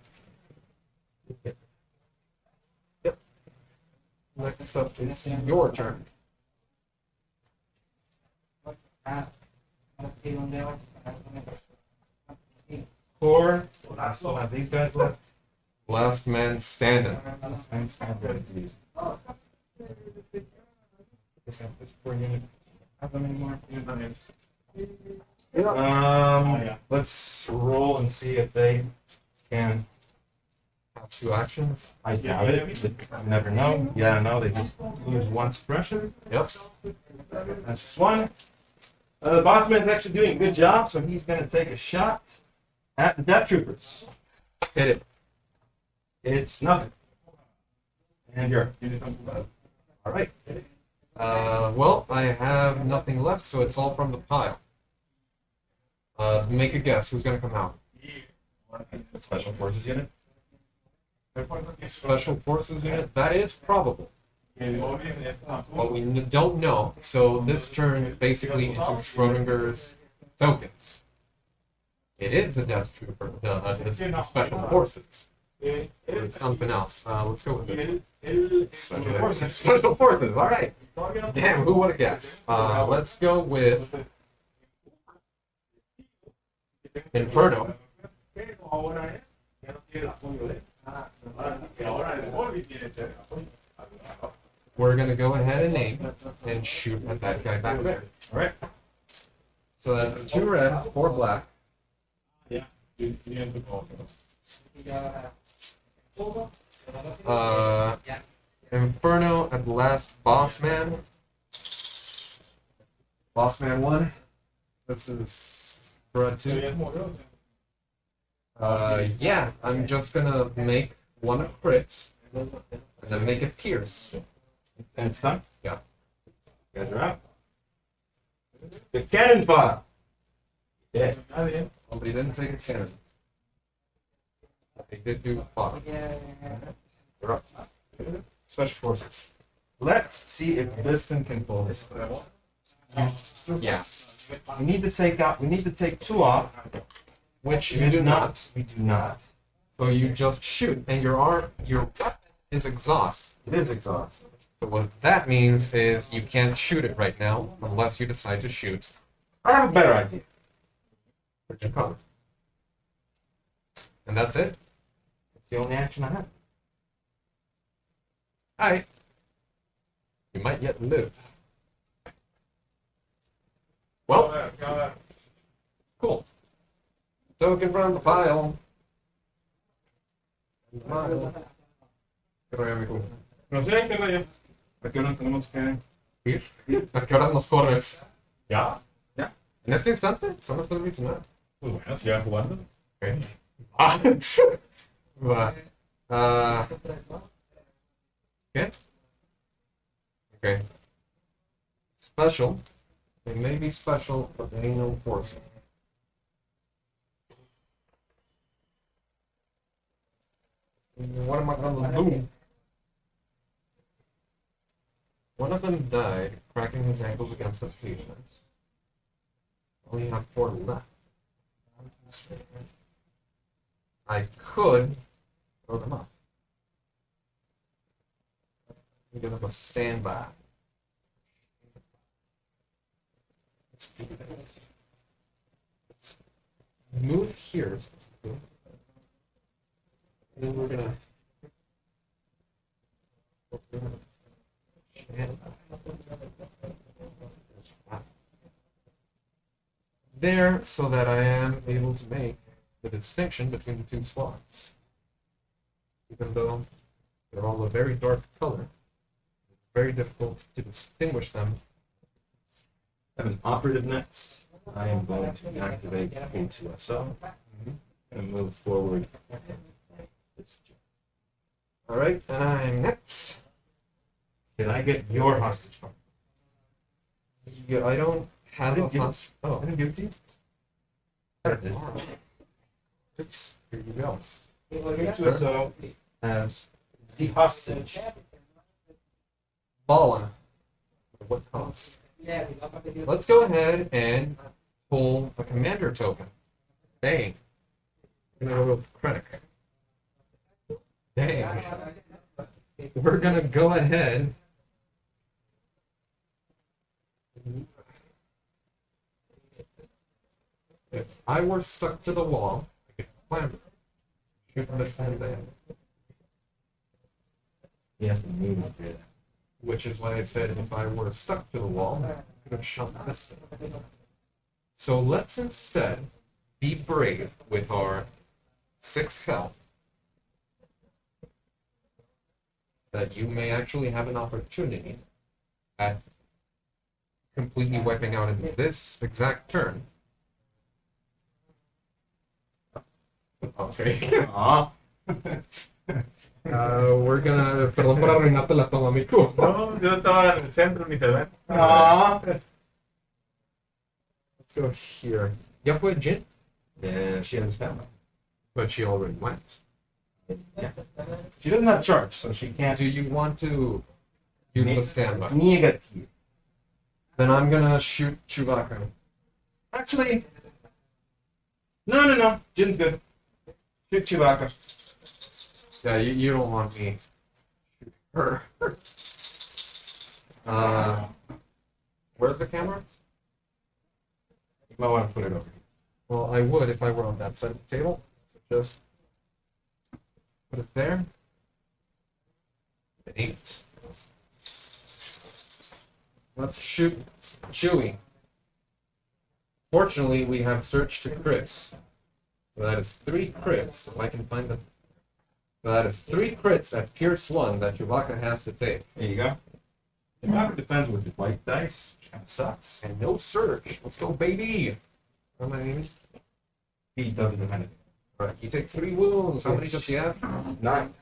Speaker 2: Next up is your turn.
Speaker 1: Four. I still have these guys left.
Speaker 2: Last man standing.
Speaker 1: Let's roll and see if they can.
Speaker 2: 2 actions.
Speaker 1: I doubt it. You never know. Yeah, no, they just lose 1 suppression.
Speaker 2: Yep.
Speaker 1: That's just 1. The bossman's actually doing a good job, so he's going to take a shot at the Death Troopers.
Speaker 2: Hit it.
Speaker 1: It's nothing. And you're.
Speaker 2: Alright. Well, I have nothing left, so it's all from the pile. Make a guess. Who's going to come out?
Speaker 1: Special Forces unit.
Speaker 2: Special Forces unit? That is probable. But we don't know, so this turns basically into Schrodinger's tokens. It is the Death Trooper, it's the Special Forces. It's something else. Let's go with this. Special Forces. Special Forces, alright. Damn, who would have guessed? Let's go with Inferno.
Speaker 3: Ya no tiene el apoyo, ¿eh? Ahora el Wookiee tiene el apoyo.
Speaker 2: We're gonna go ahead and aim and shoot at that guy back there.
Speaker 1: All right.
Speaker 2: So that's 2 red, 4 black.
Speaker 3: Ya, tiene tu apoyo.
Speaker 2: Inferno at last, boss man. Boss man 1. This is Droid 2. Yeah, I'm just gonna make one a crit and then make it pierce.
Speaker 1: And it's done.
Speaker 2: Yeah.
Speaker 1: You guys are out. The cannon fire. Yeah.
Speaker 2: Well, they didn't take a cannon. They did do 5.
Speaker 1: You're up. Special forces. Let's see if Bistan can pull this.
Speaker 2: Yeah.
Speaker 1: We need to take 2 off.
Speaker 2: Which you do not.
Speaker 1: We do not.
Speaker 2: So you just shoot, and your weapon is exhaust.
Speaker 1: It is exhaust.
Speaker 2: So what that means is you can't shoot it right now unless you decide to shoot.
Speaker 1: I have a better idea.
Speaker 2: Put your cover. And that's it.
Speaker 1: It's the only action I have.
Speaker 2: Alright. You might yet live. Well, cool. Token from the file. Creo amigo.
Speaker 3: No sé qué rayo.
Speaker 1: ¿A qué hora tenemos que
Speaker 2: Ir. ¿A qué horas nos corres?
Speaker 3: ¿Ya?
Speaker 2: En este instante, son las 3:19.
Speaker 3: Pues bueno, sigan jugando.
Speaker 2: Okay. Va. ¿Qué? Okay. Special. They may be special, but they ain't no force. What am I gonna do? One of them died, cracking his ankles against the pavement. Only have 4 left. I could throw them up. Give them a standby. Let's move here. Then we're gonna. There, so that I am able to make the distinction between the 2 squads. Even though they're all a very dark color, it's very difficult to distinguish them.
Speaker 1: I have an operative next. I am going to activate into Erso and move forward.
Speaker 2: Alright, and I'm next.
Speaker 1: Can I get your hostage from?
Speaker 2: Yeah, I don't have a hostage.
Speaker 1: I
Speaker 2: Oh,
Speaker 1: didn't give it to you.
Speaker 2: oops. Here you go.
Speaker 1: Erso as the hostage.
Speaker 2: Ballin. At what cost? Let's go ahead and pull a commander token. Dang. I'm gonna go with Krennic. Dang. We're gonna go ahead. If I were stuck to the wall, I could climb. Shoot this thing down.
Speaker 1: You have to move it.
Speaker 2: Which is why I said if I were stuck to the wall, I could have shot this thing. So let's instead be brave with our 6 health. That you may actually have an opportunity at completely wiping out in this exact turn. Okay.
Speaker 1: Aw.
Speaker 2: We're gonna. Perdón por arruinarte la toma, amigo.
Speaker 3: No, yo estaba en el centro ni se ven.
Speaker 1: Aw.
Speaker 2: Let's go here. Ya fue Jin,
Speaker 1: Yeah, she has a standby.
Speaker 2: but she already went.
Speaker 1: Yeah. She doesn't have charge, so she can't.
Speaker 2: Do you want to use the standby?
Speaker 1: Negativo.
Speaker 2: Then I'm gonna shoot Chewbacca.
Speaker 1: Actually, no. Jin's good. Shoot Chewbacca.
Speaker 2: Yeah, you don't want me shooting her. Where's the camera?
Speaker 1: You might want to put it over here.
Speaker 2: Well, I would if I were on that side of the table. So just Put it there. 8. Let's shoot Chewie. Fortunately, we have search to crits. So that is 3 crits, if I can find them. So that is 3 crits at Pierce 1 that Chewbacca has to take.
Speaker 1: There you go. Chewbacca defends with the white dice, which kind of sucks.
Speaker 2: And no search. Let's go, baby! What am I aiming?
Speaker 1: He doesn't defend it.
Speaker 2: Alright, he takes 3 wounds. How many does he have?
Speaker 1: 9.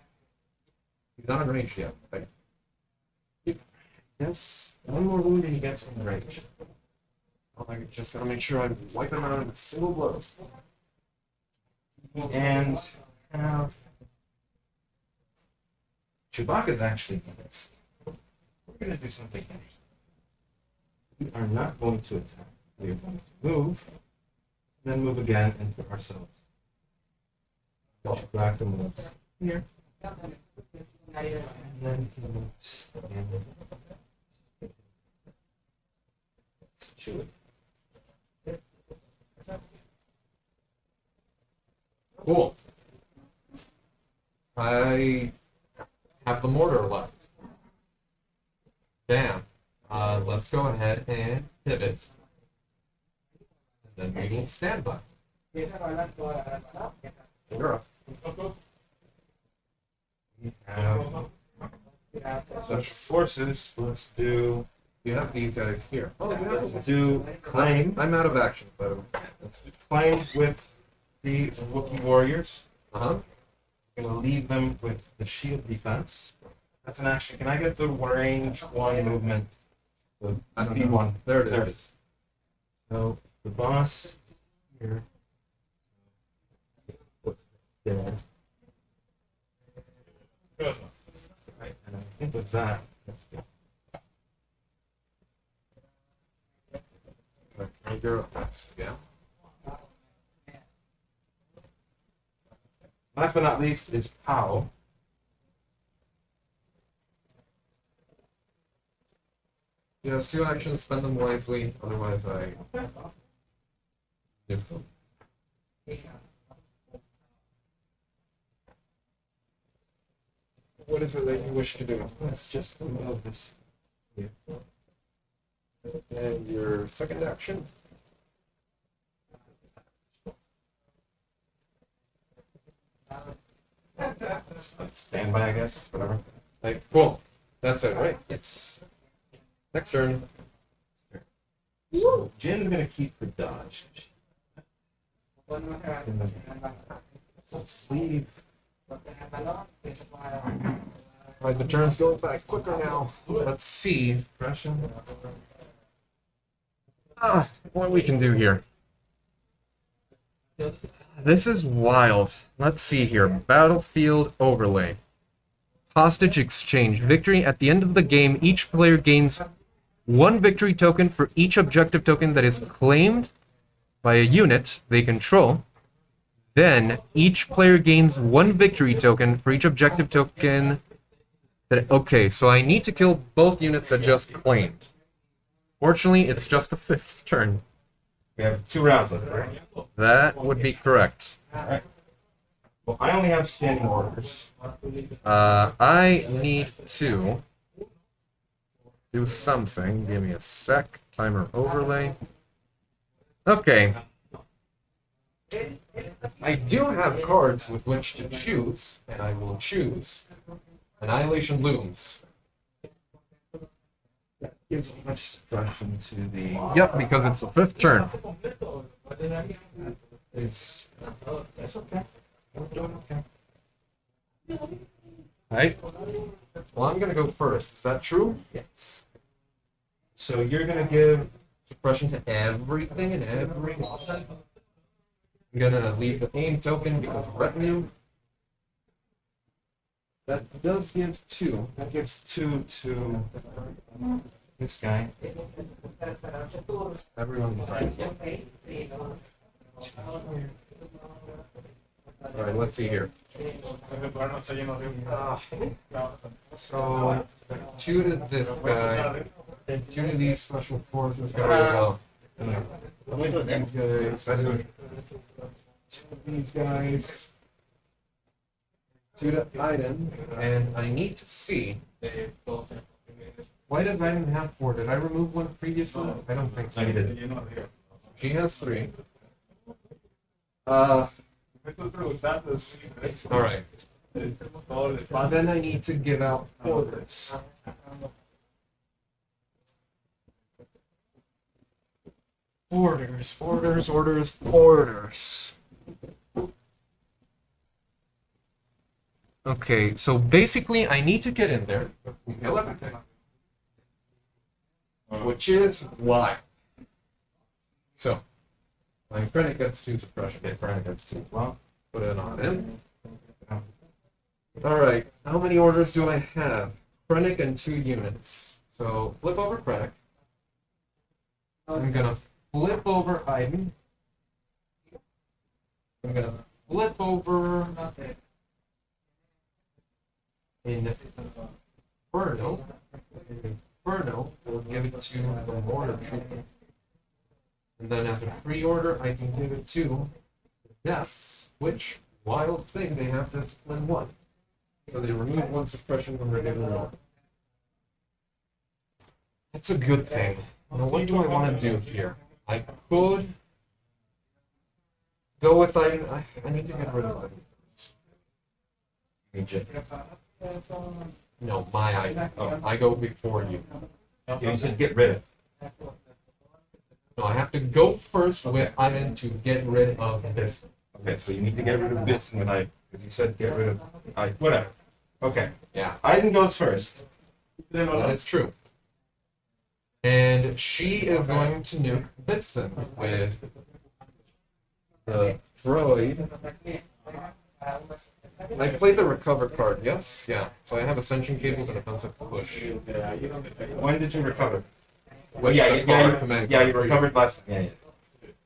Speaker 2: He's not in range yet. Okay.
Speaker 1: Yes. One more wound and he gets in range.
Speaker 2: Oh, I just gotta make sure I wipe him out in a single blow.
Speaker 1: And Chewbacca's actually missed. We're going to do something interesting. We are not going to attack. We are going to move, then move again and put ourselves. Chewbacca moves here. And then he moves again. Chewie.
Speaker 2: Cool. I have the mortar left. Damn. Let's go ahead and pivot. And then maybe standby. You're up.
Speaker 1: We have special forces. Let's do.
Speaker 2: You have these guys here. Oh,
Speaker 1: Let's do claim.
Speaker 2: I'm out of action, but
Speaker 1: Let's do claim with the Wookiee warriors.
Speaker 2: uh-huh.
Speaker 1: I'm going to leave them with the shield defense. That's an action. Can I get the range 1 movement? The
Speaker 2: I don't
Speaker 1: speed
Speaker 2: know.
Speaker 1: 1.
Speaker 2: There it
Speaker 1: There
Speaker 2: is.
Speaker 1: it is. So the boss here. Put there. Right, and I think with that, that's good.
Speaker 2: Okay, you're up next. Yeah.
Speaker 1: Last but not least is Pow.
Speaker 2: You have 2 actions, spend them wisely, otherwise I nuke them. What is it that you wish to do?
Speaker 1: Let's just move this here.
Speaker 2: And your second action?
Speaker 1: Let's stand by, I guess. Whatever.
Speaker 2: Like, cool. That's it, right? Yes. Next turn.
Speaker 1: So Jin's gonna keep the dodge. Let's leave.
Speaker 2: Alright, the turn's going back quicker now. Let's see what we can do here. This is wild. Let's see here. Battlefield overlay. Hostage exchange. Victory. At the end of the game, each player gains 1 victory token for each objective token that is claimed by a unit they control. Then, each player gains 1 victory token for each objective token that... Okay, so I need to kill both units that just claimed. Fortunately, it's just the 5th turn.
Speaker 1: We have 2 rounds left, right?
Speaker 2: That would be correct.
Speaker 1: Alright. Well, I only have standing orders.
Speaker 2: I need to do something. Give me a sec. Timer overlay. Okay. I do have cards with which to choose, and I will choose Annihilation Looms.
Speaker 1: That gives much suppression to the.
Speaker 2: Yep, because it's the 5th turn.
Speaker 1: It's okay. We're doing okay.
Speaker 2: Right? Well, I'm gonna go first. Is that true?
Speaker 1: Yes. So you're gonna give
Speaker 2: Suppression to everything and everything. I'm gonna leave the aim token because of retinue. That does give 2.
Speaker 1: that gives 2 to this guy.
Speaker 2: Everyone's right. Alright, let's see here. So, 2 to this guy, 2 to these special forces gotta go. These guys, 2 of these guys. to Iden, and I need to see. Why does Iden have 4? Did I remove one previously? I don't think so.
Speaker 1: No, you didn't.
Speaker 2: She has 3. Alright. Then I need to give out orders. Orders. Okay, so basically I need to get in there, kill everything. Which is why. So, my Krennic gets 2 suppression.
Speaker 1: Okay, Krennic gets 2. Well,
Speaker 2: Put it on him. Alright, how many orders do I have? Krennic and 2 units. So, flip over Krennic. I'm gonna flip over Iden. I'm gonna flip over Inferno. Inferno will give it to the Mortar Trooper. And then as a free order, I can give it to Deaths, which, wild thing, they have discipline 1. So they remove 1 suppression from regular order. That's a good thing. Now what do I want to do here? I could go with Iden. I need to get rid of Iden. No, my Iden. Oh, I go before you.
Speaker 1: you said get rid of.
Speaker 2: No, I have to go first with Iden to get rid of this.
Speaker 1: Okay, so you need to get rid of this when because you said get rid of whatever. Okay,
Speaker 2: Yeah,
Speaker 1: Iden goes first.
Speaker 2: that is true. And she is going to nuke Bistan with the droid. I played the recover card, yes? Yeah. So I have Ascension cables and offensive push.
Speaker 1: When did you recover?
Speaker 2: With
Speaker 1: yeah,
Speaker 2: the
Speaker 1: yeah,
Speaker 2: card
Speaker 1: you,
Speaker 2: command
Speaker 1: yeah,
Speaker 2: card
Speaker 1: you
Speaker 2: previous.
Speaker 1: recovered last. Yeah, yeah.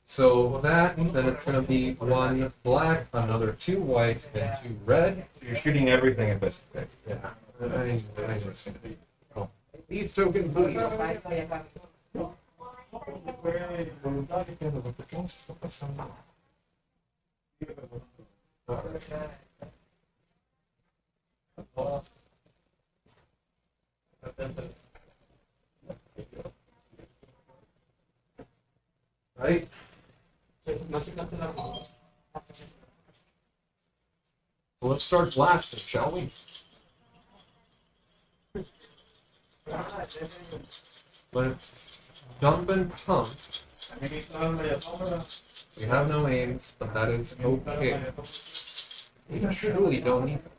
Speaker 2: So that, then it's going to be 1 black, another 2 white, and 2 red.
Speaker 1: You're shooting everything at this. Okay.
Speaker 2: Yeah. I understand. Oh. These tokens leave. Right? So let's start blasting, shall we? Let's dump and pump. We have no aims, but that is okay. We truly don't need them.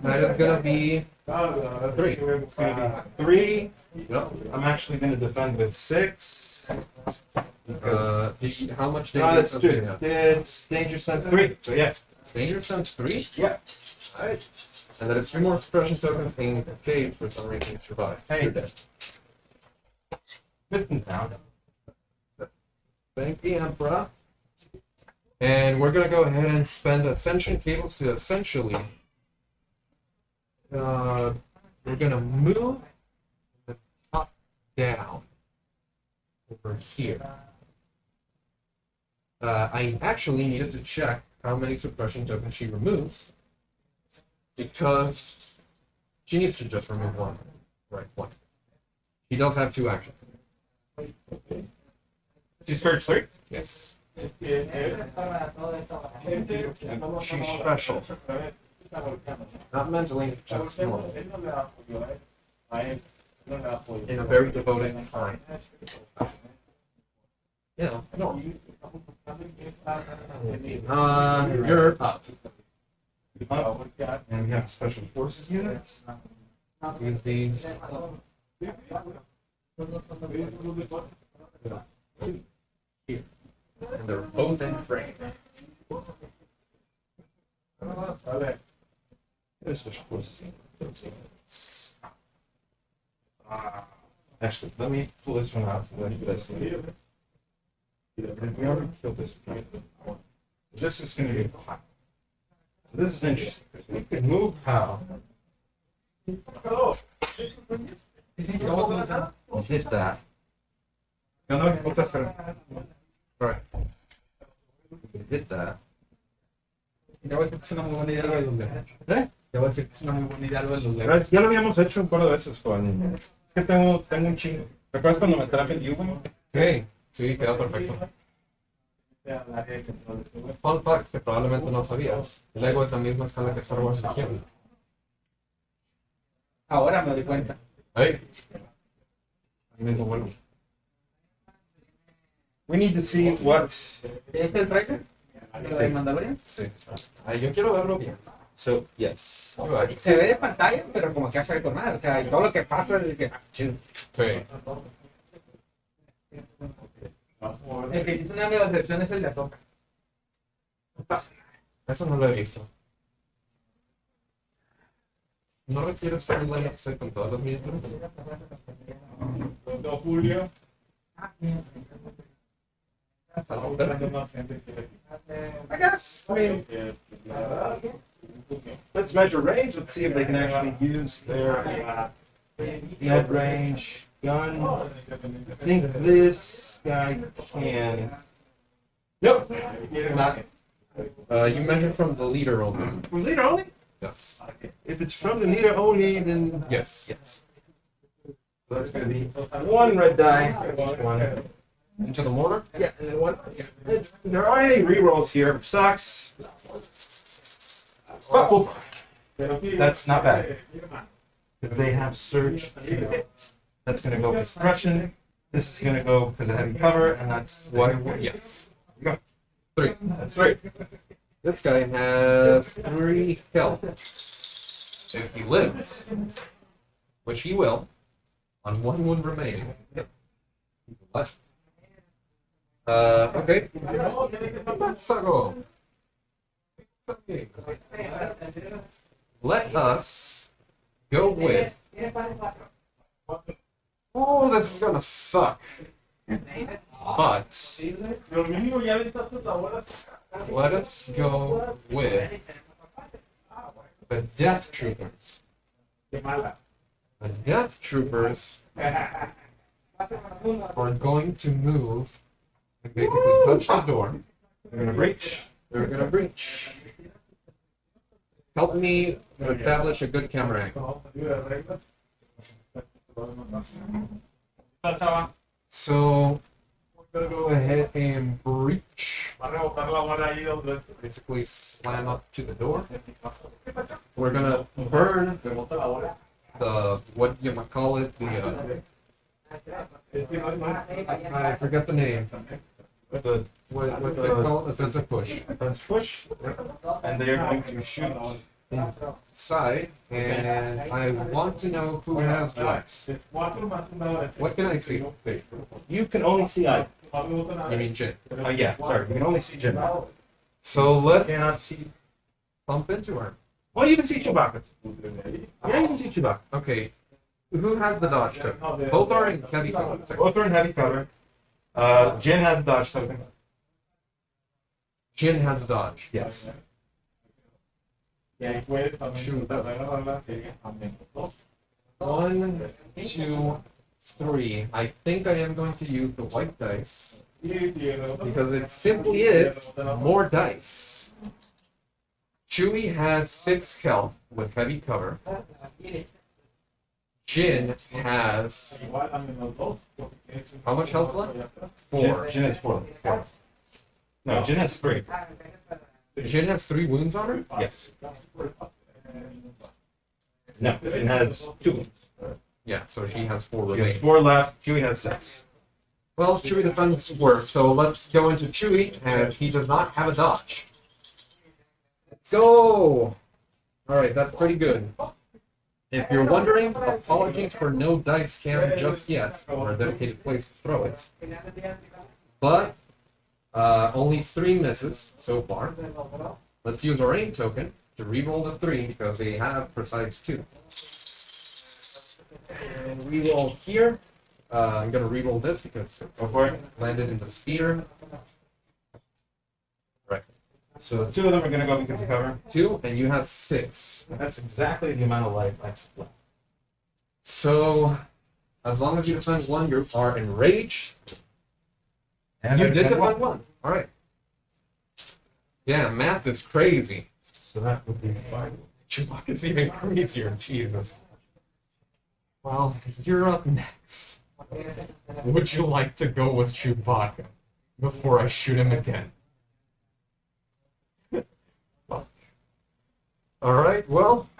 Speaker 2: That is gonna be 3.
Speaker 1: It's gonna be 3.
Speaker 2: Yep.
Speaker 1: I'm actually gonna defend with 6.
Speaker 2: How much
Speaker 1: No,
Speaker 2: danger
Speaker 1: that's
Speaker 2: sense do you
Speaker 1: 2.
Speaker 2: have?
Speaker 1: It's danger sense 3. So yes.
Speaker 2: Danger sense 3?
Speaker 1: Yeah.
Speaker 2: Alright. And then it's 3 more suppression tokens in case for some reason you survive.
Speaker 1: Hey.
Speaker 2: You're dead.
Speaker 1: Bistan down.
Speaker 2: Thank you, Emperor. And we're gonna go ahead and spend Ascension cables to essentially we're gonna move the top down over here. I actually needed to check how many suppression tokens she removes because she needs to just remove 1. Right, 1. She does have 2 actions.
Speaker 1: She scourged 3.
Speaker 2: Yes. She's special. Not mentally, just normal. In a very devoted time. You know, normal. You're up.
Speaker 1: And we have special forces units.
Speaker 2: Use these. Here. And they're both in frame.
Speaker 1: There's special forces units. Actually, let me pull this one out. Let me put this in. We already killed this guy. This is going to be hot. So this is interesting because we could move how. Hit that. No, no, what's that?
Speaker 2: Alright.
Speaker 1: We hit that.
Speaker 3: Te voy a decir que es una muy buena idea lo de los lentes.
Speaker 1: ¿Eh?
Speaker 3: Te voy a decir que es una muy buena idea lo de los
Speaker 1: Pero
Speaker 3: lentes.
Speaker 1: ya lo habíamos hecho un par de veces con... Es que tengo un chingo. ¿Te acuerdas cuando me traje el Yugo?
Speaker 2: Ok, sí, quedó perfecto. Fun fact que probablemente no sabías. Lego es la misma escala que Star Wars Legion.
Speaker 3: Ahora me doy cuenta.
Speaker 2: Hey. Mismo vuelo.
Speaker 1: We need to see what...
Speaker 3: ¿Este el trailer? ¿Lo de Mandalorian?
Speaker 2: Sí. Ay, yo quiero verlo bien.
Speaker 1: So, yes.
Speaker 3: Se ve de pantalla, pero como que hace con nada. O sea, y todo lo que pasa es que... chido.
Speaker 2: Sí.
Speaker 3: El que hizo una nueva excepción es el de Ahsoka.
Speaker 2: Eso no lo he visto. ¿No requiere estar en line set con todos los miniaturas?
Speaker 3: 2 de julio.
Speaker 1: I guess. I mean, let's measure range. Let's see if they can actually use their med range gun. I think this guy can. Nope. Not.
Speaker 2: You measure from the leader only.
Speaker 1: From leader only?
Speaker 2: Yes.
Speaker 1: If it's from the leader only, then
Speaker 2: Yes.
Speaker 1: yes. So that's going to be one red die for each one.
Speaker 2: Into the mortar?
Speaker 1: Yeah, and then one. There aren't any rerolls here. Sucks. Oh, that's not bad. Because they have surge. That's going to go for suppression. This is going to go because of heavy cover, and that's
Speaker 2: What? Yes.
Speaker 1: Go.
Speaker 2: 3.
Speaker 1: That's right.
Speaker 2: This guy has 3 health. If he lives, which he will, on 1 wound remaining. What? Okay. Let's go. Let us go with. Oh, this is gonna suck. But let us go with the Death Troopers. The Death Troopers are going to move and basically touch the door.
Speaker 1: They're going to breach.
Speaker 2: They're gonna breach. Help me establish a good camera angle. So we're gonna go ahead and breach. Basically slam up to the door. We're gonna burn the what you might call it, the I forgot the name.
Speaker 1: The
Speaker 2: What's it called? Offensive push.
Speaker 1: Let's push. And they're going to shoot.
Speaker 2: Side, and I want to know who has what. What can I see?
Speaker 1: You can only see Iden.
Speaker 2: You mean Jin.
Speaker 1: Yeah, sorry. You can only see Jim.
Speaker 2: So
Speaker 1: You
Speaker 2: let's
Speaker 1: cannot see.
Speaker 2: bump into her.
Speaker 1: Well, you can see Chewbacca. Yeah, you can see Chewbacca.
Speaker 2: Okay, who has the dodge token? Both are in heavy cover.
Speaker 1: Both are in heavy cover. Jin has a dodge token.
Speaker 2: Jin has a dodge.
Speaker 1: Yes.
Speaker 2: Shoot. 1, 2, 3. I think I am going to use the white dice because it simply is more dice. Chewie has 6 health with heavy cover. Jin has how much health left? 4.
Speaker 1: Jin has 4. No, Jin has 3.
Speaker 2: Jin has 3 wounds on her?
Speaker 1: Yes. No, Jin has 2.
Speaker 2: Yeah, so she has 4
Speaker 1: She has
Speaker 2: remaining.
Speaker 1: 4 left. Chewie has 6.
Speaker 2: Well, Chewie defends worse, so let's go into Chewie, and he does not have a dodge. Let's go! Alright, that's pretty good. If you're wondering, apologies for no dice cam just yet, or a dedicated place to throw it. But, only 3 misses so far. Let's use our aim token to reroll the 3 because they have precise 2. And reroll here. I'm gonna reroll this because
Speaker 1: Go for it.
Speaker 2: it landed in the speeder. Right.
Speaker 1: So 2 of them are going to go because of cover.
Speaker 2: 2, and you have 6.
Speaker 1: That's exactly the amount of life that's left.
Speaker 2: So, as long as you defend 1, you are enraged.
Speaker 1: And
Speaker 2: You
Speaker 1: I
Speaker 2: did
Speaker 1: defend
Speaker 2: defend 1. Alright. Yeah, math is crazy.
Speaker 1: So that would be 5.
Speaker 2: Chewbacca's even crazier. Jesus. Well, you're up next. Would you like to go with Chewbacca before I shoot him again? Fuck. Alright, well.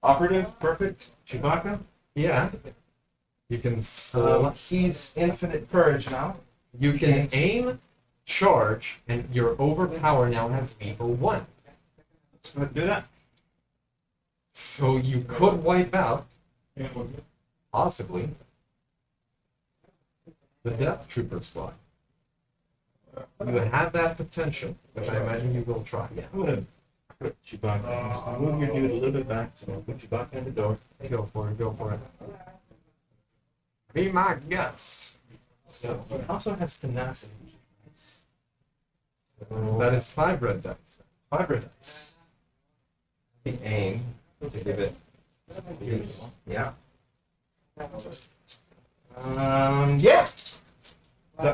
Speaker 1: Operative, perfect. Chewbacca.
Speaker 2: Yeah. You can
Speaker 1: He's infinite courage now.
Speaker 2: you can aim, charge, and your overpower now has lethal 1.
Speaker 1: Let's go ahead and do that.
Speaker 2: So you could wipe out, possibly, the Death Trooper squad. You have that potential, which I imagine you will try.
Speaker 1: Yeah, I'm gonna put Chewbacca. Just move your dude a little bit back, so I'll put Chewbacca in the door.
Speaker 2: Go for it, go for it. Be my guest.
Speaker 1: So he also has tenacity. Nice.
Speaker 2: That is 5 red dice.
Speaker 1: 5 red dice. The aim to give it. Yeah. Yeah. That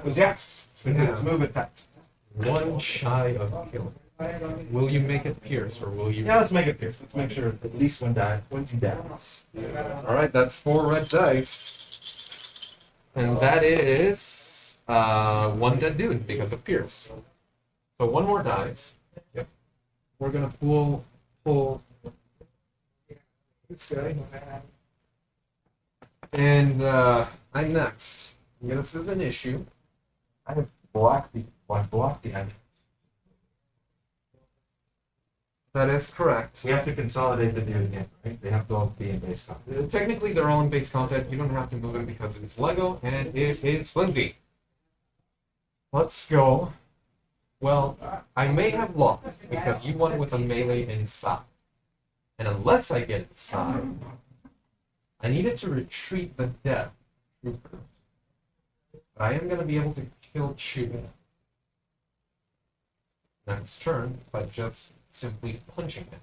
Speaker 1: was yes. Let's move it back.
Speaker 2: 1 shy of killing. Will you make it pierce, or will you?
Speaker 1: Yeah, let's make it pierce. Let's make sure at least one die. 1 2 dies.
Speaker 2: Alright, that's 4 red dice. And that is 1 dead dude because of pierce. So 1 more dies.
Speaker 1: Yep.
Speaker 2: We're gonna pull this guy. And I'm next. This is an issue.
Speaker 1: I have blocked the entrance.
Speaker 2: That is correct.
Speaker 1: We have to consolidate the dude again, right? They have to all be in base comp.
Speaker 2: Technically, they're all in base content. You don't have to move them because it's Lego and it is flimsy. Let's go. Well, I may have lost because you won with a melee inside. And unless I get inside, I needed to retreat the Death Trooper. But I am going to be able to kill Chewie next turn by just simply punching him.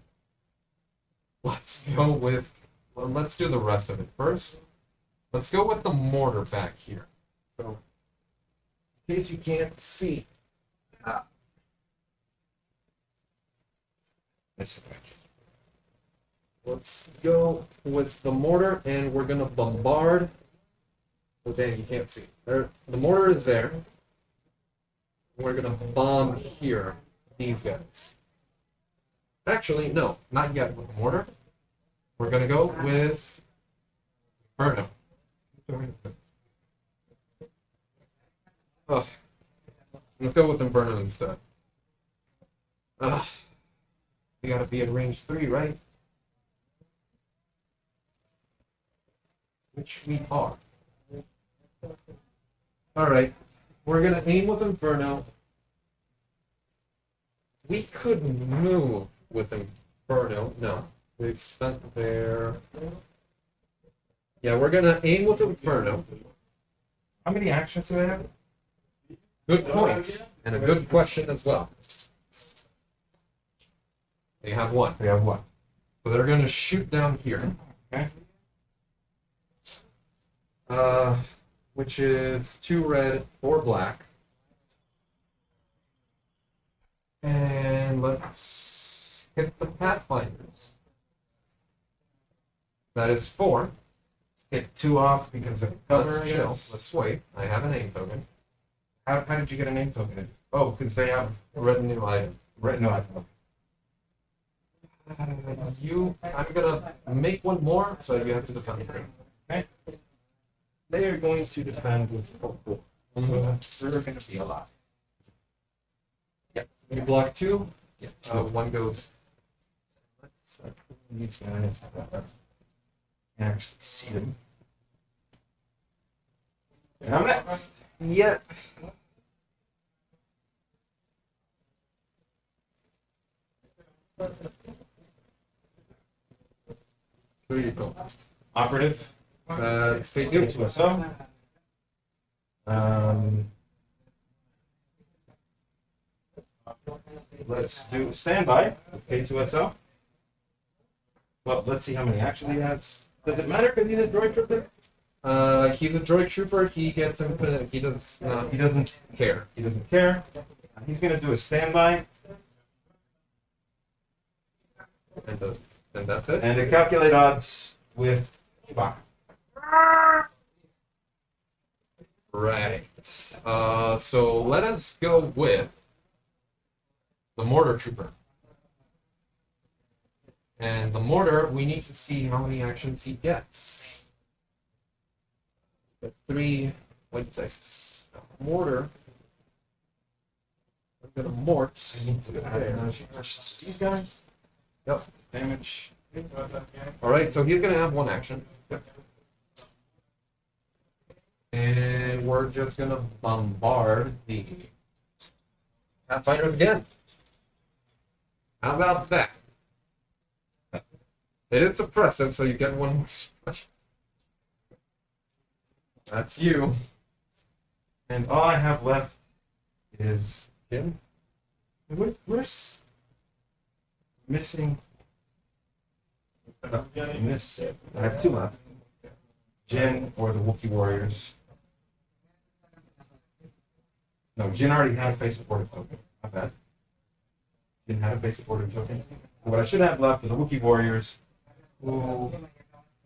Speaker 2: Let's go with... Well, let's do the rest of it first. Let's go with the mortar back here. So, in case you can't see. Let's go with the mortar, and we're gonna bombard. Oh dang, you can't see. There, the mortar is there. We're gonna bomb here, these guys. Actually, no, not yet with the mortar. We're gonna go with Inferno. Ugh. Let's go with Inferno instead. Ugh. We gotta be at range 3, right? Which we are. Alright. We're gonna aim with Inferno. We could move with Inferno. No. They've spent their... Yeah, we're gonna aim with Inferno.
Speaker 1: How many actions do they have?
Speaker 2: Good point. And a good question as well. They have 1.
Speaker 1: They have 1.
Speaker 2: So they're gonna shoot down here.
Speaker 1: Okay.
Speaker 2: Which is 2 red, 4 black. And let's hit the Pathfinders. That is 4.
Speaker 1: Take 2 off because of cover.
Speaker 2: Let's chill. Let's wait. I have an aim token.
Speaker 1: How did you get a name token? Oh, because they have
Speaker 2: Red new item.
Speaker 1: red. No, I don't.
Speaker 2: I'm gonna make 1 more, so you have to defend the green.
Speaker 1: Okay. They are going to defend with full force. So they're going to be a lot.
Speaker 2: Yep. You block 2.
Speaker 1: Yeah.
Speaker 2: 1 goes.
Speaker 1: Let's these guys can actually see them. And I'm next.
Speaker 2: Yeah. There you go.
Speaker 1: Operative.
Speaker 2: Stay
Speaker 1: Give it
Speaker 2: tuned.
Speaker 1: to us. Let's do standby. K2SO. Well, let's see how many actually he has. Does it matter because he's a droid trooper?
Speaker 2: He's a droid trooper. He gets infinite. He doesn't
Speaker 1: He doesn't
Speaker 2: care.
Speaker 1: He doesn't care. He's going to do a standby
Speaker 2: And that's it.
Speaker 1: and to calculate odds with Chewbacca.
Speaker 2: Right. So let us go with the Mortar Trooper. And the Mortar, we need to see how many actions he gets. The 3 white dice. Mortar. I'm gonna mort.
Speaker 1: These guys.
Speaker 2: Yep.
Speaker 1: Damage.
Speaker 2: Alright, so he's gonna have 1 action. And we're just gonna bombard the Pathfinders again. How about that? It is suppressive, so you get 1 more suppression. That's you.
Speaker 1: And all I have left is
Speaker 2: Jin?
Speaker 1: Where's missing? Miss. I have 2 left. Jin or the Wookiee warriors. No, Jin already had a face supported token. Not bad. Jin had a face supported token. What I should have left are the Wookiee warriors. Who,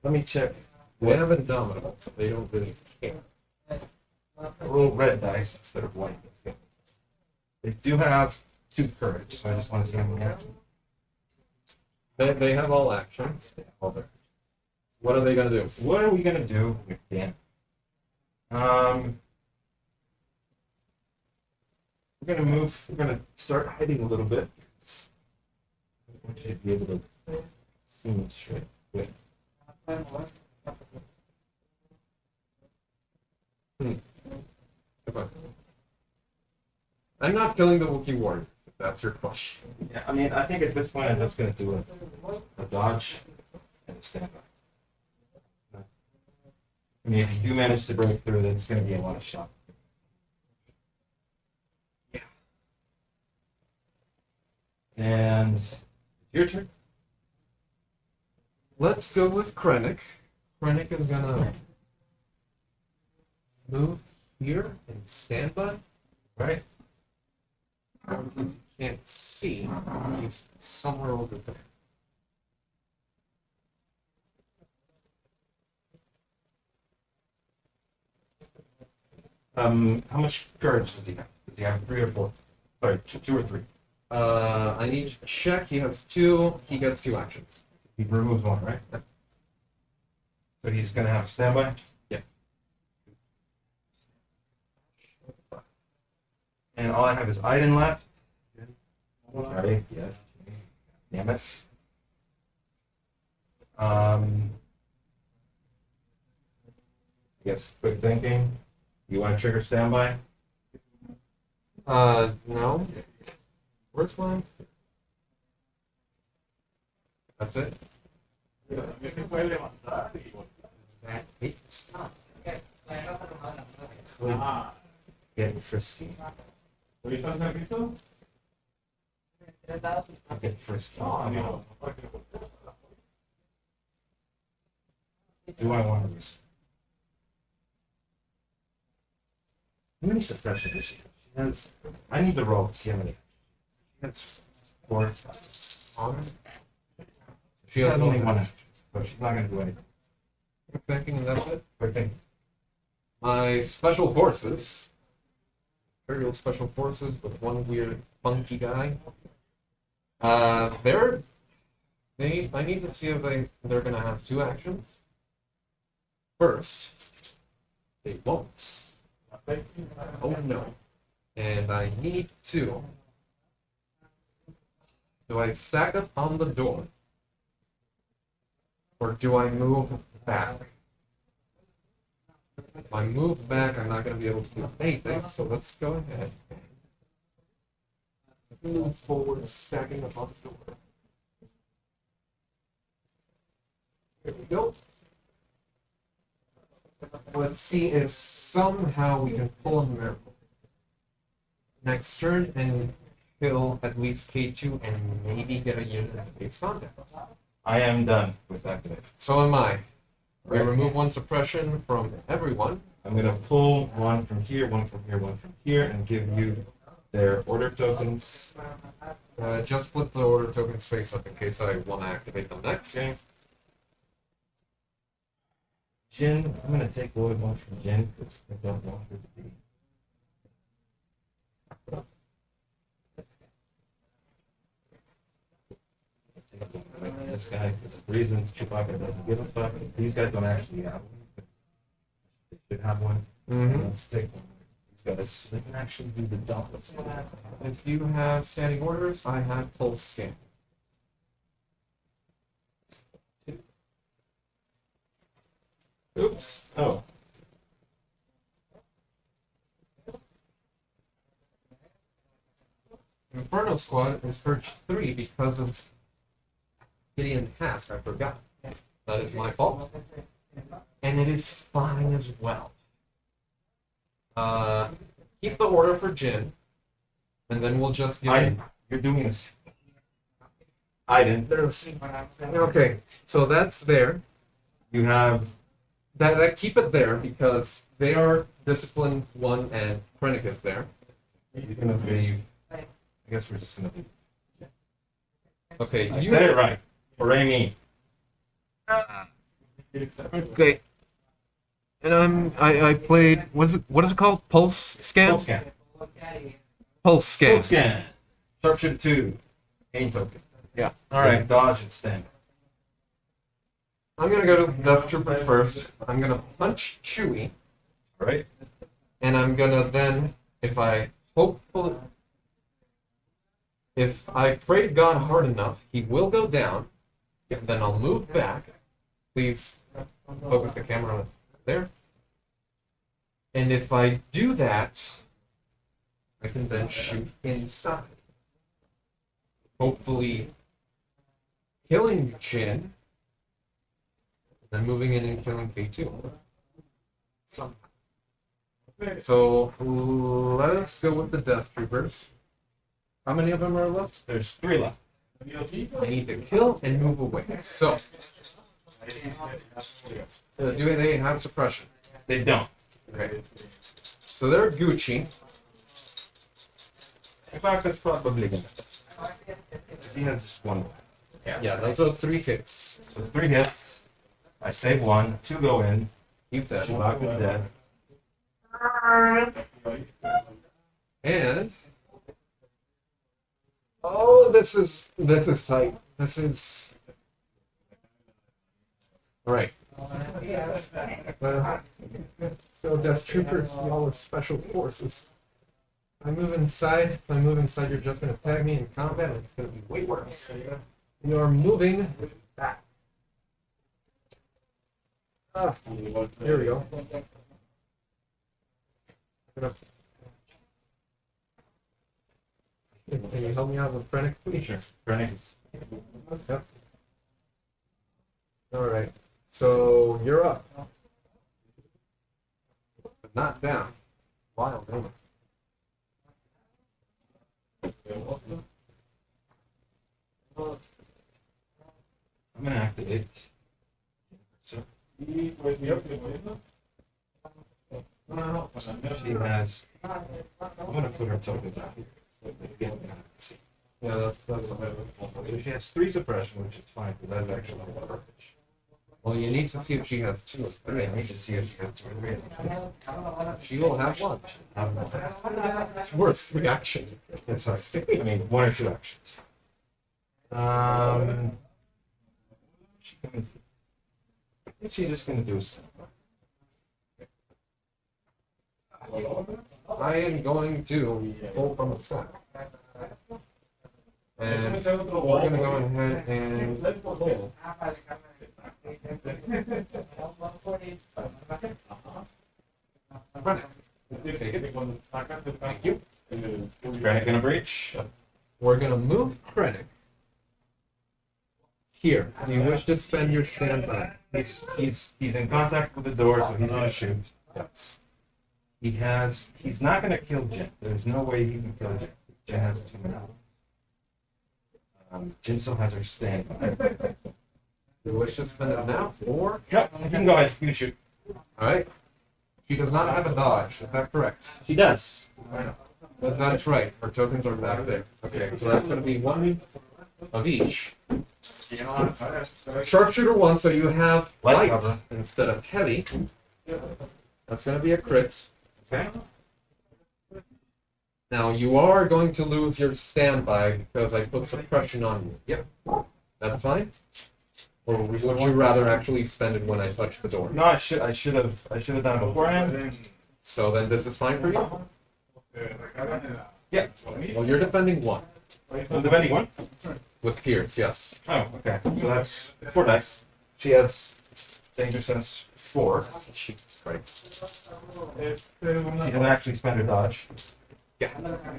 Speaker 1: let me check.
Speaker 2: They have Indomitable, so they don't really care.
Speaker 1: Roll red dice instead of white. They do have 2 courage, so I just want to see how many actions.
Speaker 2: They have all actions. What are they gonna do?
Speaker 1: What are we gonna do with Dan? We're gonna move. We're gonna start hiding a little bit. I want you to be able to see me straight. Wait.
Speaker 2: Okay. I'm not killing the Wookiee warrior, if that's your question.
Speaker 1: Yeah, I mean, I think at this point I'm just gonna do a dodge and a standby. I mean, if you do manage to break through, then it's gonna be a lot of shots. Yeah. And it's your turn.
Speaker 2: Let's go with Krennic. Krennic is gonna move here and standby.
Speaker 1: Right.
Speaker 2: You can't see. He's somewhere over there.
Speaker 1: How much courage does he have? Does he have 3 or 4? Sorry, 2 or 3.
Speaker 2: I need to check. He has 2. He gets 2 actions.
Speaker 1: He removes 1, right?
Speaker 2: Yep.
Speaker 1: So he's gonna have standby?
Speaker 2: Yeah.
Speaker 1: And all I have is Iden left. Sorry, yes. Damn it. Yes, quick thinking. You want to trigger standby?
Speaker 2: No. Where's mine? That's it?
Speaker 3: También se puede levantar y Ah,
Speaker 1: Get frisky.
Speaker 3: ¿ahorita has visto?
Speaker 1: Get frisky.
Speaker 3: No, amigo. No puede ser.
Speaker 1: Do I want to risk? How many suppression does she have? She has. I need the roll to see how many. She has 4. She has only 1 action, but she's not going to do anything.
Speaker 2: Quick thinking, and that's it.
Speaker 1: Quick thinking.
Speaker 2: My special forces. Imperial special forces with 1 weird funky guy. I need to see if they're gonna have 2 actions. First, they won't. Oh no. And I need to. Do I stack up on the door? Or do I move back? If I move back, I'm not going to be able to do anything, so let's go ahead. Move forward, stacking up on the door. Here we go. Let's see if somehow we can pull a miracle. Next turn and kill at least K2 and maybe get a unit at base contact.
Speaker 1: I am done with activation.
Speaker 2: So am I. We remove 1 suppression from everyone.
Speaker 1: I'm going to pull 1 from here, 1 from here, 1 from here, and give you Their order tokens.
Speaker 2: Just flip the order token space up in case I want to activate them next.
Speaker 1: Okay. Jin, I'm gonna take Lloyd one from Jin because I don't want her to be. This guy, for reasons Chewbacca doesn't give a fuck. These guys don't actually have one. They should have one.
Speaker 2: Mm-hmm.
Speaker 1: Let's take one. These guys, they can actually do the dauntless.
Speaker 2: If you have standing orders, I have pulse scan.
Speaker 1: Oops. Oh.
Speaker 2: Inferno Squad is perch 3 because of Gideon Task. I forgot. That is my fault. And it is fine as well. Keep the order for Jin, and then we'll just get.
Speaker 1: Iden, you're doing this. Iden,
Speaker 2: Okay, so that's there.
Speaker 1: you have
Speaker 2: That keep it there because they are discipline 1 and Krennic is there.
Speaker 1: you're gonna be. I guess we're just gonna be.
Speaker 2: Okay,
Speaker 1: I
Speaker 2: you
Speaker 1: said it right. Hooray me.
Speaker 2: okay. And I played what is it called? Pulse scan?
Speaker 1: Full scan.
Speaker 2: Pulse scan.
Speaker 1: Full scan. Sharpshooter 2. Aim token.
Speaker 2: Yeah. Alright.
Speaker 1: Dodge and stand.
Speaker 2: I'm gonna go to Death Troopers first. I'm gonna punch Chewie,
Speaker 1: Alright?
Speaker 2: and I'm gonna then, if I pray to God hard enough, he will go down. Then I'll move back. Please focus the camera on it there. And if I do that, I can then shoot inside. Hopefully killing Jin, then moving in and killing K2. So let's go with the Death Troopers. How many of them are left?
Speaker 1: There's 3 left.
Speaker 2: I need to kill and move away. So, do they have suppression?
Speaker 1: They don't.
Speaker 2: Okay. So they're Gucci.
Speaker 1: Chewbacca's probably gonna. He has just 1 left.
Speaker 2: Yeah, those are 3 hits.
Speaker 1: So 3 hits. I save 1. 2 go in.
Speaker 2: Keep that.
Speaker 1: Chewbacca's dead.
Speaker 2: And oh, this is tight. This is all right. So Death Troopers, y'all are special forces. If I move inside, you're just gonna tag me in combat, and it's gonna be way worse. You are moving back. Ah, here we go. Can you help me out with Krennic, please?
Speaker 1: Krennic.
Speaker 2: Yep. Alright. So you're up. But not down. Wild moment.
Speaker 1: I'm gonna activate. So she has. I'm gonna put her tokens out here. So they get kind of see.
Speaker 2: Yeah, that's
Speaker 1: So she has 3 suppression, which is fine because that's actually garbage.
Speaker 2: well, you need to see if she has 2 or 3.
Speaker 1: I need to see if she has 2 or 3.
Speaker 2: She will have 1. It's worth reaction.
Speaker 1: Yes, I mean 1 or 2 actions. I think she's just gonna do a step.
Speaker 2: I am going to pull from the stack. And we're going to go ahead and pull. Run it. Thank you.
Speaker 1: Krennic gonna breach.
Speaker 2: We're going to move Krennic here. Do you wish to spend your standby?
Speaker 1: He's in contact with the door, so he's gonna shoot.
Speaker 2: Yes.
Speaker 1: He's not gonna kill Jin. There's no way he can kill Jin. Jin has 2 minutes. Jin still has her standby.
Speaker 2: Do you wish to spend it now? Or?
Speaker 1: Yep, you can go ahead. You can shoot.
Speaker 2: Alright. She does not have a dodge. Is that correct?
Speaker 1: She does.
Speaker 2: That's right. Our tokens are back there. Okay, so that's going to be one of each. Sharpshooter 1, so you have
Speaker 1: Light
Speaker 2: light
Speaker 1: cover.
Speaker 2: instead of heavy. That's going to be a crit.
Speaker 1: Okay.
Speaker 2: Now, you are going to lose your standby because I put suppression on you.
Speaker 1: Yep.
Speaker 2: That's fine? Or would you rather actually spend it when I touch the door?
Speaker 1: No, I should have done it beforehand.
Speaker 2: So then this is fine for you?
Speaker 1: Yeah.
Speaker 2: Well, you're defending 1.
Speaker 1: The defending one.
Speaker 2: With Pierce, yes.
Speaker 1: Oh, okay. So that's 4 dice. She has danger sense 4.
Speaker 2: Jesus Christ.
Speaker 1: She doesn't actually spend her dodge.
Speaker 2: Yeah.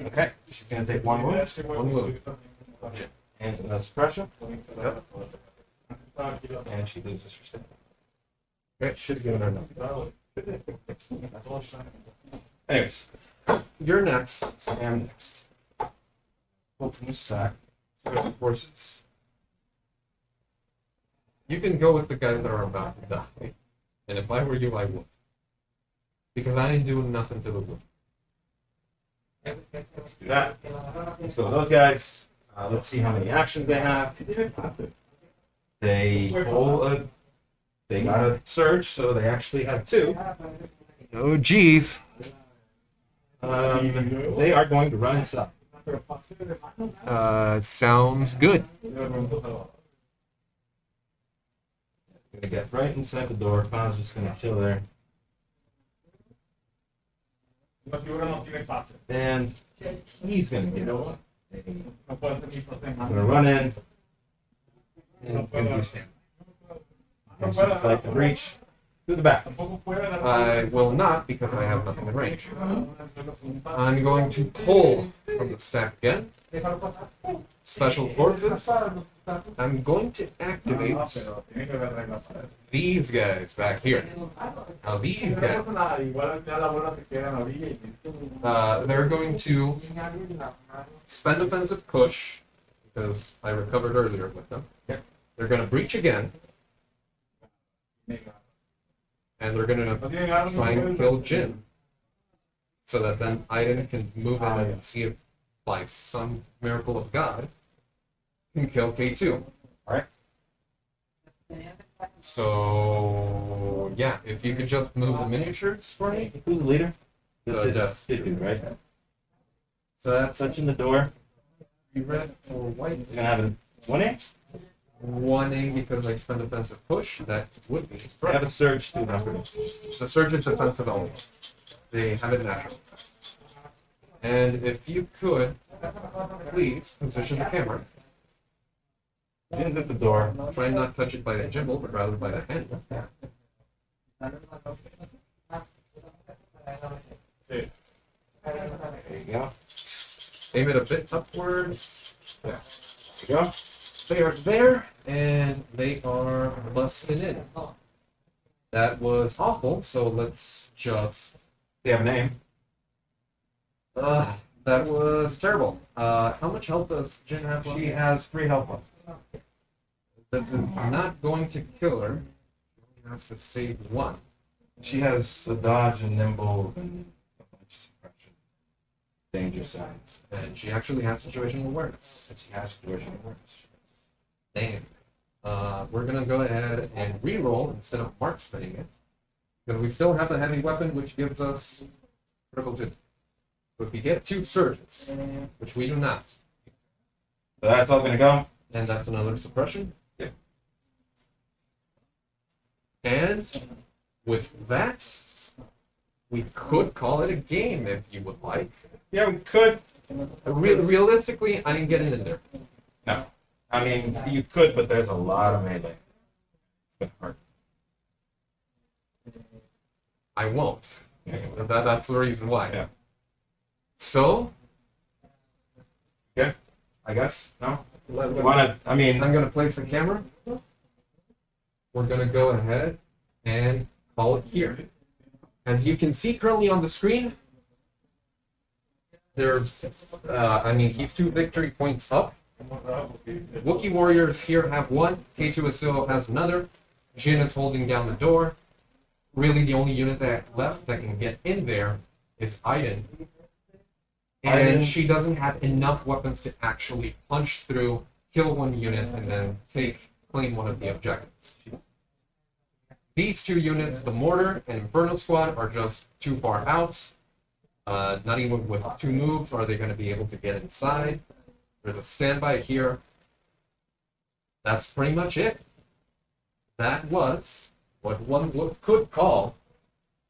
Speaker 1: Okay. She's gonna take 1 wound.
Speaker 2: 1 wound.
Speaker 1: And another suppression.
Speaker 2: Yep.
Speaker 1: And she loses her stand.
Speaker 2: Okay, should have given her enough.
Speaker 1: Anyways,
Speaker 2: You're next.
Speaker 1: I am next. Pull from the stack. Forces.
Speaker 2: You can go with the guys that are about to die. And if I were you, I would. Because I ain't doing nothing to the wound.
Speaker 1: Let's do that. So those guys, let's see how many actions they have. They got a surge, so they actually have 2.
Speaker 2: Oh, geez.
Speaker 1: They are going to run inside.
Speaker 2: Sounds good.
Speaker 1: Gonna get right inside the door. Pound's just gonna chill there. And he's gonna get over. I'm gonna run in. And gonna do stand. And she just like to reach to the back.
Speaker 2: I will not because I have nothing in range. I'm going to pull from the stack again. Special forces. I'm going to activate these guys back here. Now these guys, they're going to spend offensive push because I recovered earlier with them. They're going to breach again. And they're going to try and kill Jin. So that then Iden can move in and see if, by some miracle of God, can kill K2.
Speaker 1: Alright.
Speaker 2: So, yeah, if you could just move the miniatures for me.
Speaker 1: Who's the leader?
Speaker 2: Jeff.
Speaker 1: Right?
Speaker 2: So that's
Speaker 1: Touching the door.
Speaker 2: red or white.
Speaker 1: You're gonna have a 1A?
Speaker 2: 1A because I spent offensive push. That would be.
Speaker 1: I have a surge too.
Speaker 2: The surge is offensive only. They have it natural. And if you could, please position the camera.
Speaker 1: Jin's at the door.
Speaker 2: Try and not touch it by the gimbal, but rather by the handle.
Speaker 1: There you go.
Speaker 2: Aim it a bit upwards.
Speaker 1: There you go.
Speaker 2: They are there, and they are busting in. That was awful, so let's just...
Speaker 1: They have a name.
Speaker 2: That was terrible. How much health does Jin have left?
Speaker 1: She has 3 health left.
Speaker 2: This is not going to kill her. She has to save 1.
Speaker 1: She has a dodge and nimble and a bunch of suppression. Danger signs.
Speaker 2: And she actually has situational awareness.
Speaker 1: And she has situation awareness.
Speaker 2: Damn. We're gonna go ahead and re-roll instead of mark spinning it. Because we still have a heavy weapon, which gives us critical 2. But we get 2 surges, which we do not.
Speaker 1: So that's all gonna go.
Speaker 2: And that's another suppression.
Speaker 1: Yep.
Speaker 2: And with that, we could call it a game if you would like.
Speaker 1: Yeah, we could.
Speaker 2: Realistically, I didn't get it in there.
Speaker 1: No. I mean, you could, but there's a lot of melee. It's gonna hurt.
Speaker 2: I won't. That's the reason why.
Speaker 1: Yeah.
Speaker 2: So,
Speaker 1: Okay. I guess. No. You
Speaker 2: I'm
Speaker 1: wanna? I mean,
Speaker 2: going to place the camera. We're going to go ahead and call it here. As you can see currently on the screen, there's, he's 2 victory points up. Wookiee warriors here have 1. K2SO has another. Jin is holding down the door. Really, the only unit that left that can get in there is Iden. and she doesn't have enough weapons to actually punch through, kill one unit, and then claim one of the objectives. These two units, the Mortar and Inferno Squad, are just too far out. Not even with 2 moves are they going to be able to get inside. There's a standby here. That's pretty much it. That was what one could call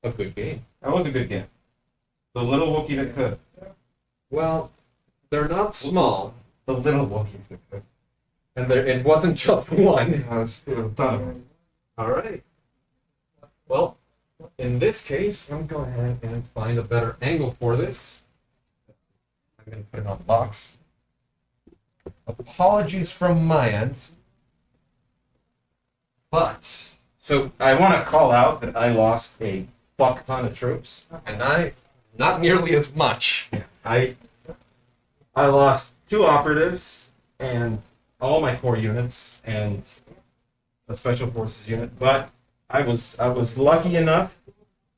Speaker 2: a good game.
Speaker 1: That was a good game. The little Wookiee that could.
Speaker 2: Well, they're not small,
Speaker 1: The little Wookiees that could.
Speaker 2: and it wasn't just one.
Speaker 1: It was a ton of them.
Speaker 2: All right. Well, in this case, I'm going to go ahead and find a better angle for this. I'm going to put it on the box. Apologies from my end, but
Speaker 1: So I want to call out that I lost a fuck ton of troops.
Speaker 2: not nearly as much.
Speaker 1: I lost 2 operatives and all my core units and a special forces unit, but I was lucky enough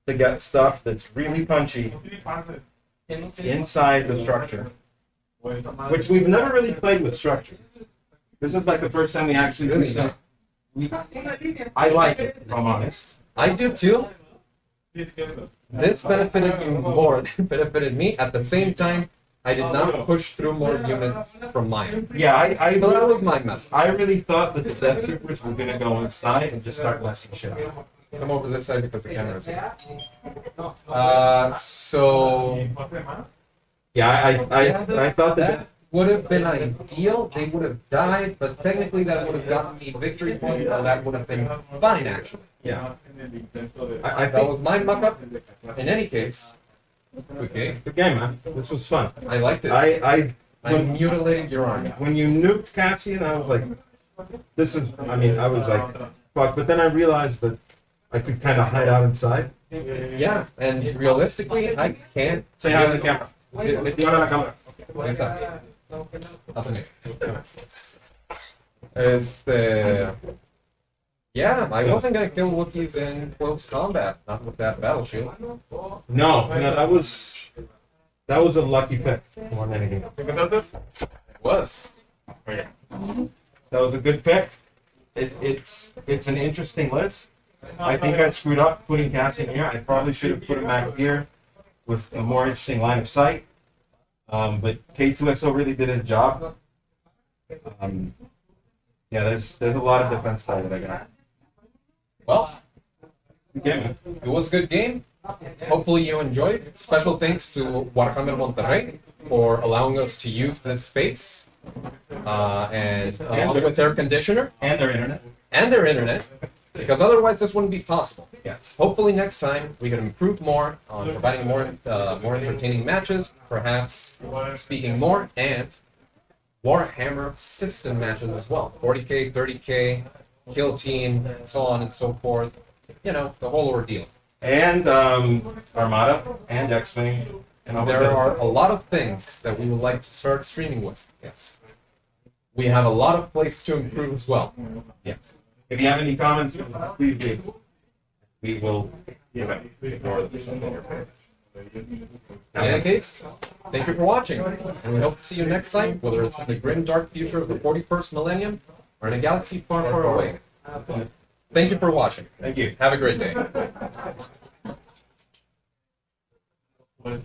Speaker 1: to get stuff that's really punchy inside the structure, which we've never really played with structures. This is like the first time we actually do something. I like it, if I'm honest.
Speaker 2: I do too. This benefited you more than benefited me. At the same time, I did not push through more units from mine.
Speaker 1: Yeah, I
Speaker 2: So that was my mess.
Speaker 1: I really thought that the Death Troopers were gonna go inside and just start messing shit up.
Speaker 2: Come over this side because the camera is here. So
Speaker 1: Yeah, I thought that.
Speaker 2: that would have been ideal. They would have died, but technically that would have gotten me victory points, so that would have been fine actually.
Speaker 1: Yeah,
Speaker 2: That
Speaker 1: I think
Speaker 2: was my muck up. In any case, good game.
Speaker 1: good game, man. This was fun.
Speaker 2: I liked it.
Speaker 1: I
Speaker 2: I'm mutilating your army.
Speaker 1: when you nuked Cassian, I was like, this is. I mean, I was like, fuck. But then I realized that I could kind of hide out inside.
Speaker 2: Yeah, and realistically, I can't.
Speaker 1: Say hi to the camera. Di a la cámara.
Speaker 2: Ahí está. Hazme. Yeah, I wasn't gonna kill Wookiees in close combat, not with that battle shield.
Speaker 1: No, that was a lucky pick more than anything else.
Speaker 2: It was.
Speaker 1: That was a good pick. It's an interesting list. I think I screwed up putting Cassian here. I probably should have put him back here with a more interesting line of sight. But K2SO really did his job. Yeah, there's a lot of defense style that I got.
Speaker 2: Well,
Speaker 1: Good game, man.
Speaker 2: it was a good game. Hopefully you enjoyed. Special thanks to Warhammer Monterrey for allowing us to use this space and along with air conditioner
Speaker 1: And their internet.
Speaker 2: and their internet, because otherwise this wouldn't be possible.
Speaker 1: Yes.
Speaker 2: Hopefully next time we can improve more on providing more entertaining matches, perhaps speaking more, and Warhammer system matches as well. 40k, 30k, kill team, so on and so forth. You know, the whole ordeal.
Speaker 1: And Armada and X-Wing. And all
Speaker 2: There
Speaker 1: that
Speaker 2: are
Speaker 1: stuff.
Speaker 2: a lot of things that we would like to start streaming with.
Speaker 1: Yes.
Speaker 2: We have a lot of places to improve as well.
Speaker 1: Yes. If you have any comments, please do. We will ignore them.
Speaker 2: In any case, thank you for watching, and we hope to see you next time, whether it's in the grim dark future of the 41st millennium or in a galaxy far, far away. Thank you for watching.
Speaker 1: Thank you.
Speaker 2: Have a great day.
Speaker 3: Pues,